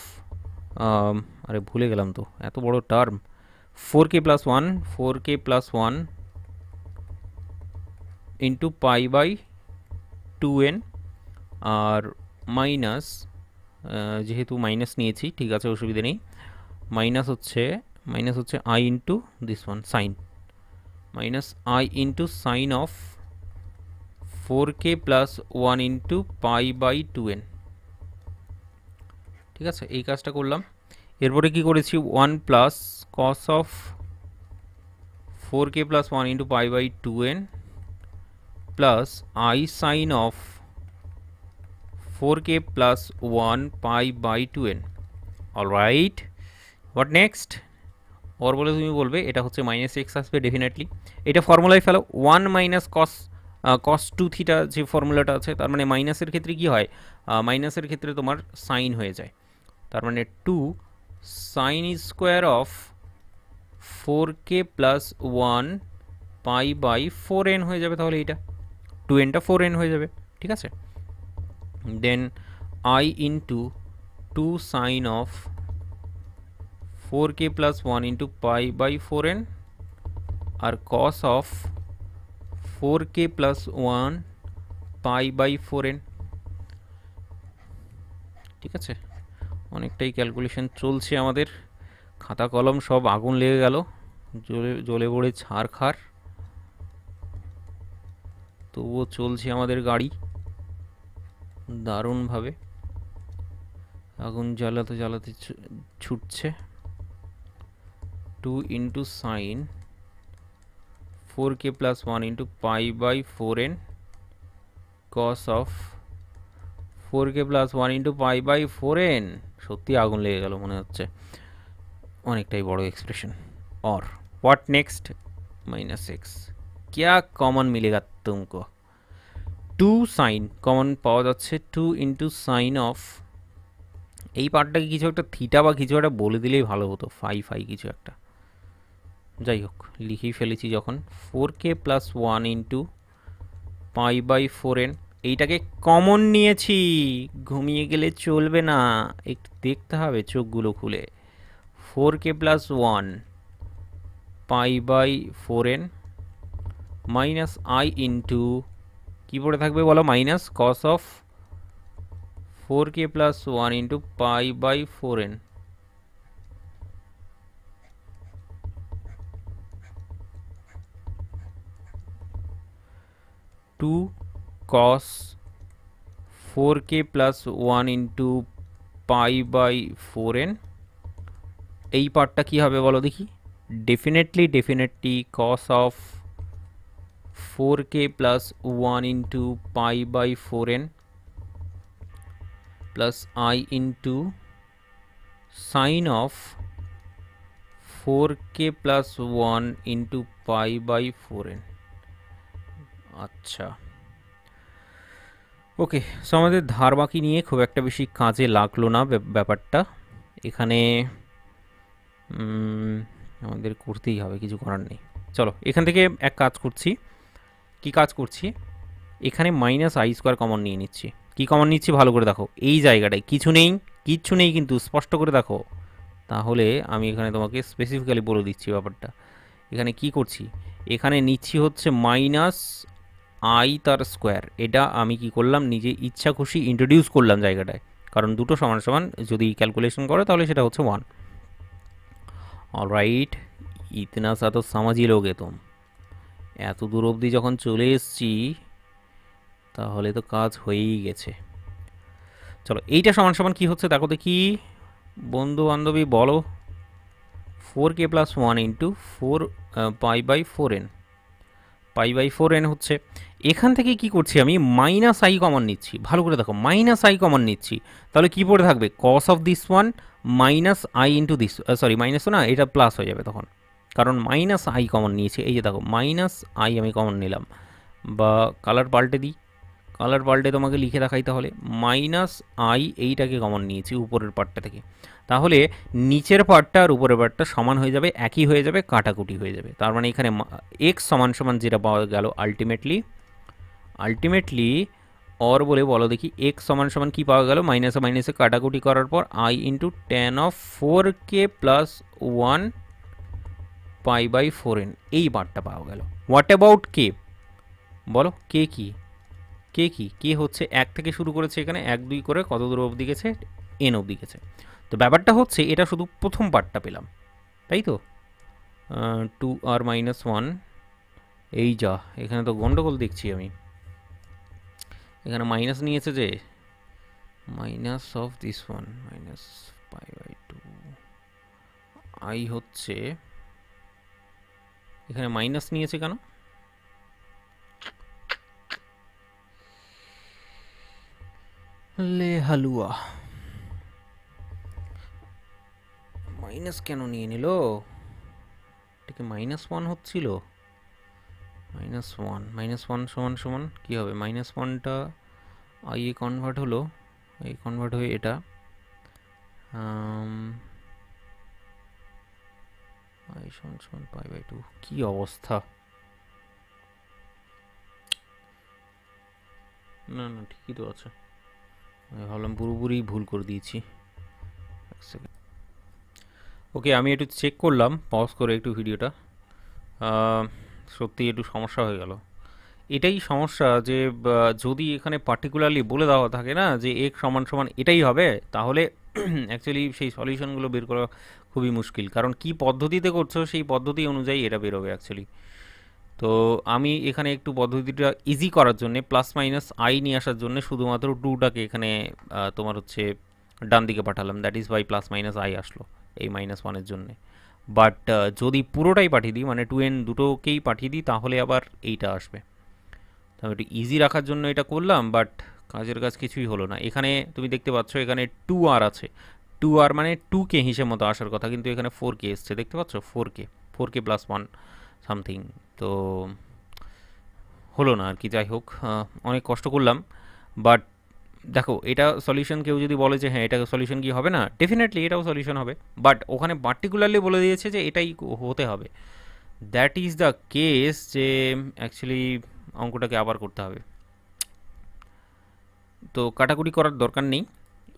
আরে ভুলে গেলাম তো এত বড় term, 4k plus 1, 4k plus 1 into pi by 2n, আর মাইনাস, যেহেতু মাইনাস নিয়েছি ঠিক আছে অসুবিধা নেই, মাইনাস হচ্ছে i into this one sine, minus i into sine of 4k plus 1 into pi by 2n। ঠিক আছে, এই কাজটা করলাম। এরপরে কি করেছি, 1 plus cos of 4k plus 1 into pi by 2n plus I sine of 4k plus 1 pi by 2n। Alright, what next, ওর বলে তুমি বলবে এটা হচ্ছে -x আসবে ডেফিনেটলি, এটা ফর্মুলায় ফেলো, 1 মাইনাস cos 2 থিটা যে ফর্মুলাটা আছে, তার মানে মাইনাসের ক্ষেত্রে কি হয়, মাইনাসের ক্ষেত্রে তোমার সাইন হয়ে যায়, তার মানে 2 sine square of 4k plus 1 pi by 4n হয়ে যাবে, তাহলে এইটা 2nটা 4n হয়ে যাবে, ঠিক আছে। Then I into 2 sine of 4k plus 1 into pi by 4n আর cos of 4k plus 1 pi by 4n, ঠিক আছে। অনেকটাই ক্যালকুলেশন চলছে আমাদের, খাতা কলম সব আগুন লেগে গেল, জ্বলে পড়ে ছারখার, তবুও চলছে আমাদের গাড়ি দারুণভাবে, আগুন জ্বালাতে জ্বালাতে ছুটছে। 2 into sine 4k plus 1 into pi by 4n cos of 4k plus 1 into pi by 4n, সত্যি আগুন লেগে গেল মনে হচ্ছে, অনেকটাই বড় এক্সপ্রেশন। और व्हाट नेक्स्ट माइनस एक्स, क्या कॉमन मिलेगा तुमको, 2 সাইন কমন পাওয়া যাচ্ছে, 2 ইন্টু সাইন অফ, এই পার্টটাকে কিছু একটা থিটা বা কিছু একটা বলে দিলেই ভালো হতো, ফাই ফাই কিছু একটা, যাই হোক লিখেই ফেলেছি যখন। 4k plus 1 into pi by 4n, এইটাকে কমন নিয়েছি, ঘুমিয়ে গেলে চলবে না, একটু দেখতে হবে চোখগুলো খুলে। 4k plus 1 pi by 4n minus i into, কী পড়ে থাকবে বলো, minus cos of 4k plus 1 into pi by 4n, two cos 4k plus 1 into pi by 4n, এই পার্টটা কী হবে বলো দেখি, definitely cos of 4k plus 1 into pi by 4n plus i into sine of 4k plus 1 into pi by 4n। আচ্ছা ওকে, so আমাদের ধার বাকি নিয়ে খুব একটা বেশি কাজে লাগলো না ব্যাপারটা, এখানে আমাদের করতেই হবে, কিছু করার নেই। চলো এখান থেকে এক কাজ করছি, কি কাজ করছি, এখানে মাইনাস আই স্কোয়ার কমন নিয়ে নিচ্ছি। কি কমন নিচ্ছি ভালো করে দেখো, এই জায়গাটায় কিচ্ছু নেই কিন্তু স্পষ্ট করে দেখো, তাহলে আমি এখানে তোমাকে স্পেসিফিক্যালি বলে দিচ্ছি ব্যাপারটা। এখানে কি করছি, এখানে নিচ্ছি হচ্ছে মাইনাস আই তার স্কোয়ার, এটা আমি কি করলাম, নিজে ইচ্ছা খুশি ইন্ট্রোডিউস করলাম জায়গাটায়, কারণ দুটো সমান সমান যদি ক্যালকুলেশন করে তাহলে সেটা হচ্ছে 1। অলরাইট, ইতনা সা তো সমাজই লোগে তুম, এত দূর অবধি যখন চলে এসছি তাহলে তো কাজ হয়েই গেছে। চলো এইটা সমান সমান কী হচ্ছে দেখো দেখি বন্ধু বান্ধবী বলো, 4k plus 1 into 4 pi by 4n, pi by 4n হচ্ছে, এখান থেকে কি করছি আমি মাইনাস আই কমন নিচ্ছি, ভালো করে দেখো মাইনাস আই কমন নিচ্ছি, তাহলে কি পড়ে থাকবে cos of this one minus i into this, sorry minus না, এটা প্লাস হয়ে যাবে তখন, কারণ মাইনাস আই কমন নিয়েছি, এই যে দেখো মাইনাস আই আমি কমন নিলাম, বা কালার পাল্টে দিই, কালার পাল্টে তোমাকে লিখে দেখাই, তাহলে মাইনাস আই এইটাকে কমন নিয়েছি উপরের পার্টটা থেকে, তাহলে নিচের পার্টটা আর উপরের পার্টটা সমান হয়ে যাবে, একই হয়ে যাবে, কাটাকুটি হয়ে যাবে, তার মানে এখানে এক্স সমান সমান যেটা পাওয়া গেল আলটিমেটলি অর বলে বলো দেখি, এক্স সমান সমান কী পাওয়া গেল, মাইনাসে মাইনাসে কাটাকুটি করার পর i into tan of 4k plus 1 pi by 4n, এই পার্টটা পাওয়া গেল। হোয়াট অ্যাবাউট কে বলো, কে কি, কে হচ্ছে 1 থেকে শুরু করেছে, এখানে 1 2 করে কত দূর অবধি গেছে, n অবধি গেছে, তো ব্যাপারটা হচ্ছে এটা শুধু প্রথম পার্টটা পেলাম, তাই তো 2r মাইনাস 1, এই যা এখানে তো গন্ডগোল দেখছি আমি, এখানে মাইনাস নিয়েছে যে, minus of this one minus pi by 2, i হচ্ছে এখানে মাইনাস নিয়েছে কেন, লে হালুয়া, মাইনাস কেন নিয়ে নিল, এটাকে -1 হচ্ছিল, -1 সমান সমান কী হবে, -1টা আই এ কনভার্ট হলো, এই কনভার্ট হয়ে এটা আই সমান সমান পাই বাই 2, কি অবস্থা! না না, ঠিকই তো আছে। আমি ভাবলাম পুরোপুরি ভুল করে দিয়েছি। এক সেকেন্ড। ওকে, আমি একটু চেক করলাম পজ করে একটু ভিডিওটা। সত্যি একটু সমস্যা হয়ে গেল। এটাই সমস্যা যে যদি এখানে পার্টিকুলারলি বলে দেওয়া থাকে না যে এক সমান সমান এটাই হবে, তাহলে অ্যাকচুয়ালি সেই সলিউশনগুলো বের করা খুবই মুশকিল, কারণ কি পদ্ধতিতে করছো সেই পদ্ধতি অনুযায়ী এটা বেরোবে অ্যাকচুয়ালি। তো আমি এখানে একটু পদ্ধতিটা ইজি করার জন্য প্লাস মাইনাস আই নিয়ে আসার জন্য শুধুমাত্র টুটাকে এখানে তোমার হচ্ছে ডান দিকে পাঠালাম, that is by plus minus i আসলো এই -1-এর জন্যে। বাট যদি পুরোটাই পাঠিয়ে দিই, মানে 2n দুটোকেই পাঠিয়ে দিই, তাহলে আবার এইটা আসবে। তো আমি একটু ইজি রাখার জন্য এটা করলাম, বাট কাজের কাজ কিছুই হলো না। এখানে তুমি দেখতে পাচ্ছ এখানে 2r আছে, 2r মানে 2k হিসেব মতো আসার কথা, কিন্তু এখানে 4k এসছে, দেখতে পাচ্ছ 4k, 4k প্লাস 1 সামথিং। তো হলো না আর কি। যাই হোক, অনেক কষ্ট করলাম। বাট দেখো, এটা সলিউশন কেউ যদি বলে যে হ্যাঁ এটা সলিউশন কি হবে না, ডেফিনেটলি এটাও সলিউশন হবে, বাট ওখানে পার্টিকুলারলি বলে দিয়েছে যে এটাই হতে হবে। দ্যাট ইজ দ্য কেস যে অ্যাকচুয়ালি অঙ্কটাকে আবার করতে হবে। তো কাটাকুটি করার দরকার নেই,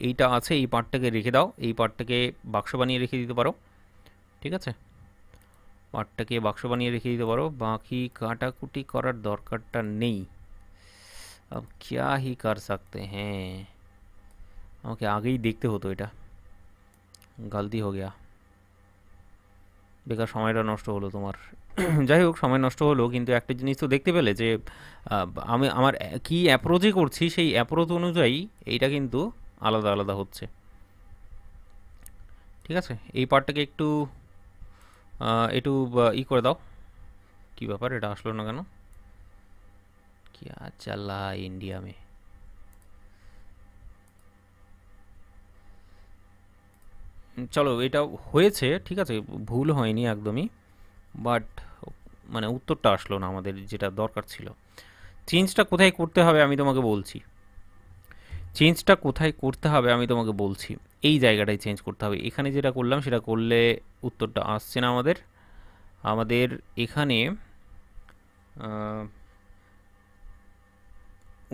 এইটা আছে, এই পার্টটাকে রেখে দাও, এই পার্টটাকে বাক্স বানিয়ে রেখে দিতে পারো, ঠিক আছে? পার্টটাকে বাক্স বানিয়ে রেখে দিতে পারো, বাকি কাটাকুটি করার দরকারটা নেই। अब क्या ही कर सकते हैं, আমাকে আগেই দেখতে হতো, এটা গলতি হয়ে গেয়া, বেকার সময়টা নষ্ট হলো তোমার। যাই হোক, সময় নষ্ট হলো, কিন্তু একটা জিনিস তো দেখতে পেলে যে আমি আমার কি অ্যাপ্রোচে করছি সেই অ্যাপ্রোচ অনুযায়ী এইটা কিন্তু আলাদা আলাদা হচ্ছে, ঠিক আছে? এই পার্টটাকে একটু একটু ই করে দাও। কি ব্যাপার, এটা আসলো না কেন? क्या चल रहा है इंडिया में? চলো, এটা হয়েছে, ঠিক আছে, ভুল হয়নি একদমই, বাট মানে উত্তরটা আসলো না আমাদের যেটা দরকার ছিল। চেঞ্জটা কোথায় করতে হবে আমি তোমাকে বলছি, চেঞ্জটা কোথায় করতে হবে আমি তোমাকে বলছি। এই জায়গাটায় চেঞ্জ করতে হবে। এখানে যেটা করলাম সেটা করলে উত্তরটা আসছে না আমাদের। আমাদের এখানে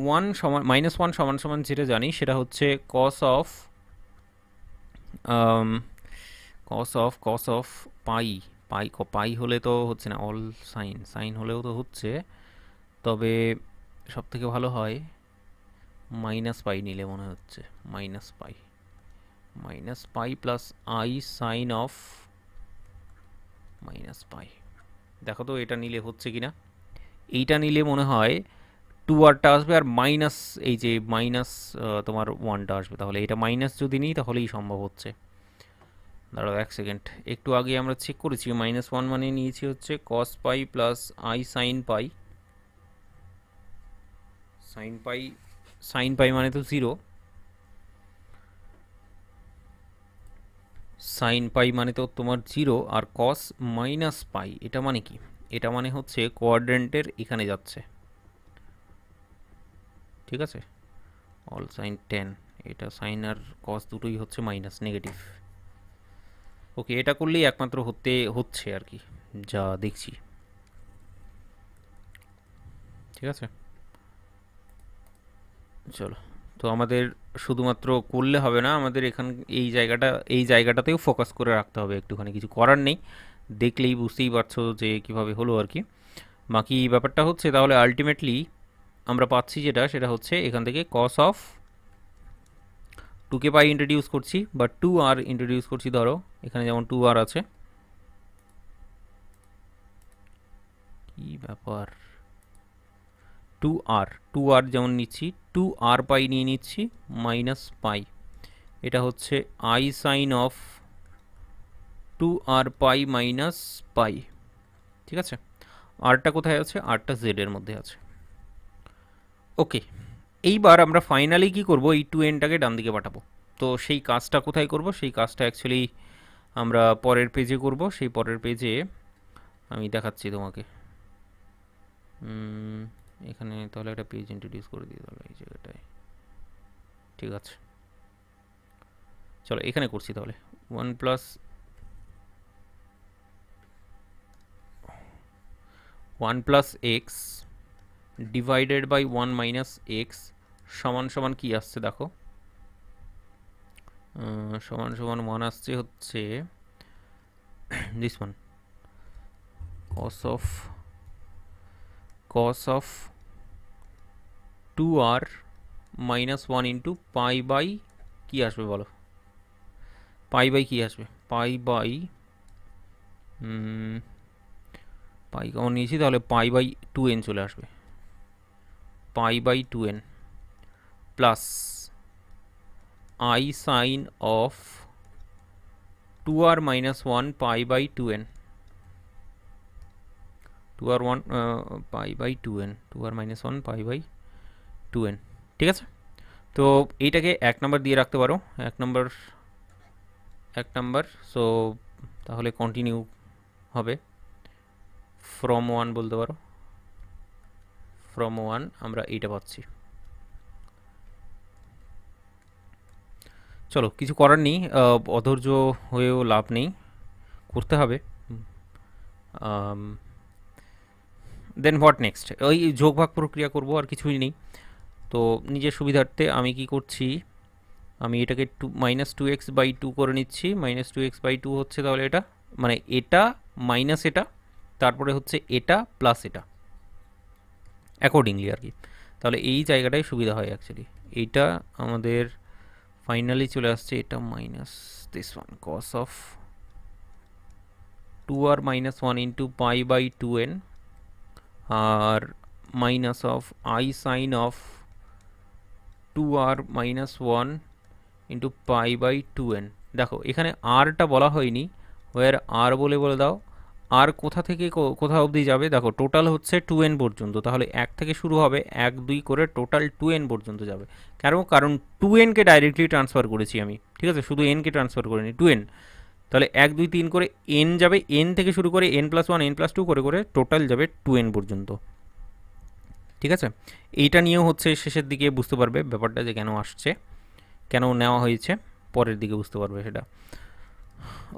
1 সমান -1 সমান সমান যেটা জানি সেটা হচ্ছে কস অফ কস অফ পাই। পাই হলে তো হচ্ছে না, অল সাইন, সাইন হলেও তো হচ্ছে, তবে সব থেকে ভালো হয় মাইনাস পাই নিলে মনে হচ্ছে। Minus pi plus I sine of -pi. দেখো তো এটা নিলে হচ্ছে কিনা। এইটা নিলে মনে হয় 2rটা আসবে, আর মাইনাস এই যে মাইনাস তোমার 1টা আসবে, তাহলে এটা মাইনাস যদি নিই তাহলেই সম্ভব হচ্ছে। দাঁড়াও এক সেকেন্ড, একটু আগে আমরা চেক করেছি -1 মানে নিয়েছি হচ্ছে cos pi plus I sine pi. Sine pi মানে তো 0, সাইন পাই মানে তো তোমার 0, আর কস -পাই এটা মানে কি? এটা মানে হচ্ছে কোয়াড্রেন্টের এখানে যাচ্ছে, ঠিক আছে? অল সাইন 10, এটা সাইন আর কস দুটোই হচ্ছে মাইনাস, নেগেটিভ। ওকে, এটা করলেই একমাত্র হচ্ছে আর কি, যা দেখছি, ঠিক আছে? চলো, তো আমাদের শুধুমাত্র করলে হবে না, আমাদের এই জায়গাটাতেও ফোকাস করে রাখতে হবে একটুখানি, কিছু করার নেই, দেখলেই বুঝতেই পারছো যে কিভাবে হলো আর কি। বাকি ব্যাপারটা হচ্ছে তাহলে আলটিমেটলি আমরা পাচ্ছি যেটা, সেটা হচ্ছে এখান থেকে কস অফ 2k পাই ইন্ট্রোডিউস করছি, বা 2r ইন্ট্রোডিউস করছি, ধরো এখানে যেমন 2r আছে। কি ব্যাপার, 2r যেমন নিচ্ছি, 2r পাই নিয়ে নিচ্ছি -পাই, এটা হচ্ছে আই সাইন অফ 2r পাই পাই, ঠিক আছে? আরটা কোথায় আছে? আরটা জেড এর মধ্যে আছে। ওকে, এইবার আমরা ফাইনালি কি করব, এই 2nটাকে ডান দিকে পাঠাবো। তো সেই কাজটা কোথায় করব? সেই কাজটা অ্যাকচুয়ালি আমরা পরের পেজে করব। সেই পরের পেজে আমি দেখাচ্ছি তোমাকে। এখানে তাহলে একটা পেজ ইন্ট্রোডিউস করে দিই তাহলে এই জায়গাটায়, ঠিক আছে? চলো এখানে করছি তাহলে। 1 plus 1 plus x divided by 1 minus x সমান সমান কি আসছে দেখো, সমান সমান 1 আসছে হচ্ছে this one, cos of 2r minus 1 into pi by কি আসবে বলো, পাই বাই কি আসবে, পাই বাই পাই কমন নিয়েছি তাহলে পাই বাই 2n চলে আসবে, pi by 2n plus i sine of 2r minus 1 pi by 2n, 2r 1 pi by 2n, 2r minus 1 pi by 2n। ঠিক আছে, তো এইটাকে 1 নাম্বার দিয়ে রাখতে পারো, 1 নাম্বার। সো তাহলে কন্টিনিউ হবে, ফ্রম 1 বলতে পারো, ফ্রম 1 আমরা এইটা পাচ্ছি। চলো কিছু করার নেই, অধৈর্য হয়েও লাভ নেই, করতে হবে। দেন হোয়াট নেক্সট, ওই যোগ ভাগ প্রক্রিয়া করব, আর কিছুই নেই। তো নিজের সুবিধার্থে আমি কি করছি, আমি এটাকে মাইনাস 2x বাই 2 করে নিচ্ছি, মাইনাস 2x বাই 2 হচ্ছে তাহলে এটা, মানে এটা মাইনাস এটা, তারপরে হচ্ছে এটা প্লাস এটা, অ্যাকর্ডিংলি আর কি। তাহলে এই জায়গাটাই সুবিধা হয় অ্যাকচুয়ালি, এইটা আমাদের ফাইনালি চলে আসছে, এটা minus this one cos of 2r minus 1 into pi by 2n আর minus of i sine of 2r minus 1 into pi by 2n। দেখো এখানে আরটা বলা হয়নি, ওয়ার আর বলে দাও, আর কোথা থেকে কোথা অবধি যাবে, দেখো টোটাল হচ্ছে 2n পর্যন্ত, তাহলে 1 থেকে শুরু হবে 1 2 করে টোটাল 2n পর্যন্ত যাবে। কারণ 2nকে ডাইরেক্টলি ট্রান্সফার করেছি আমি, ঠিক আছে, শুধু nকে ট্রান্সফার করিনি, 2n। তাহলে 1 2 3 করে n যাবে, n থেকে শুরু করে n প্লাস 1 n প্লাস 2 করে করে টোটাল যাবে 2n পর্যন্ত। ঠিক আছে, এইটা নিয়েও হচ্ছে শেষের দিকে বুঝতে পারবে ব্যাপারটা যে কেন আসছে, কেন নেওয়া হয়েছে, পরের দিকে বুঝতে পারবে সেটা।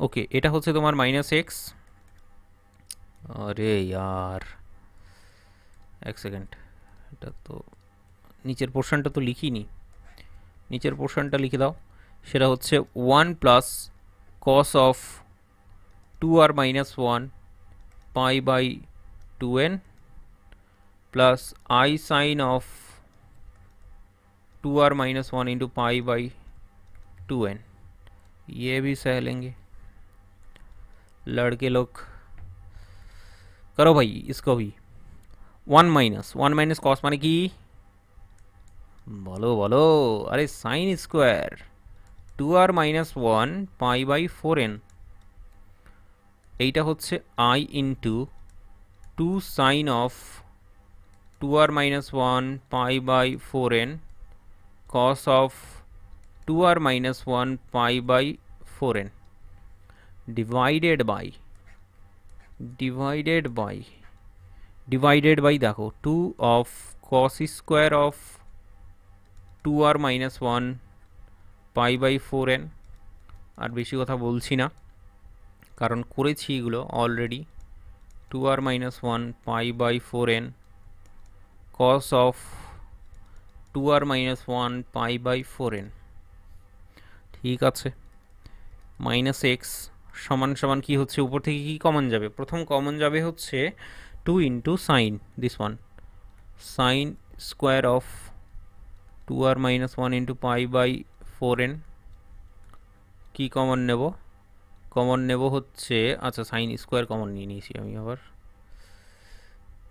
ওকে, এটা হচ্ছে তোমার মাইনাস এক্স, আরে यार এক সেকেন্ড, এটা তো নিচের পোর্শনটা তো লিখিনি, নিচের পোর্শনটা লিখে দাও, সেটা হচ্ছে 1 plus cos of 2r minus 1 pi by 2n plus i sine of 2r minus 1 into pi by 2n। ये भी सह लेंगे लड़के लोग, करो भाई इसको भी। 1 माइनस कॉस माने की, बोलो बोलो, अरे sine square 2r minus 1 pi by 4n, এইটা হচ্ছে i into 2 sine of 2r minus 1 pi by 4n cos of 2r minus 1 pi by 4n divided by দেখো 2 of cos square of 2r minus 1 pi by 4n। আর বেশি কথা বলছি না কারণ করেছি এগুলো already, 2r minus 1 pi by 4n cos of 2r minus 1 pi by 4n। ঠিক আছে, মাইনাস এক্স সমান সমান কি হচ্ছে, উপর থেকে কি কমন যাবে, প্রথম কমন যাবে হচ্ছে 2 into sine this one, sine square of 2r minus 1 into pi by 4n। কি কমন নেব, কমন নেব হচ্ছে, আচ্ছা সাইন স্কোয়ার কমন নিয়ে নিয়েছি আমি, আবার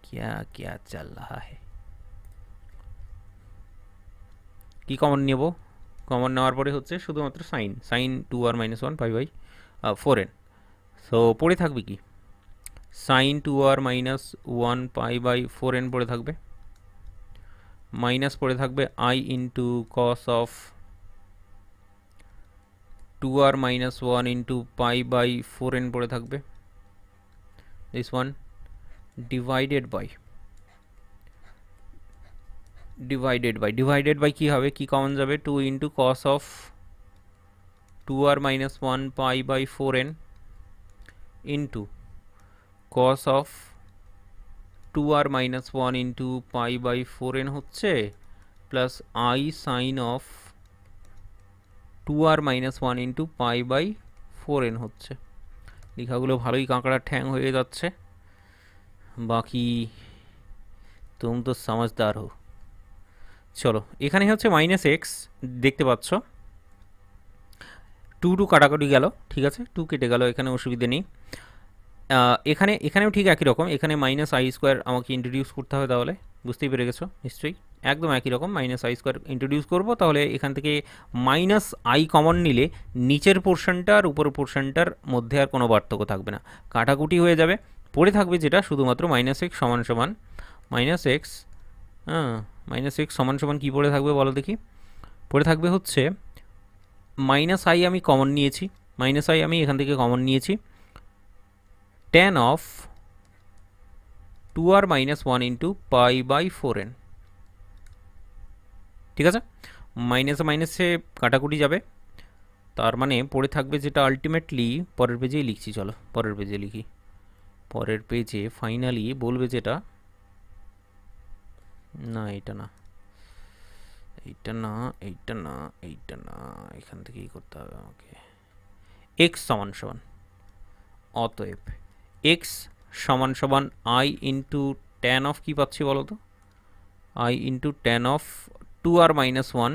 क्या क्या चल रहा है, কি কমন নেব, কমন নেওয়ার পরে হচ্ছে শুধুমাত্র sine 2r minus 1 pi by 4n। So পড়ে থাকবে কি, sign 2r minus 1 pi by 4n পড়ে থাকবে, মাইনাস পড়ে থাকবে i into cos of 2r minus 1 into pi by 4n পড়ে থাকবে, দিস ওয়ান ডিভাইডেড বাই কি হবে, কি কমন যাবে, 2 into cos of 2r minus 1 pi by 4n into cos of two r minus one into pi by four n হচ্ছে, plus I sine of two r minus one into pi by four n হচ্ছে। লেখাগুলো ভালোই কাঁকড়া ঠ্যাং হয়ে যাচ্ছে, বাকি তুম তো সমঝদার হো। চলো, এখানে হচ্ছে মাইনাস এক্স, দেখতে পাচ্ছ টু কাটাকাটি গেল, ঠিক আছে, টু কেটে গেল, এখানে অসুবিধে নেই। এখানেও ঠিক একই রকম, এখানে মাইনাস আই স্কোয়ার আমাকে ইন্ট্রোডিউস করতে হবে, তাহলে বুঝতেই পেরে গেছো নিশ্চয়ই, একদম একই রকম মাইনাস আই স্কোয়ার ইন্ট্রোডিউস করবো। তাহলে এখান থেকে মাইনাস আই কমন নিলে নিচের পোর্শনটা আর উপরের পোর্শনটার মধ্যে আর কোনো পার্থক্য থাকবে না, কাটাকুটি হয়ে যাবে। পড়ে থাকবে যেটা শুধুমাত্র মাইনাস এক্স সমান সমান মাইনাস এক্স, হ্যাঁ মাইনাস এক্স সমান সমান কী পড়ে থাকবে বলো দেখি, পড়ে থাকবে হচ্ছে মাইনাস আই আমি কমন নিয়েছি, মাইনাস আই আমি এখান থেকে কমন নিয়েছি, tan of 2r minus 1 into pi by 4n, ঠিক আছে, মাইনাসে মাইনাসে কাটাকুটি যাবে, তার মানে পড়ে থাকবে যেটা আলটিমেটলি, পরের পেজেই লিখছি, চলো পরের পেজে লিখি, পরের পেজে ফাইনালি বলবে যেটা, না এইটা না, এইটা না, এইটা না, এইটা না, এখান থেকেই করতে হবে আমাকে, এক্স সমান সমান, অতএব এক্স সমান সমান আই ইন্টু ট্যান অফ কী পাচ্ছি বলো তো, i into tan of two r minus one,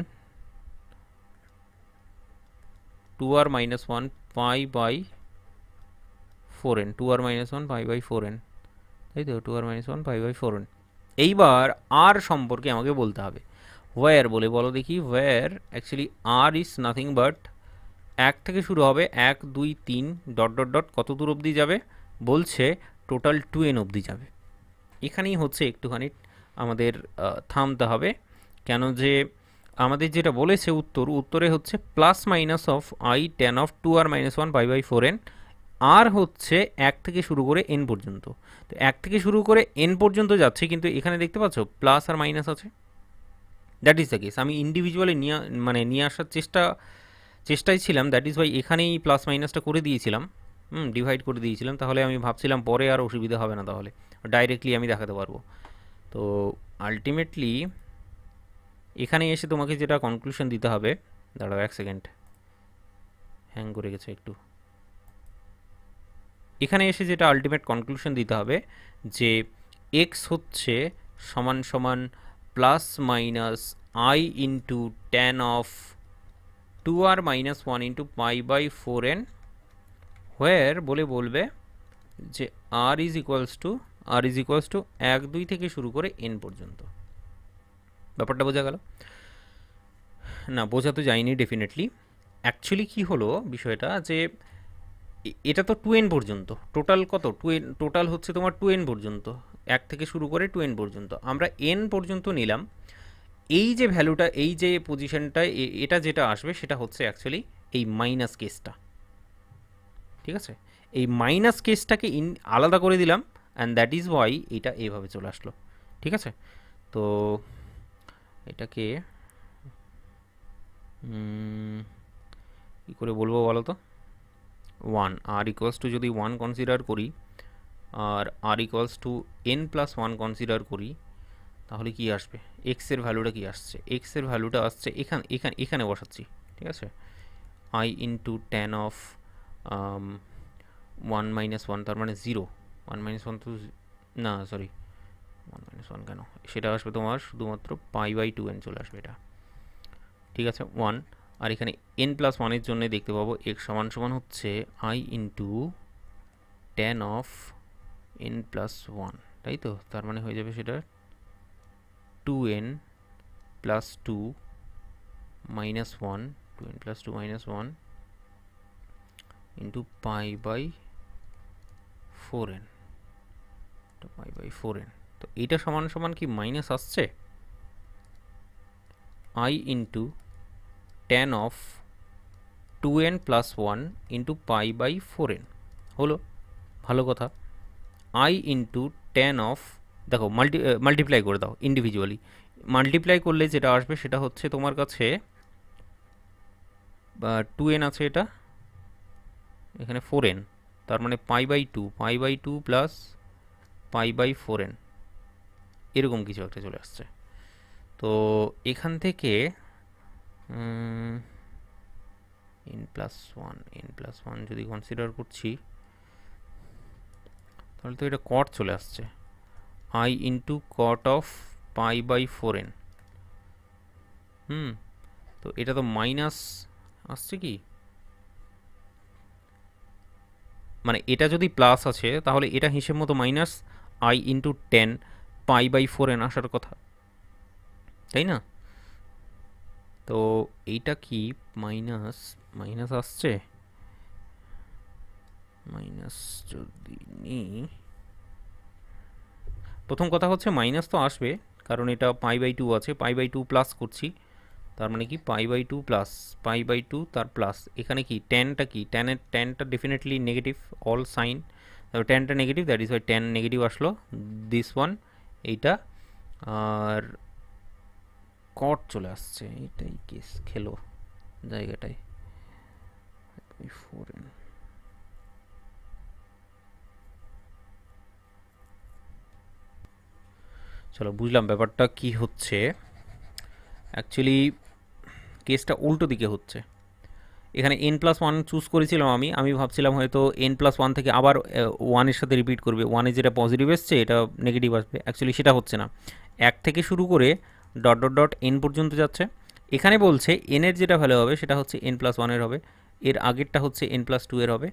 two r minus one pi by four n, two r minus one pi by four n, তাই তো, two r minus one pi by four n. এইবার r সম্পর্কে আমাকে বলতে হবে, wire বলে বলো দেখি, where actually r is nothing but, এক থেকে শুরু হবে, এক দুই তিন ডট ডট ডট কত দূর অবধি যাবে বলছে, টোটাল 2n অবধি যাবে। এখানেই হচ্ছে একটুখানি আমাদের থামতে হবে, কেন যে আমাদের যেটা বলেছে উত্তরে হচ্ছে plus minus of i tan of two r minus one pi by four n, আর হচ্ছে এক থেকে শুরু করে এন পর্যন্ত, তো এক থেকে শুরু করে এন পর্যন্ত যাচ্ছে, কিন্তু এখানে দেখতে পাচ্ছ প্লাস আর মাইনাস আছে, দ্যাট ইজ দ্য কেস, আমি ইন্ডিভিজুয়ালি নিয়ে আসার চেষ্টায় ছিলাম, দ্যাট ইজ ওয়াই এখানেই প্লাস মাইনাসটা করে দিয়েছিলাম, ডিভাইড করে দিয়েছিলাম, তাহলে আমি ভাবছিলাম পরে আর অসুবিধা হবে না, তাহলে ডাইরেক্টলি আমি দেখাতে পারবো। তো আলটিমেটলি এখানে এসে তোমাকে যেটা কনক্লুশন দিতে হবে, দাঁড়াও এক সেকেন্ড, হ্যাং করে গেছে একটু, এখানে এসে যেটা আলটিমেট কনক্লুশন দিতে হবে যে এক্স হচ্ছে সমান সমান plus minus i into tan of two r minus one into pi by four n, where বলে বলবে যে আর ইজ ইকুয়ালস টু এক দুই থেকে শুরু করে এন পর্যন্ত। ব্যাপারটা বোঝা গেল না? বোঝা তো যায়নি ডেফিনেটলি। অ্যাকচুয়ালি কী হলো বিষয়টা, যে এটা তো 2n পর্যন্ত, টোটাল কত 2n, টোটাল হচ্ছে তোমার 2n পর্যন্ত, এক থেকে শুরু করে 2n পর্যন্ত, আমরা n পর্যন্ত নিলাম। এই যে ভ্যালুটা, এই যে পজিশনটায় এটা যেটা আসবে সেটা হচ্ছে অ্যাকচুয়ালি এই মাইনাস কেসটা, ঠিক আছে, এই মাইনাস কেসটাকে আলাদা করে দিলাম, অ্যান্ড দ্যাট ইজ ওয়াই এটা এইভাবে চলে আসলো, ঠিক আছে। তো এটাকে কী করে বলবো বলো তো, 1 আর ইকুয়ালস টু যদি 1 কনসিডার করি, আর r equals to n plus 1 consider করি, তাহলে কি আসবে, এক্সের ভ্যালুটা কি আসছে, এক্সের ভ্যালুটা আসছে এখানে বসাচ্ছি, ঠিক আছে, I into tan of 1 minus 1, তার মানে 0, 1 মাইনাস 1 তো না, সরি 1 মাইনাস 1 কেন, সেটা আসবে তোমার শুধুমাত্র পাই বাই 2n চলে আসবে এটা, ঠিক আছে 1, আর এখানে n প্লাস 1 এর জন্য দেখতে পাবো x সমান সমান হচ্ছে i into tan of n plus 1, তাই তো, তার মানে হয়ে যাবে সেটা 2n plus 2 minus 1, 2n plus 2 minus 1 into pi by 4n, pi by 4n। তো এইটা সমান সমান কি মাইনাস আসছে, i into tan of 2n plus 1 into pi by 4n হলো, ভালো কথা। i ইন্টু ট্যান অফ, দেখো মাল্টিপ্লাই করে দাও ইন্ডিভিজুয়ালি, মাল্টিপ্লাই করলে যেটা আসবে সেটা হচ্ছে তোমার কাছে 2n আছে, এটা এখানে 4n, তার মানে pi by 2 plus pi by 4n, এরকম কিছু একটা চলে আসছে। তো এখান থেকে n+1 যদি কনসিডার করছি, তাহলে তো এটা কট চলে আসছে, i into cot of π/4n। তো এটা তো মাইনাস আসছে কি, মানে এটা যদি প্লাস আছে তাহলে এটা হিসেব মতো মাইনাস i ইন্টু 10 π/4n আসার কথা, তাই না? তো এইটা কি মাইনাস মাইনাস আসছে, মাইনাস যদি নিই, প্রথম কথা হচ্ছে মাইনাস তো আসবে, কারণ এটা π/2 আছে, π/2 প্লাস করছি, তার মানে কি π/2 প্লাস π/2 তার প্লাস, এখানে কি টেনটা কি, টেনটা ডেফিনেটলি নেগেটিভ, অল সাইন, তারপর টেনটা negative, that is why tan negative আসলো, দিস ওয়ান এইটা, আর কট চলে আসছে, এটাই কেস খেলো জায়গাটায় 4n। চলো বুঝলাম ব্যাপারটা কি হচ্ছে। অ্যাকচুয়ালি কেসটা উল্টো দিকে হচ্ছে, এখানে n+1 চুজ করেছিলাম আমি ভাবছিলাম হয়তো n+1 থেকে আবার 1-এর সাথে রিপিট করবে, 1-এ যেটা পজিটিভ এসছে এটা নেগেটিভ আসবে, অ্যাকচুয়ালি সেটা হচ্ছে না, 1 থেকে শুরু করে ডট ডট ডট n পর্যন্ত যাচ্ছে। এখানে বলছে n এর যেটা ভ্যালু হবে সেটা হচ্ছে n+1-এর হবে, এর আগেরটা হচ্ছে n+2 এর হবে,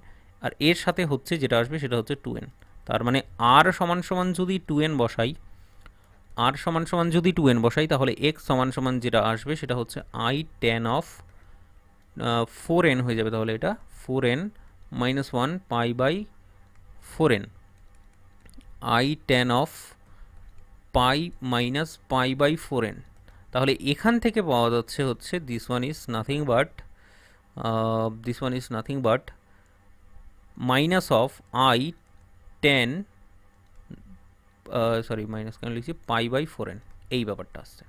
আর এর সাথে হচ্ছে যেটা আসবে সেটা হচ্ছে 2n। তার মানে r সমান সমান যদি 2n বসাই, r সমান সমান যদি 2n বসাই, তাহলে x সমান সমান যেটা আসবে সেটা হচ্ছে i tan অফ 4n হয়ে যাবে, তাহলে এটা 4n minus 1 π/4n, i tan of pi minus π/4n। তাহলে এখান থেকে পাওয়া যাচ্ছে হচ্ছে this one is nothing but minus of i tan, sorry minus কেন লিখছি, π/4n, এই ব্যাপারটা আসছে।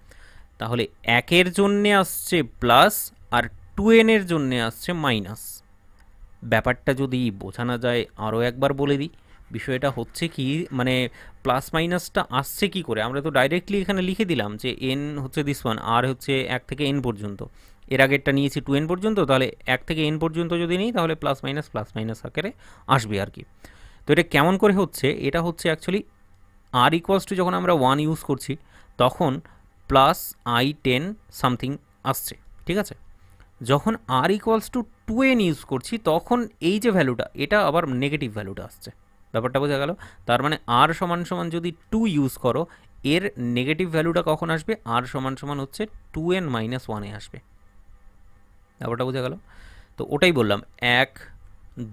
তাহলে 1-এর জন্যে আসছে প্লাস আর 2n এর জন্যে আসছে মাইনাস। ব্যাপারটা যদি বোঝানো যায় আরও একবার বলে দিই, বিষয়টা হচ্ছে কি, মানে প্লাস মাইনাসটা আসছে কি করে, আমরা তো ডাইরেক্টলি এখানে লিখে দিলাম যে n হচ্ছে দিস ওয়ান, আর হচ্ছে 1 থেকে n পর্যন্ত, এর আগেরটা নিয়েছি 2n পর্যন্ত, তাহলে 1 থেকে n পর্যন্ত যদি নিই তাহলে প্লাস মাইনাস আকারে আসবে আর কি। তো এটা কেমন করে হচ্ছে, এটা হচ্ছে অ্যাকচুয়ালি আর ইকুয়ালস টু যখন আমরা 1 ইউজ করছি তখন প্লাস i টেন সামথিং আসছে, ঠিক আছে। যখন r equals to 2n use করছি তখন এই যে ভ্যালুটা এটা আবার নেগেটিভ ভ্যালুটা আসছে, ব্যাপারটা বোঝা গেল। তার মানে r সমান সমান যদি 2 ইউজ করো, এর নেগেটিভ ভ্যালুটা কখন আসবে, r সমান সমান হচ্ছে 2n মাইনাস 1-এ আসবে, ব্যাপারটা বোঝা গেল। তো ওটাই বললাম 1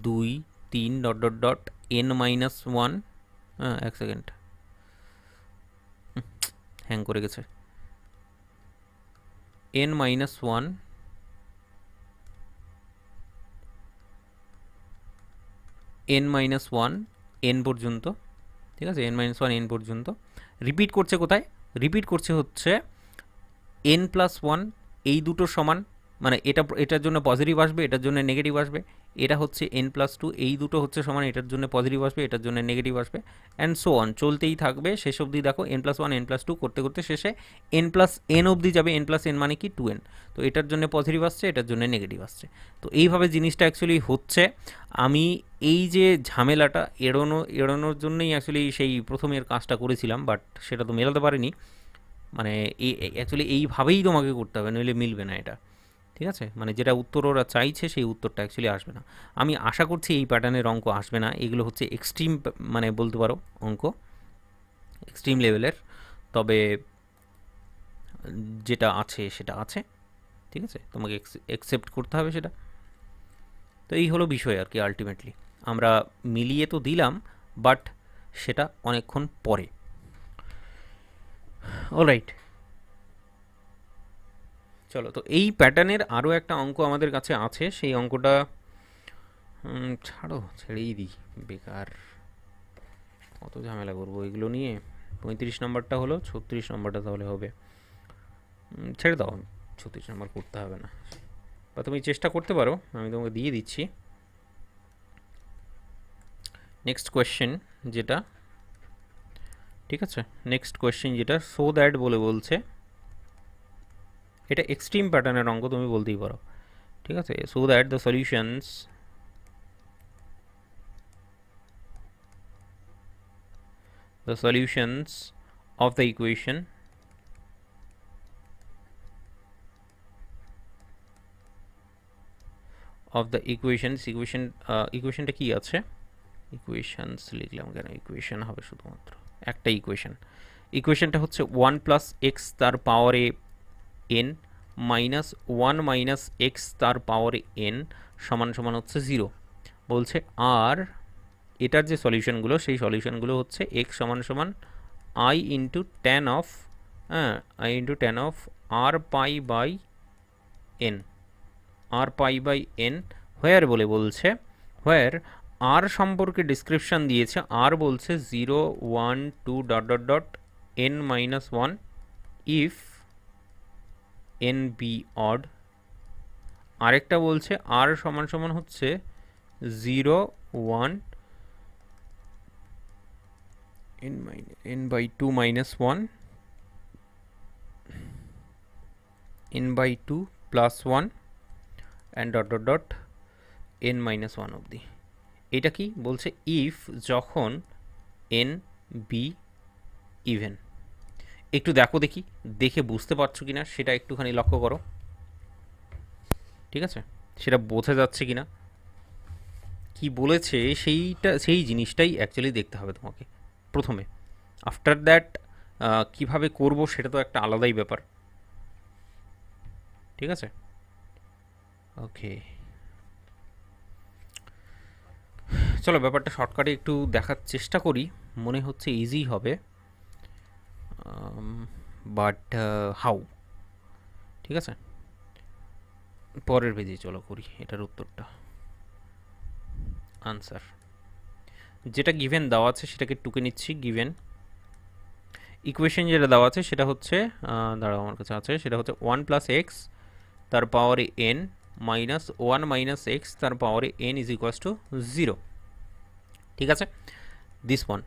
2 3 ডট ডট ডট n-1, হ্যাঁ এক সেকেন্ড, হ্যাং করে গেছে, n-1 n-1 n পর্যন্ত, ঠিক আছে, n-1 n পর্যন্ত রিপিট করছে, কোথায় রিপিট করছে হচ্ছে n+1, এই দুটো সমান, মানে এটার জন্য পজিটিভ আসবে, এটার জন্য নেগেটিভ আসবে, এটা হচ্ছে n+2, এই দুটো হচ্ছে সমান, এটার জন্য পজিটিভ আসবে, এটার জন্য নেগেটিভ আসবে, অ্যান্ড সো অন, চলতেই থাকবে শেষ অবধি। দেখো n+1 n+2 করতে করতে শেষে n+n অবধি যাবে, n+n মানে কি 2n, তো এটার জন্য পজিটিভ আসছে, এটার জন্য নেগেটিভ আসছে। তো এইভাবে জিনিসটা অ্যাকচুয়ালি হচ্ছে। আমি এই যে ঝামেলাটা এড়ানোর জন্যই অ্যাকচুয়ালি সেই প্রথমের কাজটা করেছিলাম, বাট সেটা তো মেলাতে পারিনি, মানে অ্যাকচুয়ালি এইভাবেই তোমাকে করতে হবে, নইলে মিলবে না এটা, ঠিক আছে। মানে যেটা উত্তর ওরা চাইছে সেই উত্তরটা অ্যাকচুয়ালি আসবে না। আমি আশা করছি এই প্যাটার্নের অঙ্ক আসবে না, এগুলো হচ্ছে এক্সট্রিম, মানে বলতে পারো অঙ্ক এক্সট্রিম লেভেলের, তবে যেটা আছে সেটা আছে, ঠিক আছে, তোমাকে অ্যাকসেপ্ট করতে হবে সেটা। তো এই হলো বিষয় আর কি, আলটিমেটলি আমরা মিলিয়ে তো দিলাম, বাট সেটা অনেকক্ষণ পরে। অলরাইট, চলো, তো এই প্যাটার্নের আরও একটা অঙ্ক আমাদের কাছে আছে, সেই অঙ্কটা ছেড়েই দিই, বেকার কত ঝামেলা করবো এগুলো নিয়ে। 35 নম্বরটা হলো, 36 নম্বরটা তাহলে হবে, ছেড়ে দাও, 36 নম্বর করতে হবে না, বা তুমি চেষ্টা করতে পারো, আমি তোমাকে দিয়ে দিচ্ছি। নেক্সট কোয়েশ্চেন যেটা ঠিক আছে, নেক্সট কোয়েশ্চেন যেটা সো দ্যাট বলে বলছে, এটা এক্সট্রিম প্যাটার্নের অঙ্ক তুমি বলতেই পারো। ঠিক আছে, so that the solutions of the equation ইকুয়েশনটা কি আছে, ইকুয়েশনস লিখলাম কেন, ইকুয়েশন হবে শুধুমাত্র একটা ইকুয়েশনটা হচ্ছে 1 প্লাস এক্স তার পাওয়ারে এন মাইনাস 1 মাইনাস এক্স তার পাওয়ারে এন সমান সমান হচ্ছে 0 বলছে। আর এটার যে সলিউশনগুলো সেই সলিউশনগুলো হচ্ছে এক্স সমান সমান i into tan of r pi by n, where বলে বলছে, হোয়ার আর সম্পর্কে ডিসক্রিপশান দিয়েছে, আর বলছে 0 1 2 dot dot dot n minus 1 if n be odd, আরেকটা বলছে আর সমান সমান হচ্ছে 0 1 n by 2 minus 1 n by 2 plus 1 and dot dot dot n minus 1 অবধি। এটা কি বলছে, ইফ যখন n b ইভেন। একটু দেখো দেখি, দেখে বুঝতে পারছো কিনা সেটা একটুখানি লক্ষ্য করো। ঠিক আছে, সেটা বোঝা যাচ্ছে কিনা, কি বলেছে সেই জিনিসটাই অ্যাকচুয়ালি দেখতে হবে তোমাকে প্রথমে। আফটার দ্যাট কিভাবে করব সেটা তো একটা আলাদাই ব্যাপার। ঠিক আছে, ওকে, চলো ব্যাপারটা শর্টকাটে একটু দেখার চেষ্টা করি, মনে হচ্ছে ইজি হবে, বাট হাউ। ঠিক আছে, পরের পেজে চলো করি এটার উত্তরটা, আনসার যেটা গিভেন দেওয়া আছে সেটাকে টুকে নিচ্ছি। গিভেন ইকুয়েশন যেটা দেওয়া আছে সেটা হচ্ছে, দাঁড়াও আমার কাছে আছে, সেটা হচ্ছে 1 প্লাস এক্স তার পাওয়ারে এন মাইনাস 1 মাইনাস এক্স তার পাওয়ারে এন ইজ ইকুয়ালস টু 0। ঠিক আছে, this one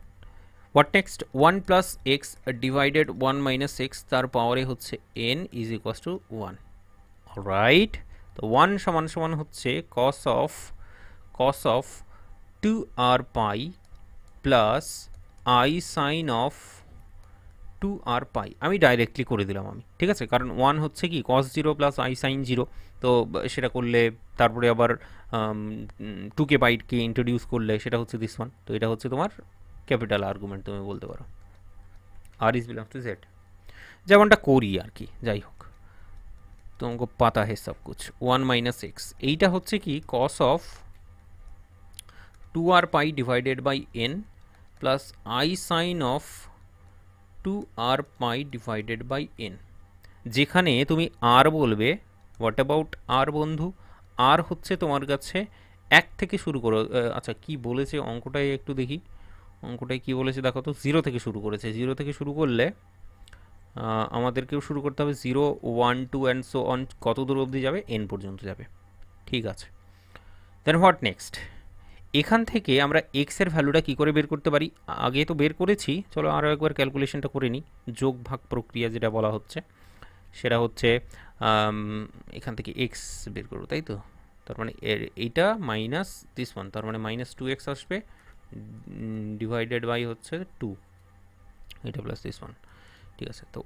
what next, 1 plus x divided 1 minus x তার পাওয়ারে হচ্ছে N is equals two 1। Right, তো 1 সমান সমান হচ্ছে cos of 2r pi plus I sine of 2r পাই। আমি ডাইরেক্টলি করে দিলাম আমি, ঠিক আছে, কারণ 1 হচ্ছে কি cos 0 প্লাস আই সাইন 0, তো সেটা করলে তারপরে আবার 2কে বাইটকে ইন্ট্রোডিউস করলে সেটা হচ্ছে দিস ওয়ান। তো এটা হচ্ছে তোমার ক্যাপিটাল আর্গুমেন্ট তুমি বলতে পারো, আর ইজ বিলংস টু জেড, যেমনটা করি আর কি। যাই হোক, তোমাকে পাতা হে সব কুছ। 1 মাইনাস এক্স এইটা হচ্ছে কি cos of 2r pi divided by n plus I sine of 2r pi divided by n. যেখানে তুমি আর বলবে, হোয়াট অ্যাবাউট আর বন্ধু, আর হচ্ছে তোমার কাছে 1 থেকে শুরু করো। আচ্ছা কি বলেছে অঙ্কটাই একটু দেখি, অঙ্কটাই কি বলেছে দেখো তো, 0 থেকে শুরু করেছে। 0 থেকে শুরু করলে আমাদেরকেও শুরু করতে হবে 0 1 2 অ্যান্ড সো অন, কত দূর অবধি যাবে, এন পর্যন্ত যাবে। ঠিক আছে, দেন হোয়াট নেক্সট, এখান থেকে আমরা এক্স এর ভ্যালুটা কী করে বের করতে পারি, আগে তো বের করেছি, চলো আরও একবার ক্যালকুলেশনটা করে নিই। যোগ ভাগ প্রক্রিয়া যেটা বলা হচ্ছে সেটা হচ্ছে এখান থেকে এক্স বের করবো, তাই তো, তার মানে এইটা মাইনাস দিস ওয়ান, তার মানে মাইনাস 2x আসবে ডিভাইডেড বাই হচ্ছে 2, এটা প্লাস দিস ওয়ান। ঠিক আছে, তো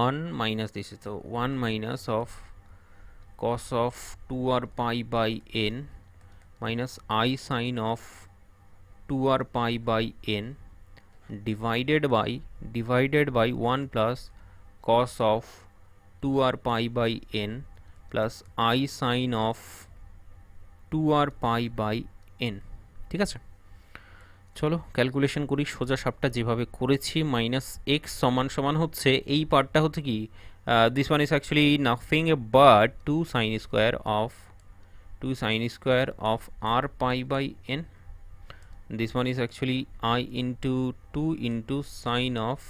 1 মাইনাস দিস, তো 1 minus of cos of 2r pi by n minus I sin of 2r pi by n divided by 1 plus cos of 2r pi by n plus I sin of 2r pi by n। ঠিক আছে, চলো calculation করি সোজা সাপটা যেভাবে করেছি। Minus x সমান সমান হচ্ছে, এই পার্টটা হচ্ছে কি, this one is actually nothing but 2 sine square of r pi by n. This one is actually I into 2 into sine of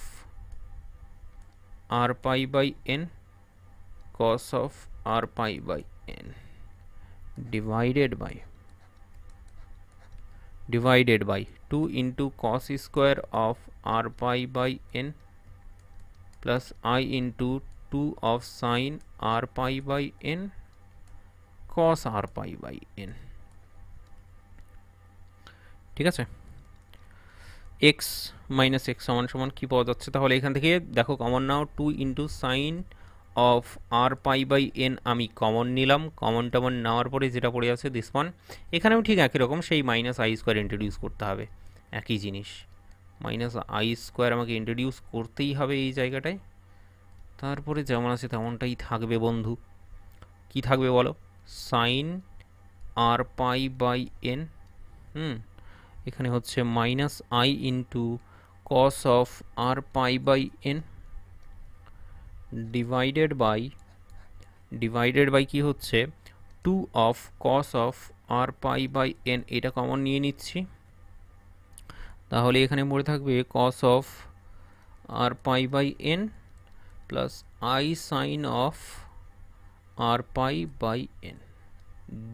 r pi by n cos of r pi by n divided by divided by 2 into cos square of r pi by n plus i into 2 of sine r pi by n cos r pi by n. ঠিক আছে, x minus x সমান সমান কী পাওয়া যাচ্ছে তাহলে এখান থেকে দেখো কমন নাও, 2 into sine of r pi by n আমি কমন নিলাম, কমন টমন নেওয়ার পরে যেটা পড়ে আছে দিস ওয়ান, এখানেও ঠিক একই রকম সেই মাইনাস আই স্কোয়ার ইন্ট্রোডিউস করতে হবে, একই জিনিস মাইনাস আই স্কোয়ার আমাকে ইন্ট্রোডিউস করতেই হবে এই জায়গাটায়। তারপরে যেমন আছে তেমনটাই থাকবে বন্ধু, কি থাকবে বলো, sine r pi by n, এখানে হচ্ছে minus i into cos of r pi by n divided by কি হচ্ছে 2 of cos of r pi by n, এটা কমন নিয়ে নিচ্ছি, তাহলে এখানে পড়ে থাকবে cos of r pi by n plus I sine of r pi by n.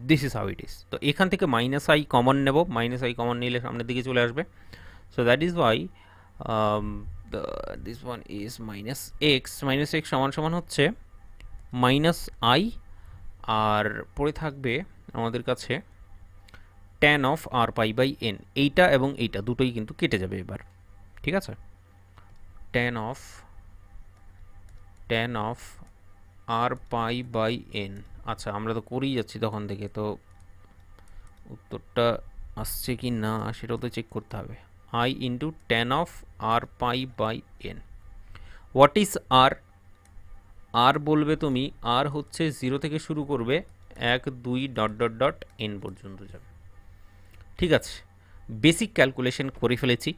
This is how it is. তো এখান থেকে মাইনাস আই কমন নেব, মাইনাস আই কমন নিলে সামনের দিকে চলে আসবে, so that is why this one is minus x সমান সমান হচ্ছে মাইনাস আই, আর পড়ে থাকবে আমাদের কাছে tan of r pi by n, এইটা এবং এইটা দুটোই কিন্তু কেটে যাবে এবার। ঠিক আছে, tan of r pi by n. আচ্ছা, আমরা তো করেই যাচ্ছি তখন থেকে, তো উত্তরটা আসছে কি না সেটাও তো চেক করতে হবে। I into tan of r pi by n. What is r? R বলবে তুমি, আর হচ্ছে 0 থেকে শুরু করবে 1 2 ডট ডট ডট এন পর্যন্ত যাবে। ঠিক আছে, বেসিক ক্যালকুলেশন করে ফেলেছি,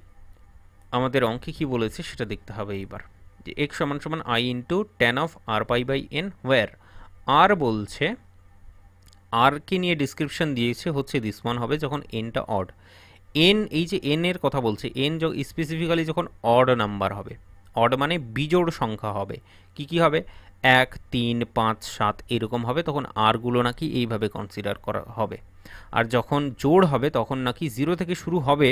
আমাদের অঙ্কে কি বলেছে সেটা দেখতে হবে এইবার, যে এক্স সমান সমান i into tan of r pi by n, where r বলছে, আরকে নিয়ে ডিসক্রিপশন দিয়েছে হচ্ছে দিস ওয়ান হবে যখন এনটা অড, এন এই যে এন এর কথা বলছে, এন স্পেসিফিক্যালি যখন অড নাম্বার হবে, অড মানে বিজোড় সংখ্যা হবে, কি হবে 1 3 5 7 এরকম হবে, তখন আরগুলো নাকি এইভাবে কনসিডার করা হবে। আর যখন জোড় হবে তখন নাকি 0 থেকে শুরু হবে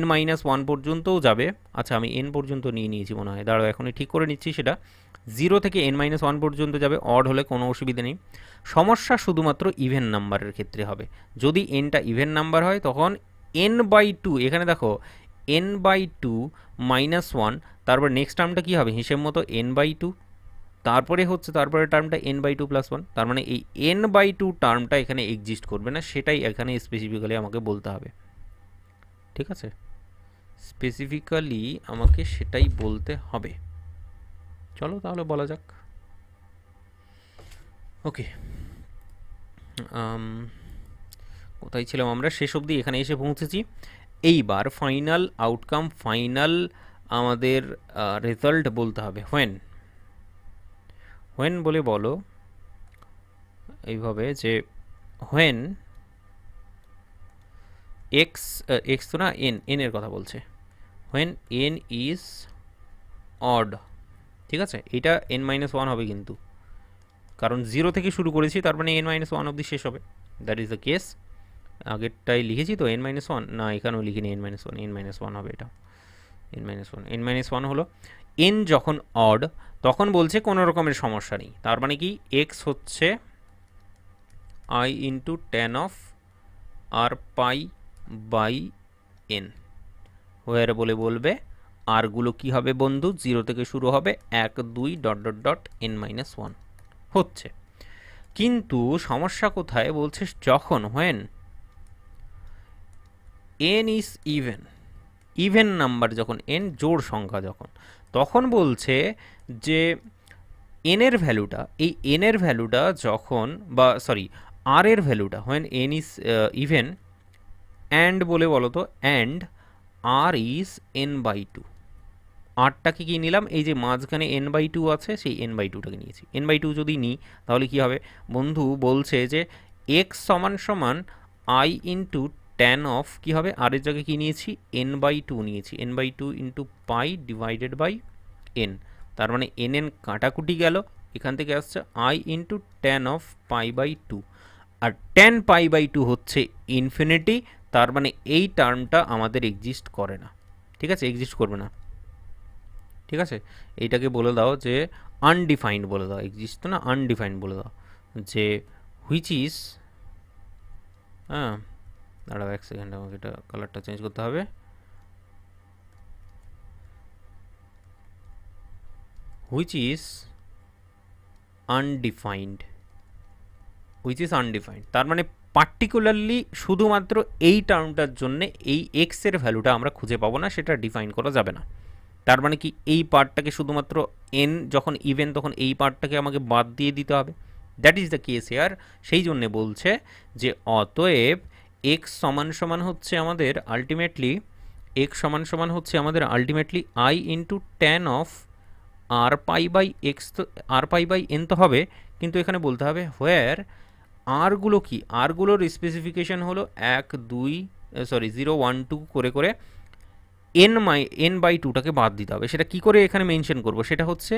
n-1 পর্যন্তও যাবে। আচ্ছা, আমি n পর্যন্ত নিয়ে নিয়েছি মনে হয়, দাঁড়াও এখনই ঠিক করে নিচ্ছি, সেটা 0 থেকে n-1 পর্যন্ত যাবে, অড হলে কোনো অসুবিধা নেই। সমস্যা শুধুমাত্র ইভেন নাম্বারের ক্ষেত্রে হবে, যদি nটা ইভেন নাম্বার হয় তখন n/2, এখানে দেখো n/2 -1, তারপর নেক্সট টার্মটা কী হবে হিসেব মতো n/2, তারপরে টার্মটা n/2 + 1, তার মানে এই n/2 টার্মটা এখানে এক্সিস্ট করবে না, সেটাই এখানে স্পেসিফিক্যালি আমাকে বলতে হবে। ঠিক আছে, স্পেসিফিক্যালি আমাকে সেটাই বলতে হবে। চলো তাহলে বলা যাক। ওকে, কোথায় ছিলাম আমরা, শেষ অবধি এখানে এসে পৌঁছেছি। এইবার ফাইনাল আউটকাম, ফাইনাল আমাদের রেজাল্ট বলতে হবে। হোয়েন বলে বলো এইভাবে যে হোয়েন এক্স তো না, এন এর কথা বলছে, হোয়েন এন ইজ অড। ঠিক আছে, এটা n-1 হবে কিন্তু, কারণ 0 থেকে শুরু করেছি, তার মানে n-1 অবধি শেষ হবে, দ্যাট ইজ দ্য কেস। আগেরটাই লিখেছি তো n-1, না এখানেও লিখিনি n-1 হবে, এটা n-1 হলো। n যখন অড তখন বলছে কোনো রকমের সমস্যা নেই, তার মানে কি এক্স হচ্ছে i into tan of r pi by n, where বলে বলবে আরগুলো কি হবে বন্ধু, 0 থেকে শুরু হবে 1 2 ডট ডট ডট n-1 হচ্ছে। কিন্তু সমস্যা কোথায় বলছে, যখন when n is even number, যখন n জোড় সংখ্যা যখন, তখন বলছে যে n এর ভ্যালুটা, এই n এর ভ্যালুটা যখন, বা সরি r এর ভ্যালুটা, when n is even and বলে বলো তো, অ্যান্ড r ইজ n/2, আরটাকে কি নিলাম, এই যে মাঝখানে n/2 আছে সেই n/2টাকে নিয়েছি, n/2 যদি নিই তাহলে কি হবে বন্ধু, বলছে যে x সমান সমান i ইন্টু ট্যান অফ, কী হবে আর এর জায়গায় কী নিয়েছি n/2 নিয়েছি, n/2 into pi divided by n, তার মানে n কাটাকুটি গেল, এখান থেকে আসছে i into tan of pi by 2, আর ট্যান পাই বাই 2 হচ্ছে ইনফিনিটি, তার মানে এই টার্মটা আমাদের এক্সিস্ট করে না, ঠিক আছে, এক্সিস্ট করবে না, ঠিক আছে। এইটাকে বলে দাও যে আনডিফাইন্ড বলে দাও, এক্সিস্ট তো না, আনডিফাইন্ড বলে দাও যে হুইচ ইজ, হ্যাঁ দাঁড়াও এক সেকেন্ড, আমাকে এটা কালারটা চেঞ্জ করতে হবে, which is undefined, which is undefined, তার মানে পার্টিকুলারলি শুধুমাত্র এই টার্মটার জন্য এই এক্সের ভ্যালুটা আমরা খুঁজে পাবো না, সেটা ডিফাইন করা যাবে না। তার মানে কি এই পার্টটাকে শুধুমাত্র এন যখন ইভেন তখন এই পার্টটাকে আমাকে বাদ দিয়ে দিতে হবে, that is the case here. সেই জন্যে বলছে যে অতএব এক্স সমান সমান হচ্ছে আমাদের আলটিমেটলি, এক্স সমান সমান হচ্ছে আমাদের ultimately i into tan of r pi by x, তো আর পাই বাই এন তো হবে, কিন্তু এখানে বলতে হবে হোয়ার আরগুলো কি, আরগুলোর স্পেসিফিকেশান হলো 1 2 সরি 0 1 2 করে করে এন বাই টুটাকে বাদ দিতে হবে। সেটা কি করে এখানে মেনশন করব, সেটা হচ্ছে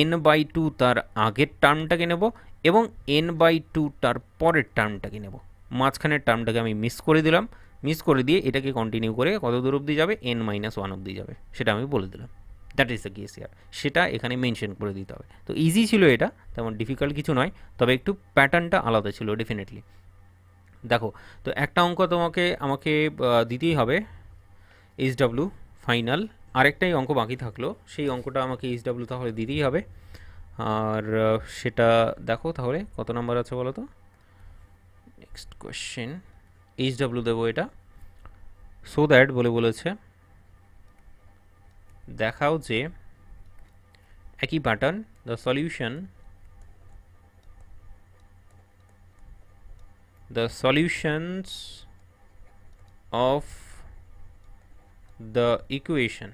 এন বাই টু তার আগের টার্মটাকে নেব এবং এন বাই টু তার পরের টার্মটাকে নেব, মাঝখানের টার্মটাকে আমি মিস করে দিলাম, মিস করে দিয়ে এটাকে কন্টিনিউ করে কত দূর অবধি যাবে, এন মাইনাস ওয়ান অবধি যাবে, সেটা আমি বলে দিলাম। That is the case here, সেটা এখানে মেনশন করে দিতে হবে। তো ইজি ছিল এটা, তেমন ডিফিকাল্ট কিছু নয়, তবে একটু প্যাটার্নটা আলাদা ছিল ডেফিনেটলি। দেখো, তো একটা অঙ্ক তোমাকে আমাকে দিতেই হবে, এইচডাব্লিউ ফাইনাল, আরেকটাই অঙ্ক বাকি থাকলো, সেই অঙ্কটা আমাকে এইচডাব্লিউ তাহলে দিতেই হবে। আর সেটা দেখো তাহলে কত নাম্বার আছে বলো তো, নেক্সট কোয়েশ্চেন এইচডাব্লিউ দেবো এটা, সো দ্যাট বলেছে দেখাও যে একই pattern, the solutions of the equation,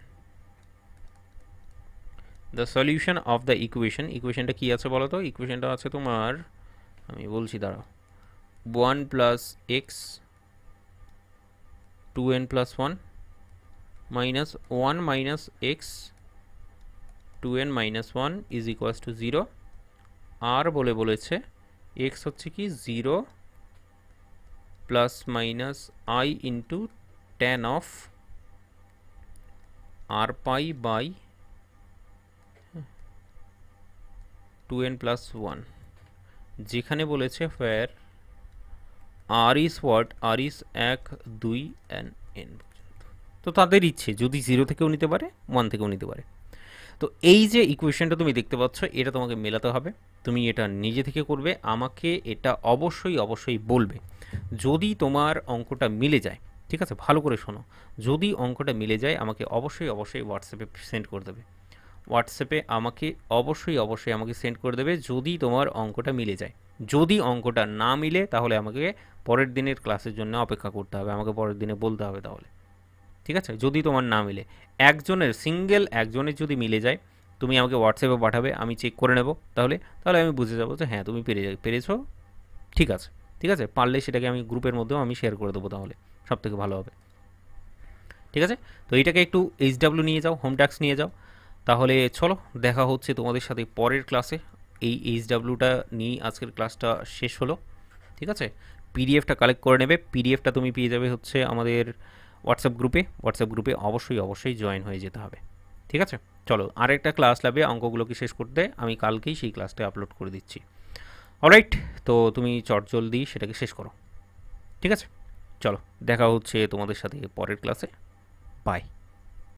the solution of the equation, ইকুয়েশনটা কি আছে বলো তো, ইকুয়েশনটা আছে তোমার, আমি বলছি দাঁড়াও, 1 plus x 2n plus 1 minus 1 minus x 2n minus 1 is equals to 0, আর বলেছে এক্স হচ্ছে কি 0 plus minus i into tan of r pi by 2n plus 1, যেখানে বলেছে where r is what, r is 1 2 n n, তো তাদের ইচ্ছে যদি 0 থেকেও নিতে পারে 1 থেকেও নিতে পারে। তো এই যে ইকুয়েশনটা তুমি দেখতে পাচ্ছ, এটা তোমাকে মেলাতে হবে, তুমি এটা নিজে থেকে করবে, আমাকে এটা অবশ্যই বলবে যদি তোমার অঙ্কটা মিলে যায়, ঠিক আছে, ভালো করে শোনো, যদি অঙ্কটা মিলে যায় আমাকে অবশ্যই হোয়াটসঅ্যাপে সেন্ড করে দেবে, হোয়াটসঅ্যাপে আমাকে অবশ্যই আমাকে সেন্ড করে দেবে যদি তোমার অঙ্কটা মিলে যায়। যদি অঙ্কটা না মিলে তাহলে আমাকে পরের দিনের ক্লাসের জন্য অপেক্ষা করতে হবে, আমাকে পরের দিনে বলতে হবে তাহলে, ঠিক আছে। যদি তোমার না মিলে, সিঙ্গেল একজনের যদি মিলে যায় তুমি আমাকে হোয়াটসঅ্যাপে পাঠাবে, আমি চেক করে নেব, তাহলে আমি বুঝে যাবো যে হ্যাঁ তুমি পেরেছো, ঠিক আছে, পারলে সেটাকে আমি গ্রুপের মধ্যেও আমি শেয়ার করে দেবো, তাহলে সব থেকে ভালো হবে, ঠিক আছে। তো এইটাকে একটু এইচডাব্লিউ নিয়ে যাও, হোম ট্যাক্স নিয়ে যাও, তাহলে চলো দেখা হচ্ছে তোমাদের সাথে পরের ক্লাসে। এই এইচডাব্লিউটা নিয়ে আজকের ক্লাসটা শেষ হলো, ঠিক আছে। পিডিএফটা কালেক্ট করে নেবে, পিডিএফটা তুমি পেয়ে যাবে হচ্ছে আমাদের হোয়াটসঅ্যাপ গ্রুপে অবশ্যই জয়েন হয়ে যেতে হবে, ঠিক আছে। চলো আরেকটা ক্লাস লাগবে অঙ্কগুলোকে শেষ করতে, আমি কালকেই সেই ক্লাসটা আপলোড করে দিচ্ছি। অলরাইট, তো তুমি চটজলদি সেটাকে শেষ করো, ঠিক আছে। চলো দেখা হচ্ছে তোমাদের সাথে পরের ক্লাসে, বাই।